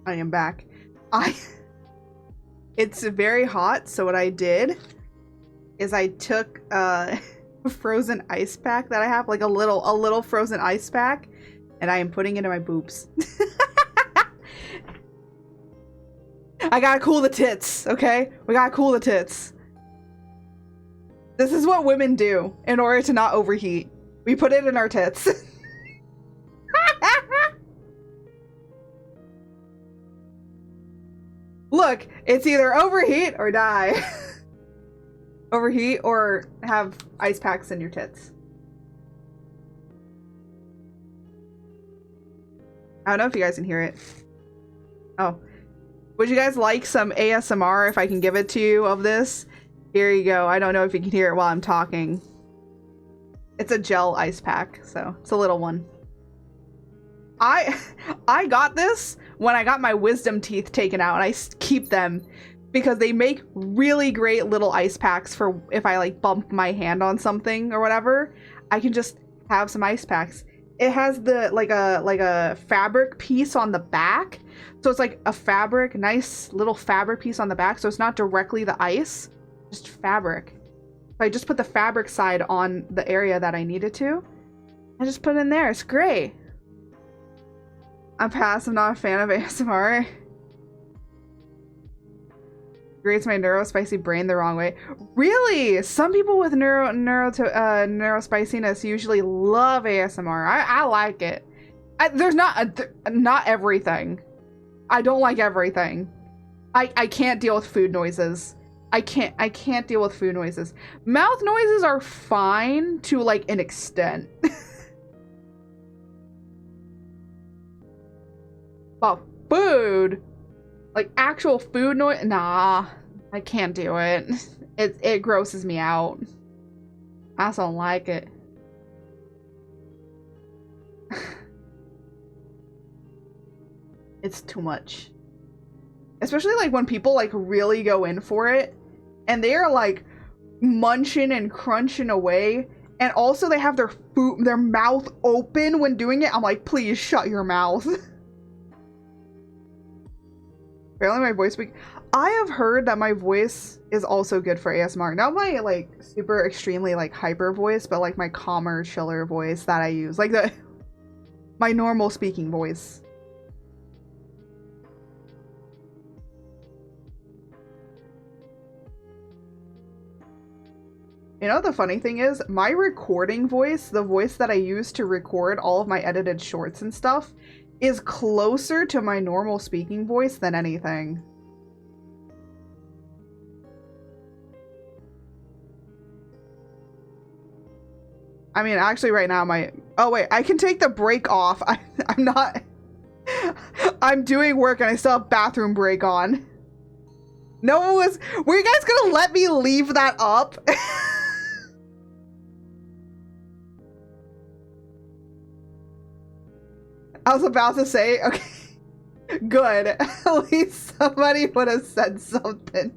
I am back. It's very hot, so what I did is I took a frozen ice pack that I have, like a little frozen ice pack, and I am putting it in my boobs. I gotta cool the tits, okay? We gotta cool the tits. This is what women do in order to not overheat. We put it in our tits. Look, it's either overheat or die. Overheat or have ice packs in your tits. I don't know if you guys can hear it. Oh. Would you guys like some ASMR if I can give it to you of this? Here you go. I don't know if you can hear it while I'm talking. It's a gel ice pack, so it's a little one. I got this when I got my wisdom teeth taken out, and I keep them because they make really great little ice packs for if I like bump my hand on something or whatever. I can just have some ice packs. It has the like a fabric piece on the back, so it's like a fabric, nice little fabric piece on the back, so it's not directly the ice, just fabric. So I just put the fabric side on the area that I needed to. I just put it in there. It's great. I'm passive, not a fan of ASMR. Creates my neurospicy brain the wrong way. Really? Some people with neurospiciness usually love ASMR. I like it. There's not everything. I don't like everything. I can't deal with food noises. I can't deal with food noises. Mouth noises are fine to like an extent. But food, like actual food noise, nah, I can't do it. It grosses me out. I also don't like it. It's too much. Especially like when people like really go in for it and they are like munching and crunching away, and also they have their mouth open when doing it. I'm like, please shut your mouth. Apparently my voice I have heard that my voice is also good for ASMR. Not my like super extremely like hyper voice, but like my calmer, chiller voice that I use. Like my normal speaking voice. You know, the funny thing is, my recording voice, the voice that I use to record all of my edited shorts and stuff, is closer to my normal speaking voice than anything. I mean, actually right now oh wait, I can take the break off. I'm not... I'm doing work and I still have bathroom break on. No one was... Were you guys gonna let me leave that up? I was about to say, okay, good. At least somebody would have said something.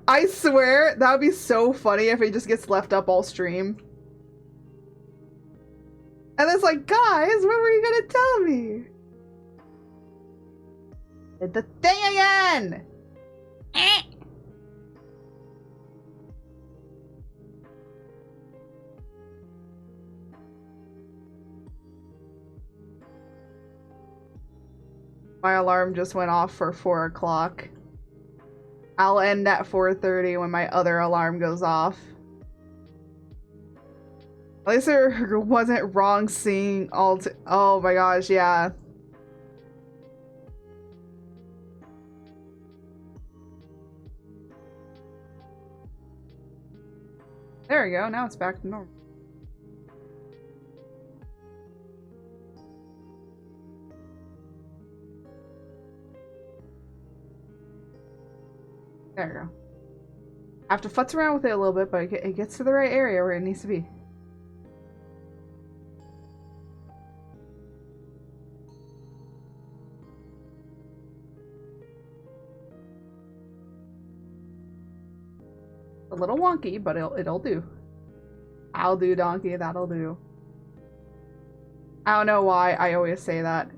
I swear, that would be so funny if it just gets left up all stream. And it's like, guys, what were you gonna tell me? Did the thing again! My alarm just went off for 4 o'clock. I'll end at 4:30 when my other alarm goes off. At least there wasn't wrong seeing all oh my gosh, yeah. There we go, now it's back to normal. There we go. I have to futz around with it a little bit, but it gets to the right area where it needs to be. A little wonky, but it'll do. I'll do, donkey. That'll do. I don't know why I always say that.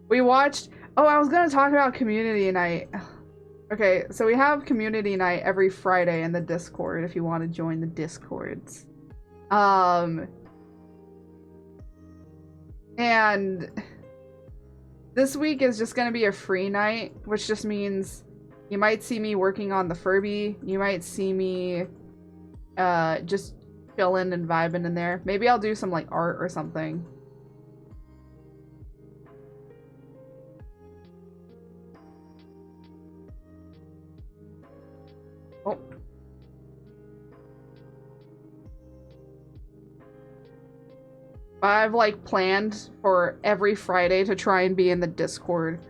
We watched. Oh, I was gonna talk about community night. Okay, so we have community night every Friday in the Discord if you want to join the Discords. And this week is just gonna be a free night, which just means you might see me working on the Furby. You might see me just chilling and vibing in there. Maybe I'll do some like art or something. Oh. I've like planned for every Friday to try and be in the Discord.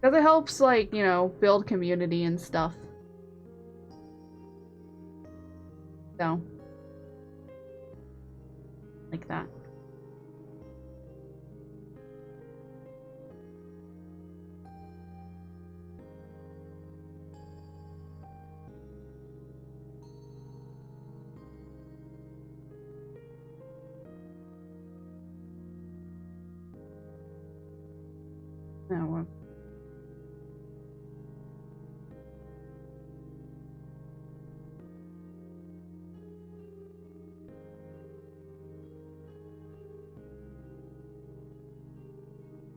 Because it helps, like, you know, build community and stuff. So. Like that. Now what?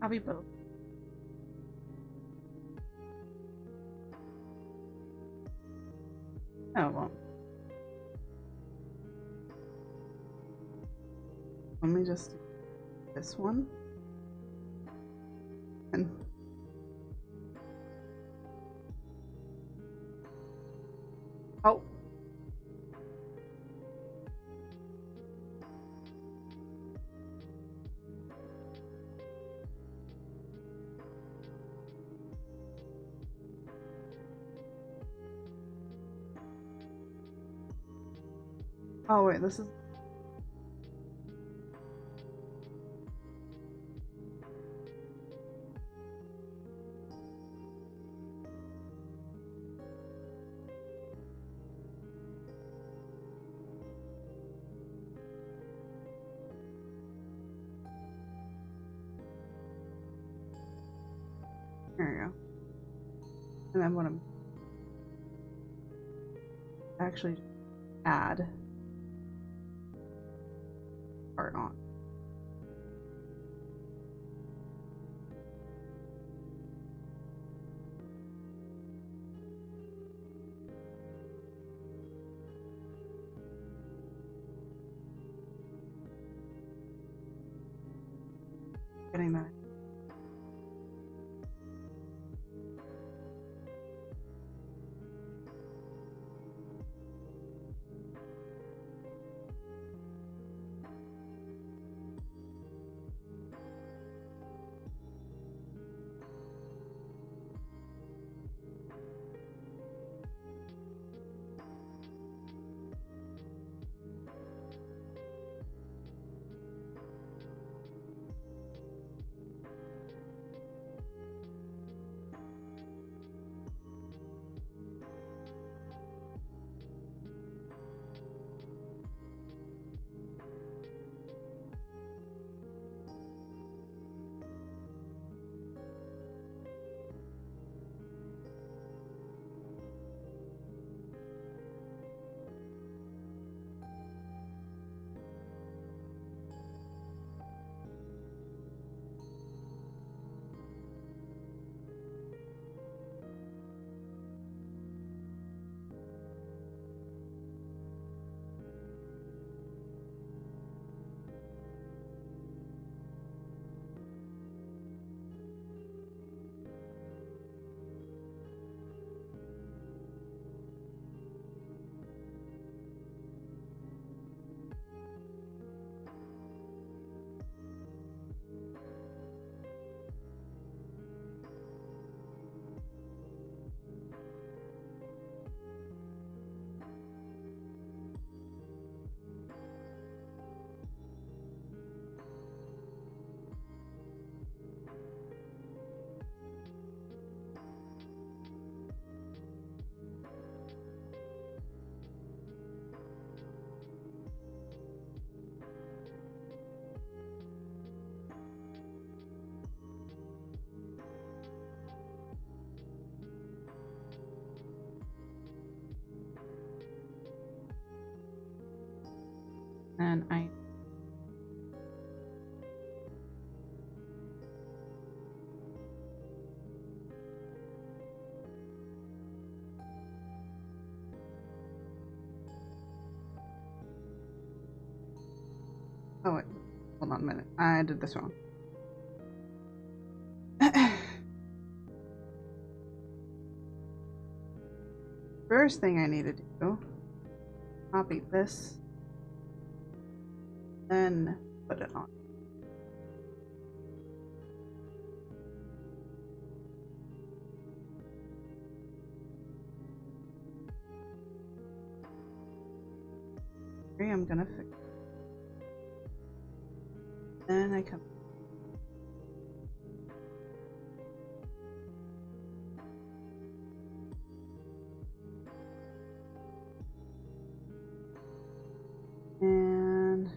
I'll be both. Oh, well. Let me just do this one. And oh. Oh wait, this is there you go. And then what I'm actually add art on. Getting that. then I... Oh wait, hold on a minute. I did this wrong. First thing I need to do, copy this, then put it on. I'm gonna fix it. Then I come. And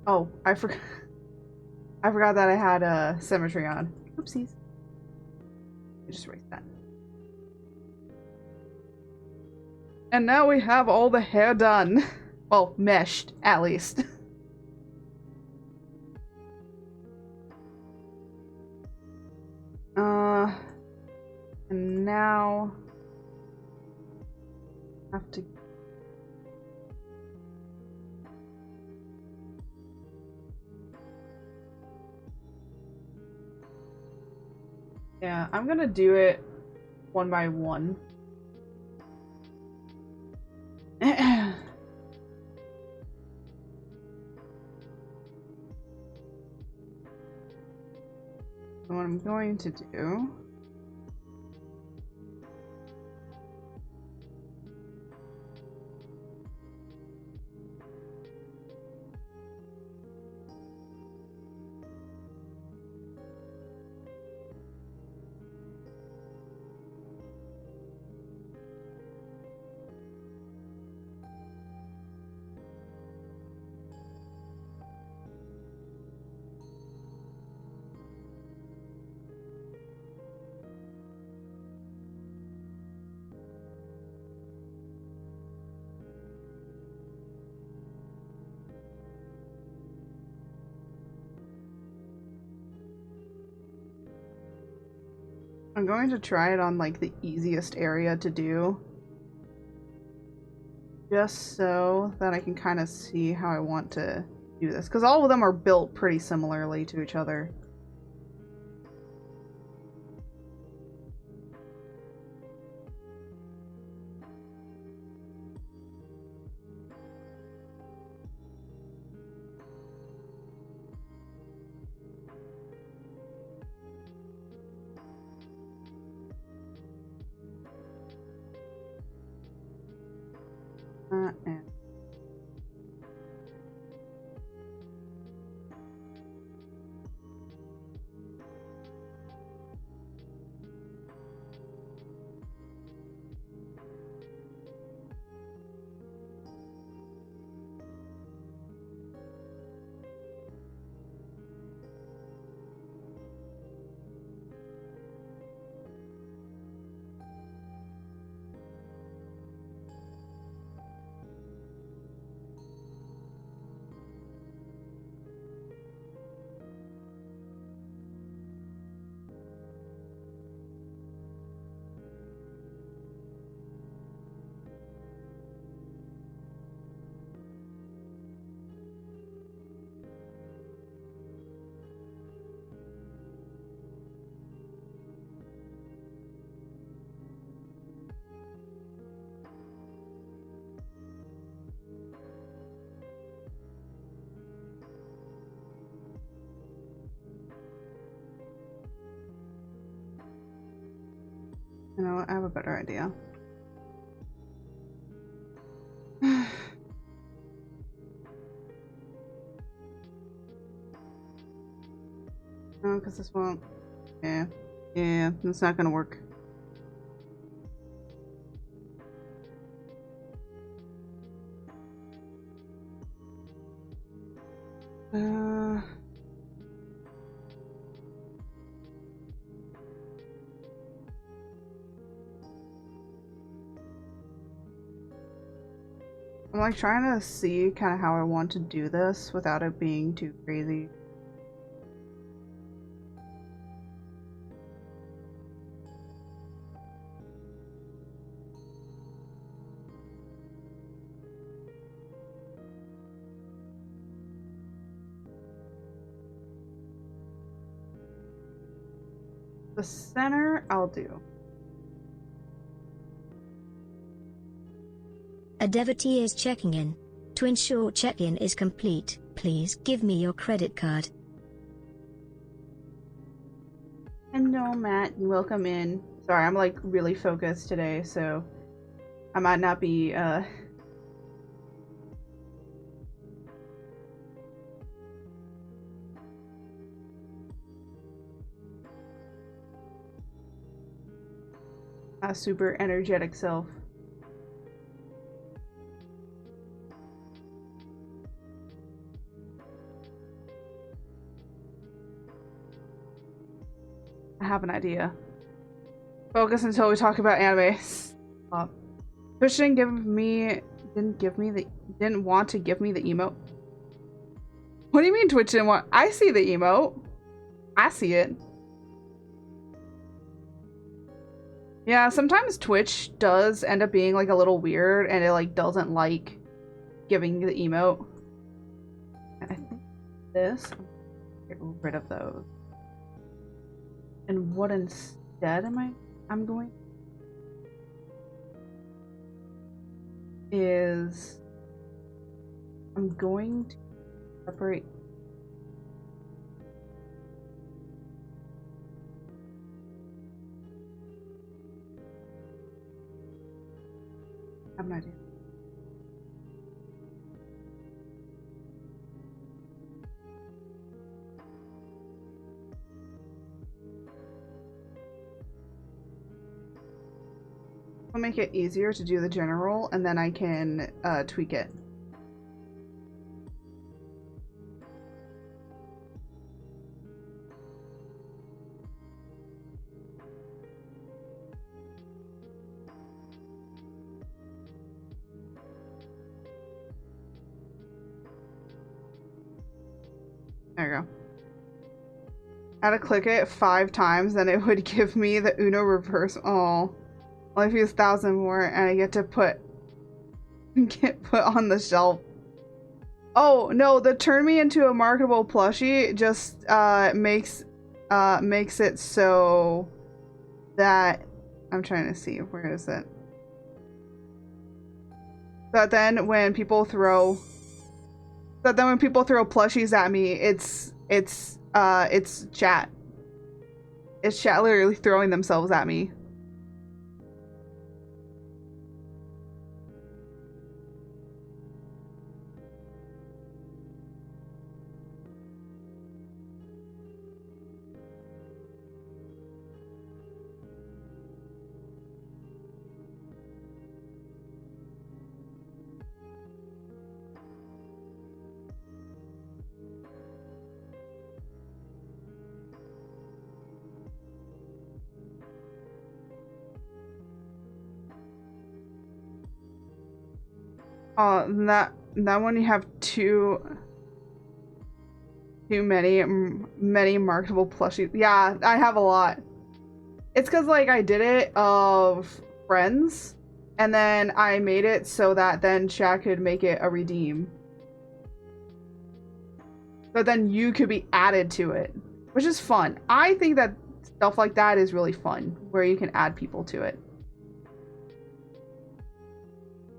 oh, I forgot. I forgot that I had a symmetry on. Oopsies. I just erased that. And now we have all the hair done. Well, meshed, at least. And now I have to... Yeah, I'm gonna do it one by one. What I'm going to do... I'm going to try it on, like, the easiest area to do. Just so that I can kind of see how I want to do this. Because all of them are built pretty similarly to each other. And You know what? I have a better idea. No, because this won't. Yeah. Yeah, that's not gonna work. I'm like trying to see kind of how I want to do this without it being too crazy. The center, I'll do. A devotee is checking in. To ensure check-in is complete, please give me your credit card. Hello, Matt, and welcome in. Sorry, I'm like really focused today, so I might not be a super energetic self. I have an idea. Focus until we talk about anime. Twitch didn't want to give me the emote. What do you mean Twitch didn't want? I see the emote. I see it. Yeah, sometimes Twitch does end up being like a little weird and it like doesn't like giving the emote. I think this, get rid of those. And what instead I'm going is I'm going to separate I have an idea. I'll make it easier to do the general, and then I can tweak it. There you go. I had to click it 5 times, then it would give me the Uno reverse. Oh. Only a few thousand more, and I get to get put on the shelf. Oh no, the turn me into a marketable plushie just makes it so that I'm trying to see, where is it? But then when people throw plushies at me, it's chat. It's chat literally throwing themselves at me. That one you have too many marketable plushies. Yeah, I have a lot. It's because like I did it of friends, and then I made it so that then chat could make it a redeem. But then you could be added to it, which is fun. I think that stuff like that is really fun, where you can add people to it.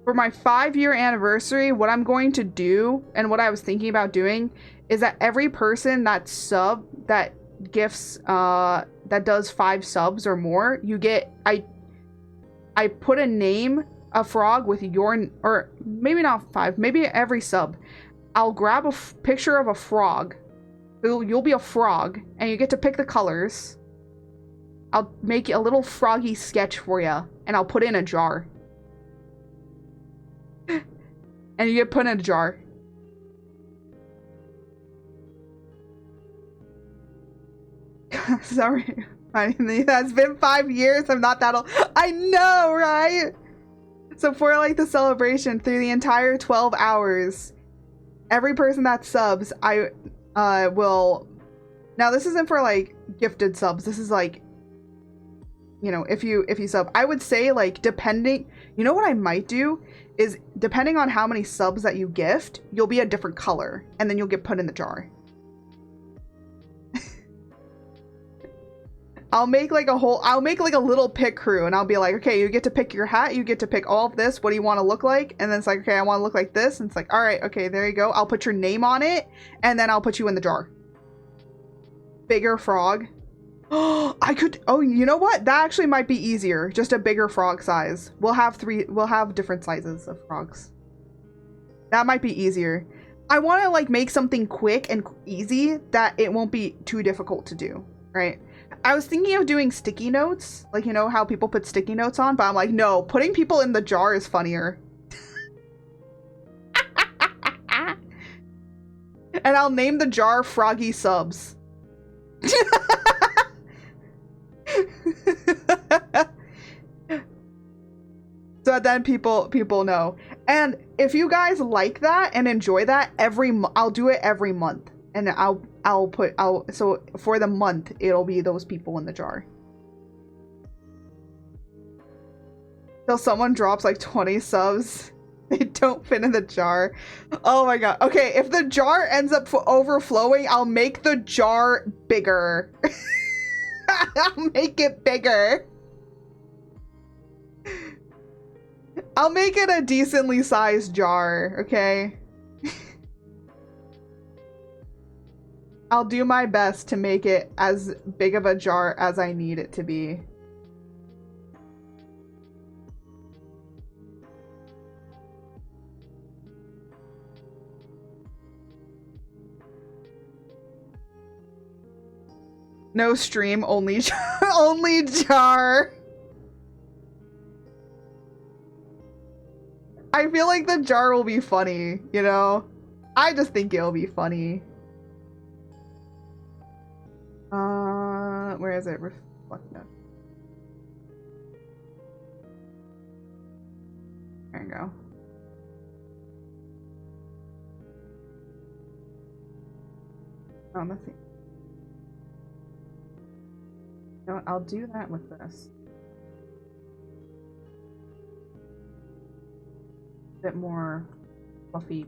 For my 5-year anniversary, what I'm going to do, and what I was thinking about doing, is that every person that gifts, that does 5 subs or more, you get, I put a frog with your, or maybe not 5, maybe every sub. I'll grab a picture of a frog. You'll be a frog, and you get to pick the colors. I'll make a little froggy sketch for you, and I'll put it in a jar. And you get put in a jar. Sorry. That's been 5 years. I'm not that old. I know, right? So for like the celebration through the entire 12 hours, every person that subs, I will. Now this isn't for like gifted subs. This is like, you know, if you sub, I would say like depending, you know what I might do is depending on how many subs that you gift, you'll be a different color and then you'll get put in the jar. I'll make like a little pick crew and I'll be like, okay, you get to pick your hat. You get to pick all of this. What do you want to look like? And then it's like, okay, I want to look like this. And it's like, all right, okay, there you go. I'll put your name on it and then I'll put you in the jar. Bigger frog. Oh, you know what? That actually might be easier. Just a bigger frog size. We'll have different sizes of frogs. That might be easier. I want to like make something quick and easy that it won't be too difficult to do, right? I was thinking of doing sticky notes, like, you know how people put sticky notes on, but I'm like, no, putting people in the jar is funnier. And I'll name the jar Froggy Subs. So then people know. And if you guys like that and enjoy that, I'll do it every month. And so for the month, it'll be those people in the jar. Till someone drops like 20 subs, they don't fit in the jar. Oh my god. Okay, if the jar ends up overflowing, I'll make the jar bigger. I'll make it bigger. I'll make it a decently sized jar, okay? I'll do my best to make it as big of a jar as I need it to be. No stream, only only jar. I feel like the jar will be funny, you know? I just think it'll be funny. Where is it? Reflective. There you go. Oh, let's see. No, I'll do that with this. A bit more fluffy.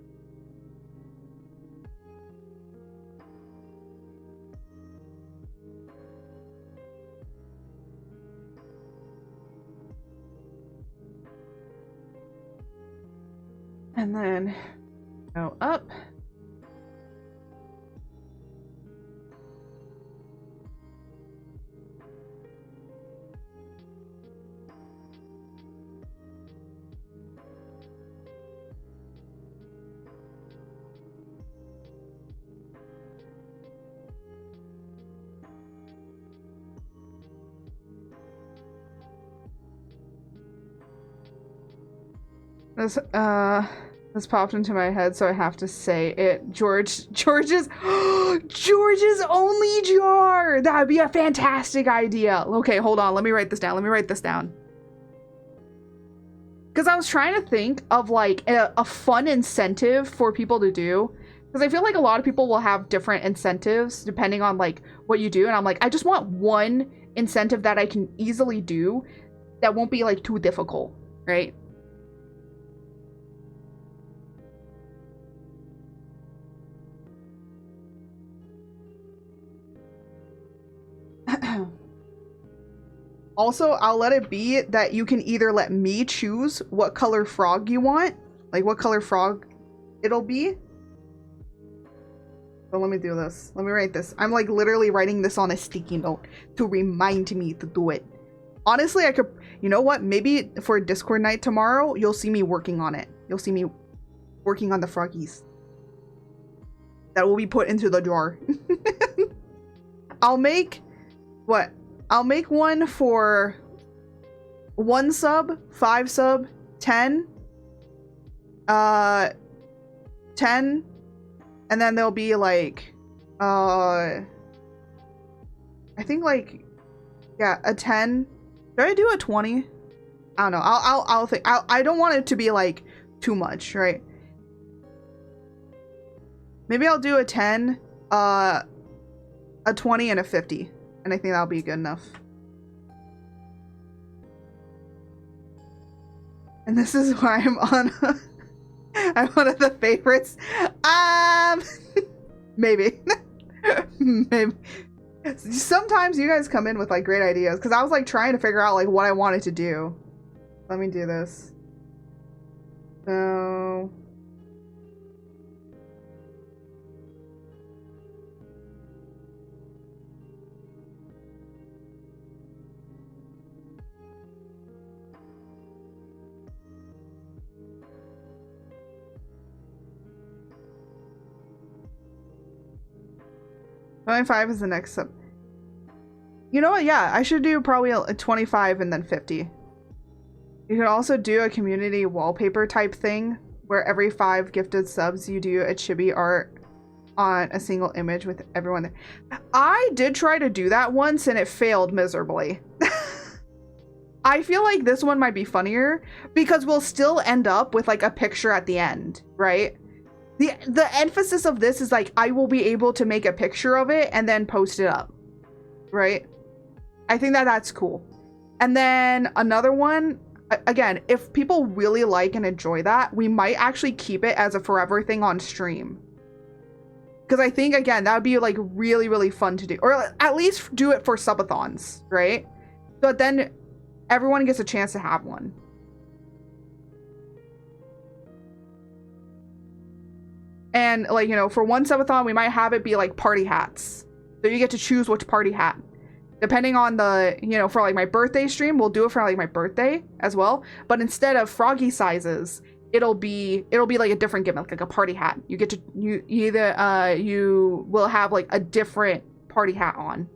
And then go up. This popped into my head, so I have to say it. George's only jar! That'd be a fantastic idea. Okay, hold on. Let me write this down. Because I was trying to think of like a fun incentive for people to do. Because I feel like a lot of people will have different incentives depending on like what you do. And I'm like, I just want one incentive that I can easily do that won't be like too difficult, right? Also, I'll let it be that you can either let me choose what color frog you want, like what color frog it'll be. So let me do this. Let me write this. I'm like literally writing this on a sticky note to remind me to do it. Honestly, you know what? Maybe for Discord night tomorrow, you'll see me working on it. You'll see me working on the froggies. That will be put into the jar. I'll make what? I'll make one for 1 sub, 5 sub, 10, 10, and then there'll be like, I think like, yeah, a 10. Should I do a 20? I don't know. I'll think. I don't want it to be like too much, right? Maybe I'll do a 10, a 20, and a 50. And I think that'll be good enough. And this is why I'm on. I'm one of the favorites. Maybe. Maybe. Sometimes you guys come in with like great ideas, because I was like trying to figure out like what I wanted to do. Let me do this. So. $25 is the next sub. You know what? Yeah, I should do probably a 25 and then 50. You could also do a community wallpaper type thing where every 5 gifted subs you do a chibi art on a single image with everyone there. I did try to do that once and it failed miserably. I feel like this one might be funnier because we'll still end up with like a picture at the end, right? The emphasis of this is like I will be able to make a picture of it and then post it up, right? I think that that's cool. And then another one, again, if people really like and enjoy that, we might actually keep it as a forever thing on stream. Because I think, again, that would be like really, really fun to do. Or at least do it for subathons, right? So then everyone gets a chance to have one. And like, you know, for one subathon, we might have it be like party hats. So you get to choose which party hat. Depending on the, you know, for like my birthday stream, we'll do it for like my birthday as well. But instead of froggy sizes, it'll be like a different gimmick, like a party hat. You get to, you will have like a different party hat on.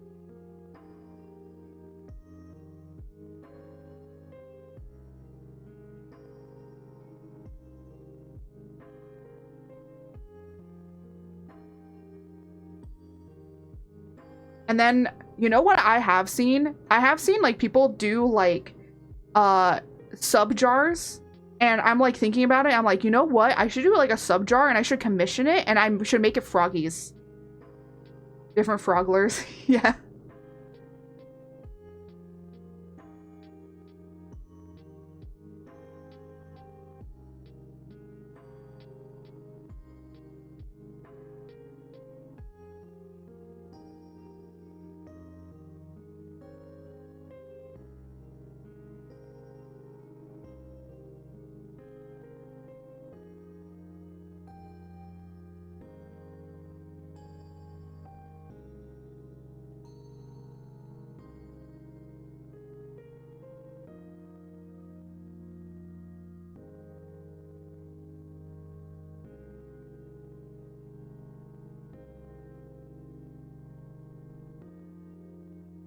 And then, you know what I have seen? I have seen like people do like sub jars, and I'm like thinking about it. I'm like, you know what? I should do like a sub jar and I should commission it and I should make it froggies. Different frogglers. Yeah.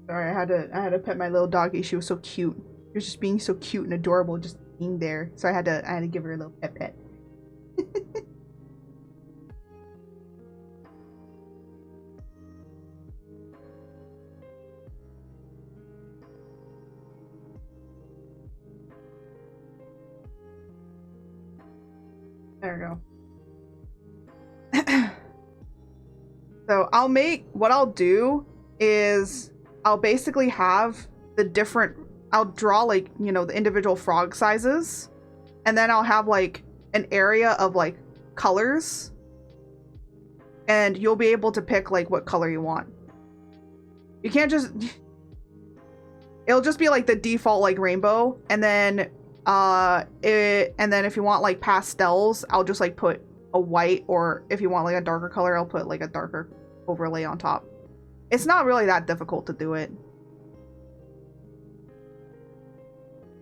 Sorry, I had to pet my little doggy. She was so cute. She was just being so cute and adorable, just being there. So I had to give her a little pet. There we go. So what I'll do is I'll basically have I'll draw like, you know, the individual frog sizes, and then I'll have like an area of like colors, and you'll be able to pick like what color you want. You can't just, it'll just be like the default like rainbow, and then if you want like pastels, I'll just like put a white, or if you want like a darker color, I'll put like a darker overlay on top. It's not really that difficult to do it.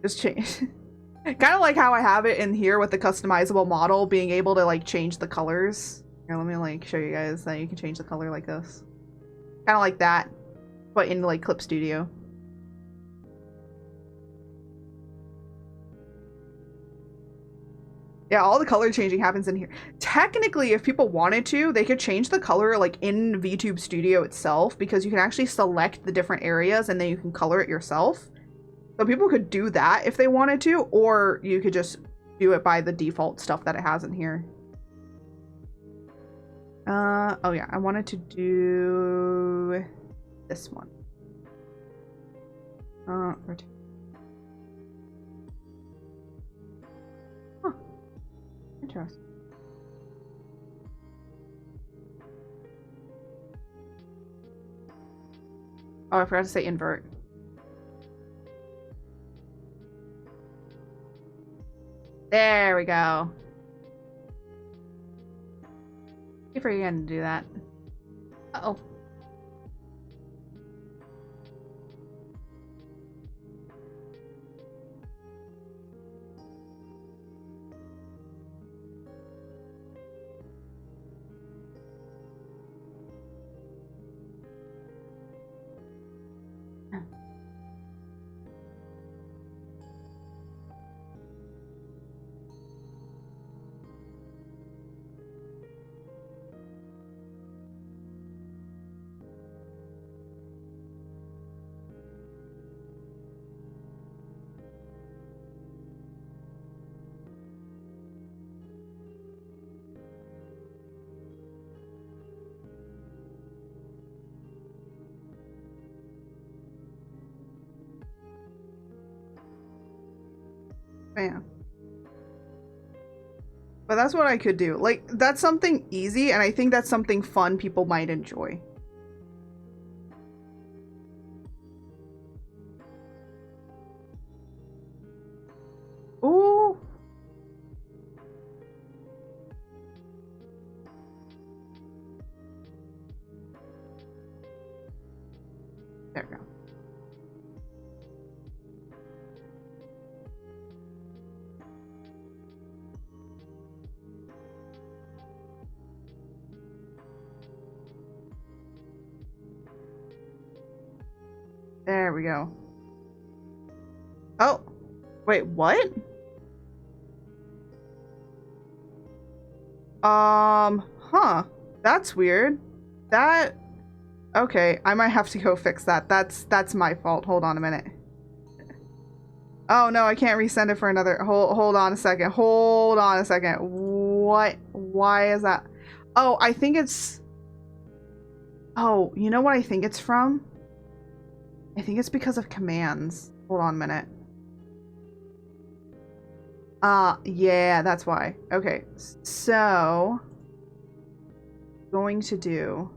Just change. Kind of like how I have it in here with the customizable model, being able to like change the colors. Here, let me like show you guys that you can change the color like this. Kind of like that, but in like Clip Studio. Yeah, all the color changing happens in here. Technically, if people wanted to, they could change the color like in VTube Studio itself, because you can actually select the different areas and then you can color it yourself. So people could do that if they wanted to, or you could just do it by the default stuff that it has in here. Oh yeah, I wanted to do this one. Rotate. Huh. Interesting. Oh, I forgot to say invert. There we go. Keep forgetting to do that. Uh-oh. Bam. But that's what I could do. Like, that's something easy, and I think that's something fun people might enjoy. Ooh. There we go. There we go. Oh, wait, what? Huh. That's weird. That, okay, I might have to go fix that. That's my fault. Hold on a minute. Oh no, I can't resend it for another, hold on a second. Hold on a second. What? Why is that? Oh, I think it's, oh, you know what I think it's from? I think it's because of commands. Hold on a minute. Yeah, that's why. Okay, so going to do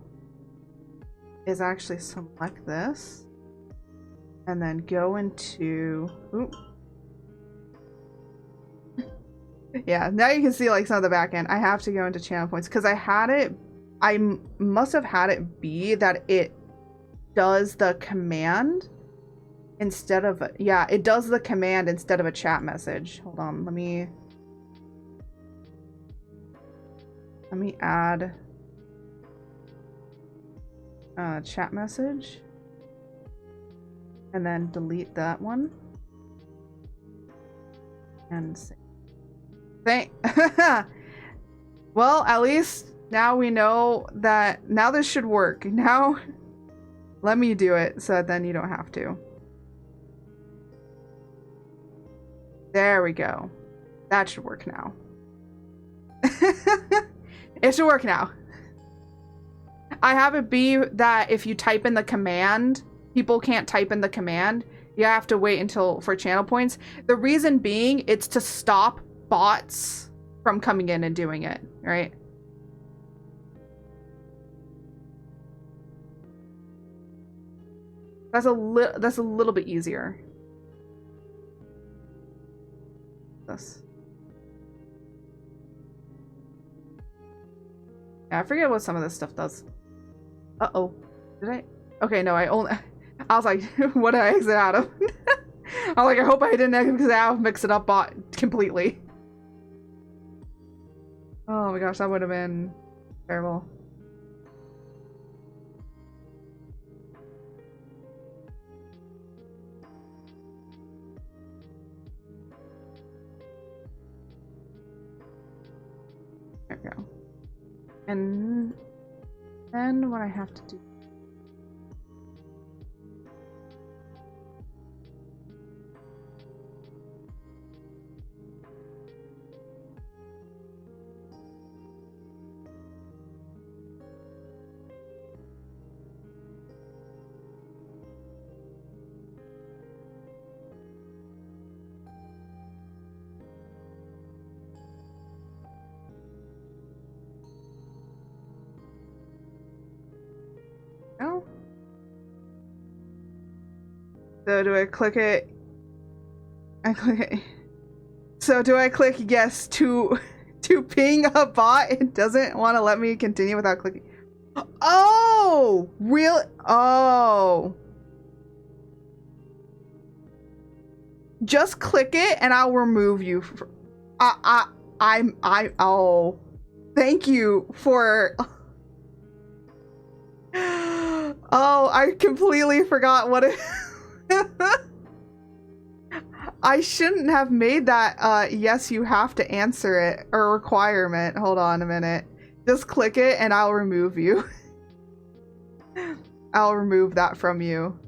is actually select this and then go into, oop. Yeah, now you can see like some of the back end. I have to go into channel points because I had it, I must have had it be that it does the command instead of, yeah, it does the command instead of a chat message. Hold on, let me add chat message and then delete that one and save. Well, at least now we know that now this should work. Now let me do it so that then you don't have to. There we go. That should work now. It should work now. I have it be that if you type in the command, people can't type in the command. You have to wait until for channel points. The reason being, it's to stop bots from coming in and doing it, right? That's a little bit easier. This. Yeah, I forget what some of this stuff does. Uh-oh. Did I? Okay, no, I was like, what did I exit out of? I'm like, I hope I didn't because I'll mix it up bot completely. Oh my gosh, that would have been terrible. There we go. And then what I have to do. No? So do I click it? I click it. So do I click yes to ping a bot? It doesn't want to let me continue without clicking. Oh, real? Oh. Just click it and I'll remove you. Oh. Thank you for. Oh, I completely forgot what it. I shouldn't have made that, yes, you have to answer it, or requirement. Hold on a minute. Just click it and I'll remove you. I'll remove that from you.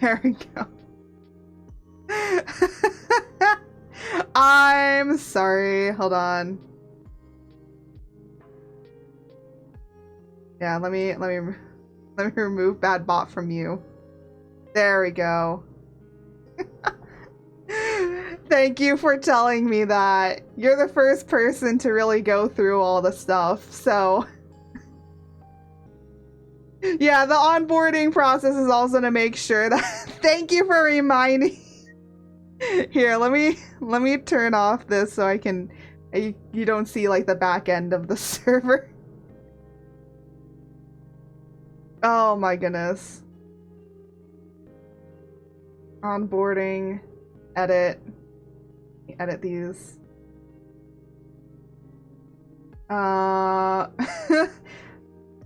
There we go. I'm sorry. Hold on. Yeah, let me remove bad bot from you. There we go. Thank you for telling me that. You're the first person to really go through all the stuff, so. Yeah, the onboarding process is also to make sure that. Thank you for reminding. Here, let me turn off this so I can. You don't see like the back end of the server. Oh my goodness. Onboarding, edit these.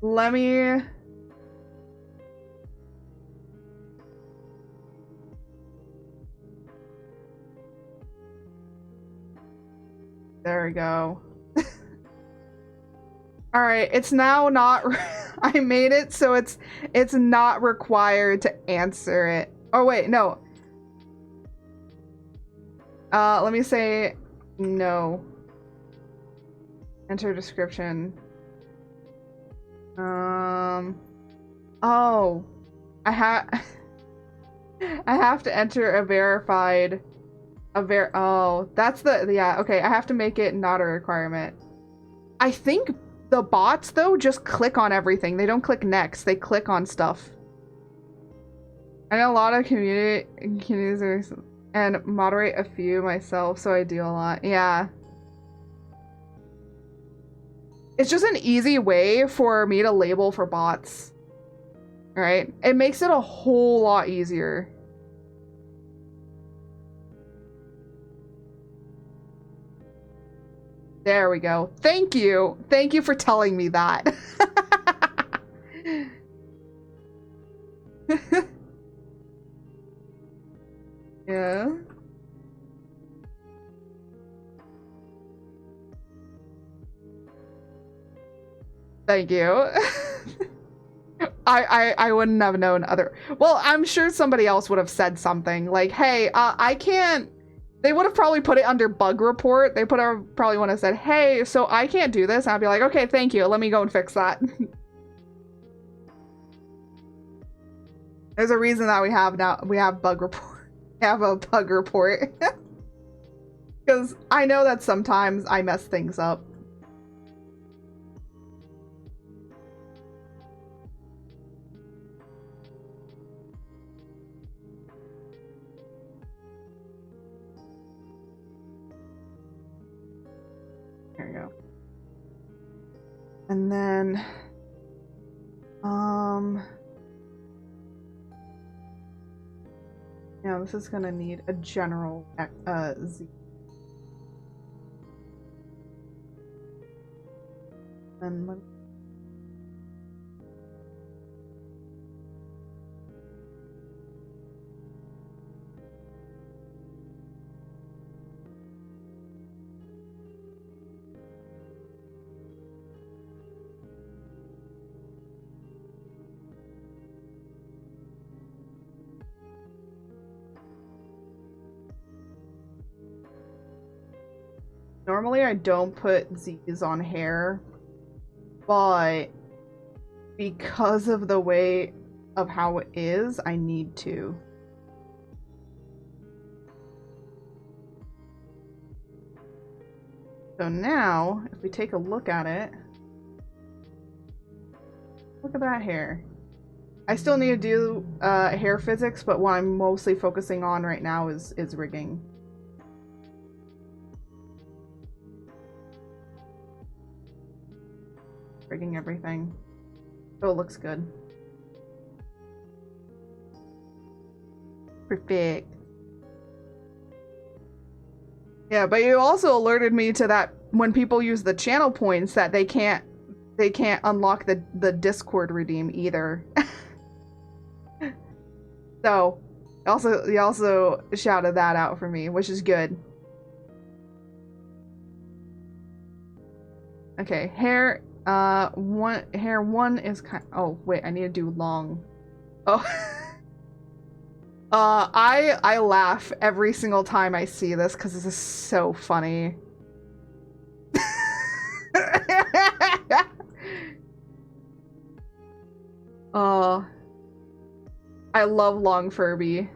Let me. There we go. All right, it's now not. I made it so it's not required to answer it. Oh wait, no. Let me say no. Enter description. Oh, I have to enter a verified. Oh, that's yeah. Okay, I have to make it not a requirement. I think the bots though just click on everything. They don't click next. They click on stuff. I know a lot of communities and moderate a few myself, so I do a lot. Yeah. It's just an easy way for me to label for bots. Right? It makes it a whole lot easier. There we go. Thank you. Thank you for telling me that. Yeah. Thank you. I wouldn't have known other. Well, I'm sure somebody else would have said something like, "Hey, I can't." They would have probably put it under bug report. They probably would have said, "Hey, so I can't do this." And I'd be like, "Okay, thank you. Let me go and fix that." There's a reason that we have bug report. We have a bug report. Because I know that sometimes I mess things up. There you go. And then, yeah, this is gonna need a general Z. And let Normally I don't put Z's on hair, but because of the way of how it is, I need to. So now, if we take a look at it, look at that hair. I still need to do hair physics, but what I'm mostly focusing on right now is rigging. Rigging everything. So it looks good. Perfect. Yeah, but you also alerted me to that when people use the channel points that they can't unlock the Discord redeem either. So you also shouted that out for me, which is good. Okay, hair one is oh wait, I need to do long. Oh. I laugh every single time I see this because this is so funny. I love long Furby.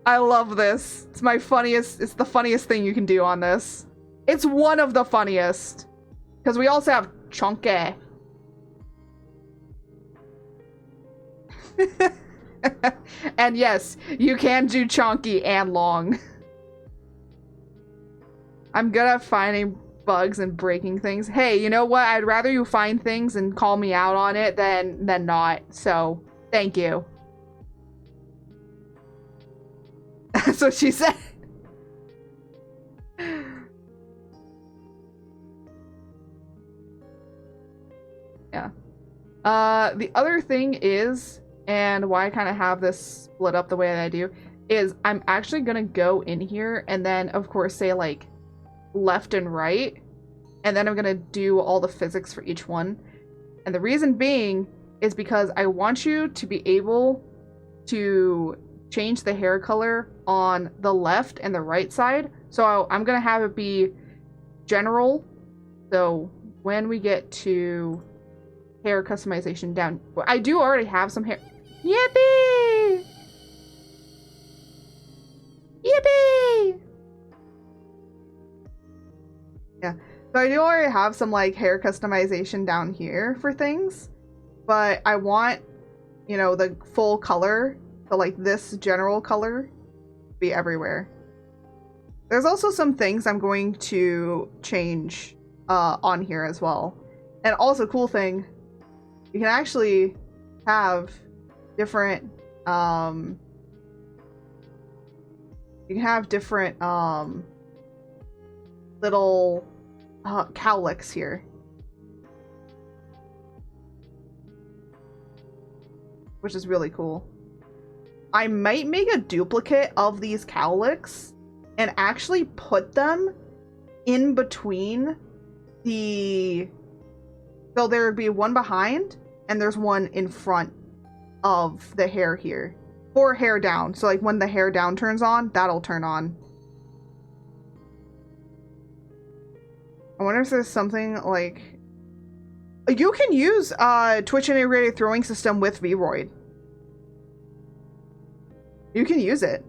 I love this. It's my funniest. It's the funniest thing you can do on this. It's one of the funniest. Because we also have Chunky. And yes, you can do chunky and long. I'm good at finding bugs and breaking things. Hey, you know what? I'd rather you find things and call me out on it than not. So, thank you. That's what she said. Yeah. The other thing is, and why I kind of have this split up the way that I do, is I'm actually gonna go in here and then, of course, say like left and right, and then I'm gonna do all the physics for each one. And the reason being is because I want you to be able to change the hair color on the left and the right side. So I'm gonna have it be general. So when we get to hair customization down, I do already have some hair. Yippee! Yippee! Yeah, so I do already have some like hair customization down here for things, but I want, you know, the full color, so like this general color, be everywhere. There's also some things I'm going to change on here as well. And also, cool thing, you can actually have different little cowlicks here, which is really cool. I might make a duplicate of these cowlicks and actually put them in between the... So there would be one behind, and there's one in front of the hair here. Or hair down. So like when the hair down turns on, that'll turn on. I wonder if there's something like... You can use Twitch integrated throwing system with VRoid. You can use it.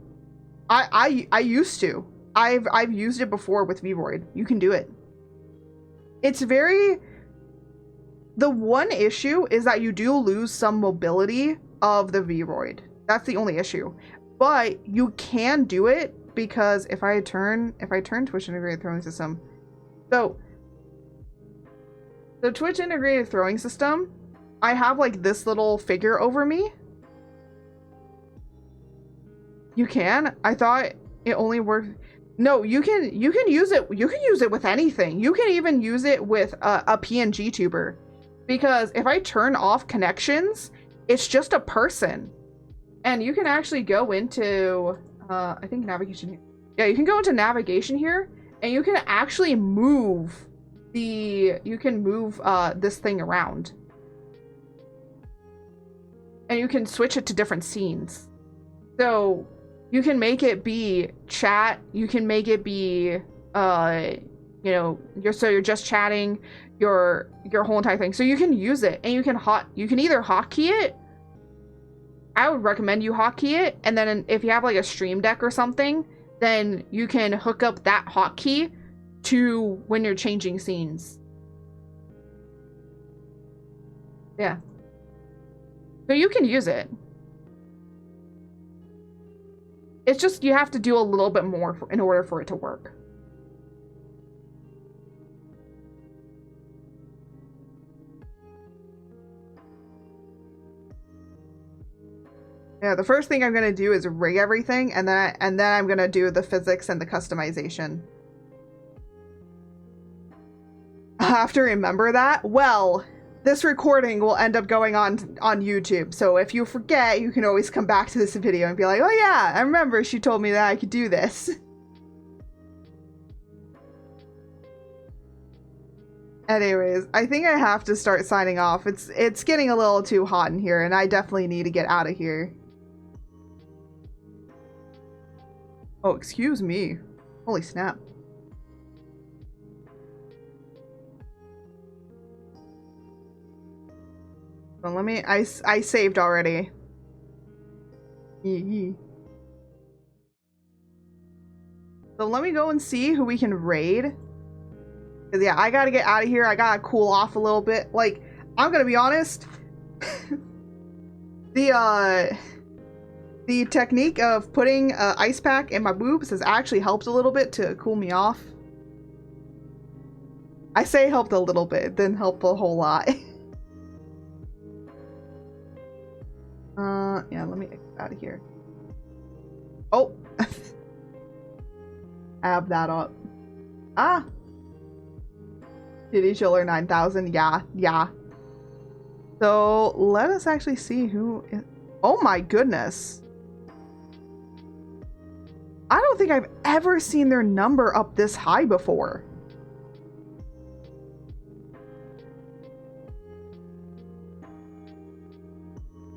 I used to. I've used it before with VRoid. You can do it. It's very... The one issue is that you do lose some mobility of the VRoid. That's the only issue. But you can do it because if I turn Twitch integrated throwing system, so the Twitch integrated throwing system, I have like this little figure over me. You can? I thought it only worked. No, you can use it. You can use it with anything. You can even use it with a PNG tuber, because if I turn off connections, it's just a person, and you can actually go into I think navigation here. Yeah, you can go into navigation here, and you can actually move this thing around, and you can switch it to different scenes. So you can make it be chat. You can make it be, you know, you're just chatting your whole entire thing. So you can use it, and you can either hotkey it. I would recommend you hotkey it, and then if you have like a stream deck or something, then you can hook up that hotkey to when you're changing scenes. Yeah. So you can use it. It's just you have to do a little bit more in order for it to work. Yeah, the first thing I'm gonna do is rig everything, and then I'm gonna do the physics and the customization. I have to remember that. Well, this recording will end up going on YouTube, so if you forget, you can always come back to this video and be like, oh yeah, I remember she told me that I could do this. Anyways, I think I have to start signing off. It's getting a little too hot in here, and I definitely need to get out of here. Oh, excuse me. Holy snap. So let me, I saved already. So let me go and see who we can raid. Cause yeah, I gotta get out of here. I gotta cool off a little bit. Like, I'm gonna be honest. The technique of putting an ice pack in my boobs has actually helped a little bit to cool me off. I say helped a little bit, didn't help a whole lot. Yeah, let me get out of here. Oh! Add that up. Ah! Titty Chiller 9000, yeah. So, let us actually see who is... Oh my goodness! I don't think I've ever seen their number up this high before.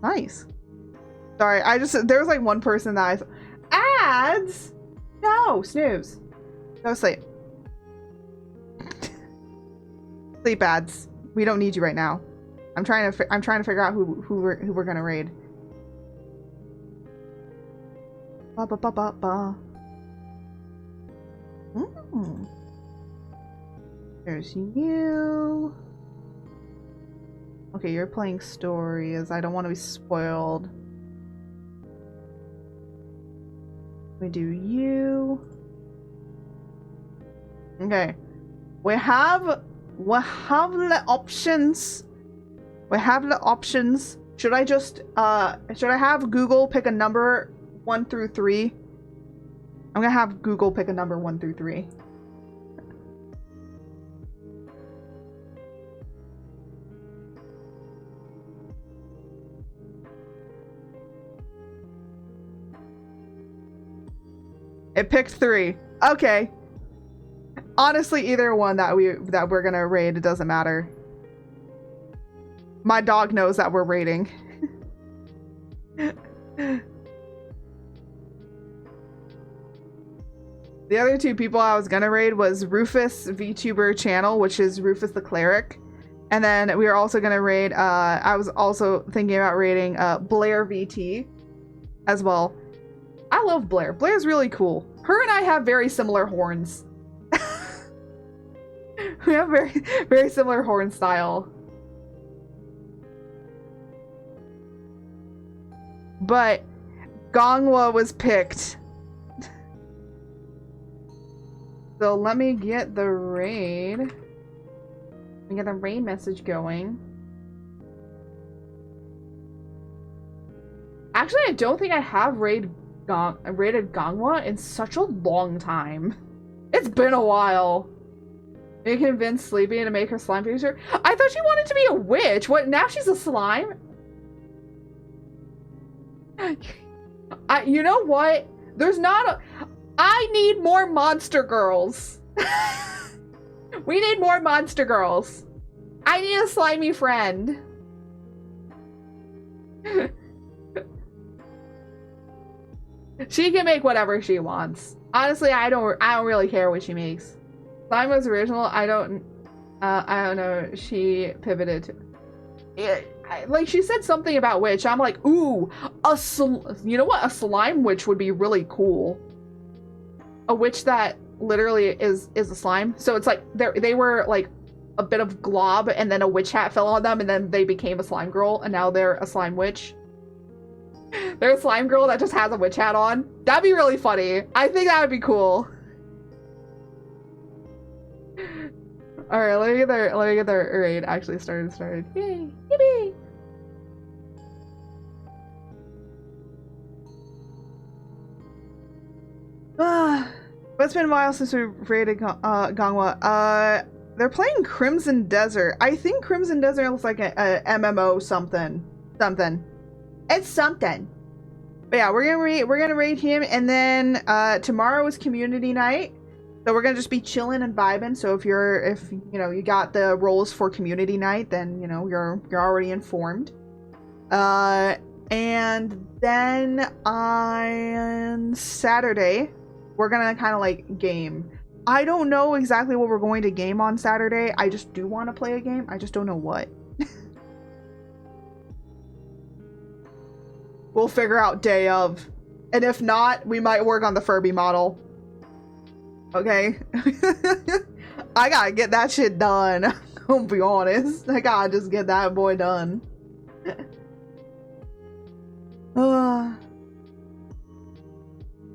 Nice. Sorry, there was like one person that ads? No, snooze. Go sleep. Sleep ads. We don't need you right now. I'm trying to figure out who we're gonna raid. Ba ba ba ba ba. There's you. Okay, you're playing stories. I don't want to be spoiled. We do you. Okay. We have the options. We have the options. Should I have Google pick a number 1 through 3? I'm gonna have Google pick a number 1 through 3. It picked 3. Okay. Honestly, either one that we're gonna raid, it doesn't matter. My dog knows that we're raiding. The other 2 people I was gonna raid was Rufus VTuber channel, which is Rufus the Cleric. And then we were also gonna raid, I was also thinking about raiding Blair VT as well. I love Blair. Blair's really cool. Her and I have very similar horns. We have very similar horn style. But Gongwa was picked. So let me get the raid. Let me get the raid message going. Actually, I don't think I have raided Gangwa in such a long time. It's been a while. You convinced Sleepy to make her slime feature? I thought she wanted to be a witch. What, now she's a slime? You know what? There's not a... I need more monster girls. We need more monster girls. I need a slimy friend. She can make whatever she wants. Honestly, I don't really care what she makes. Slime was original. I don't know. She pivoted to... like, she said something about witch. I'm like, ooh, you know what? A slime witch would be really cool. A witch that literally is a slime. So it's like they were like a bit of glob, and then a witch hat fell on them, and then they became a slime girl, and now they're a slime witch. They're a slime girl that just has a witch hat on. That'd be really funny. I think that would be cool. All right, let me get their raid actually started. Yay! Yippee! But it's been a while since we raided Gangwa. They're playing Crimson Desert. I think Crimson Desert looks like a MMO something. It's something. But yeah, we're gonna raid him, and then tomorrow is community night. So we're gonna just be chilling and vibing. So if you know you got the roles for community night, then you know you're already informed. And then on Saturday, we're gonna kind of like game. I don't know exactly what we're going to game on Saturday. I just do want to play a game. I just don't know what. We'll figure out day of. And if not, we might work on the Furby model. Okay? I gotta get that shit done. I'll be honest. I gotta just get that boy done.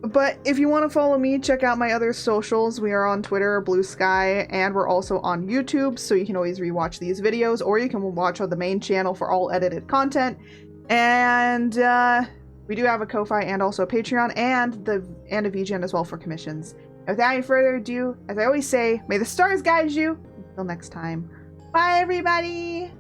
But if you want to follow me, check out my other socials. We are on Twitter, Blue Sky, and we're also on YouTube, so you can always rewatch these videos, or you can watch on the main channel for all edited content. And we do have a Ko-Fi and also a Patreon, and a VGen as well for commissions. And without any further ado, as I always say, may the stars guide you. Until next time. Bye, everybody!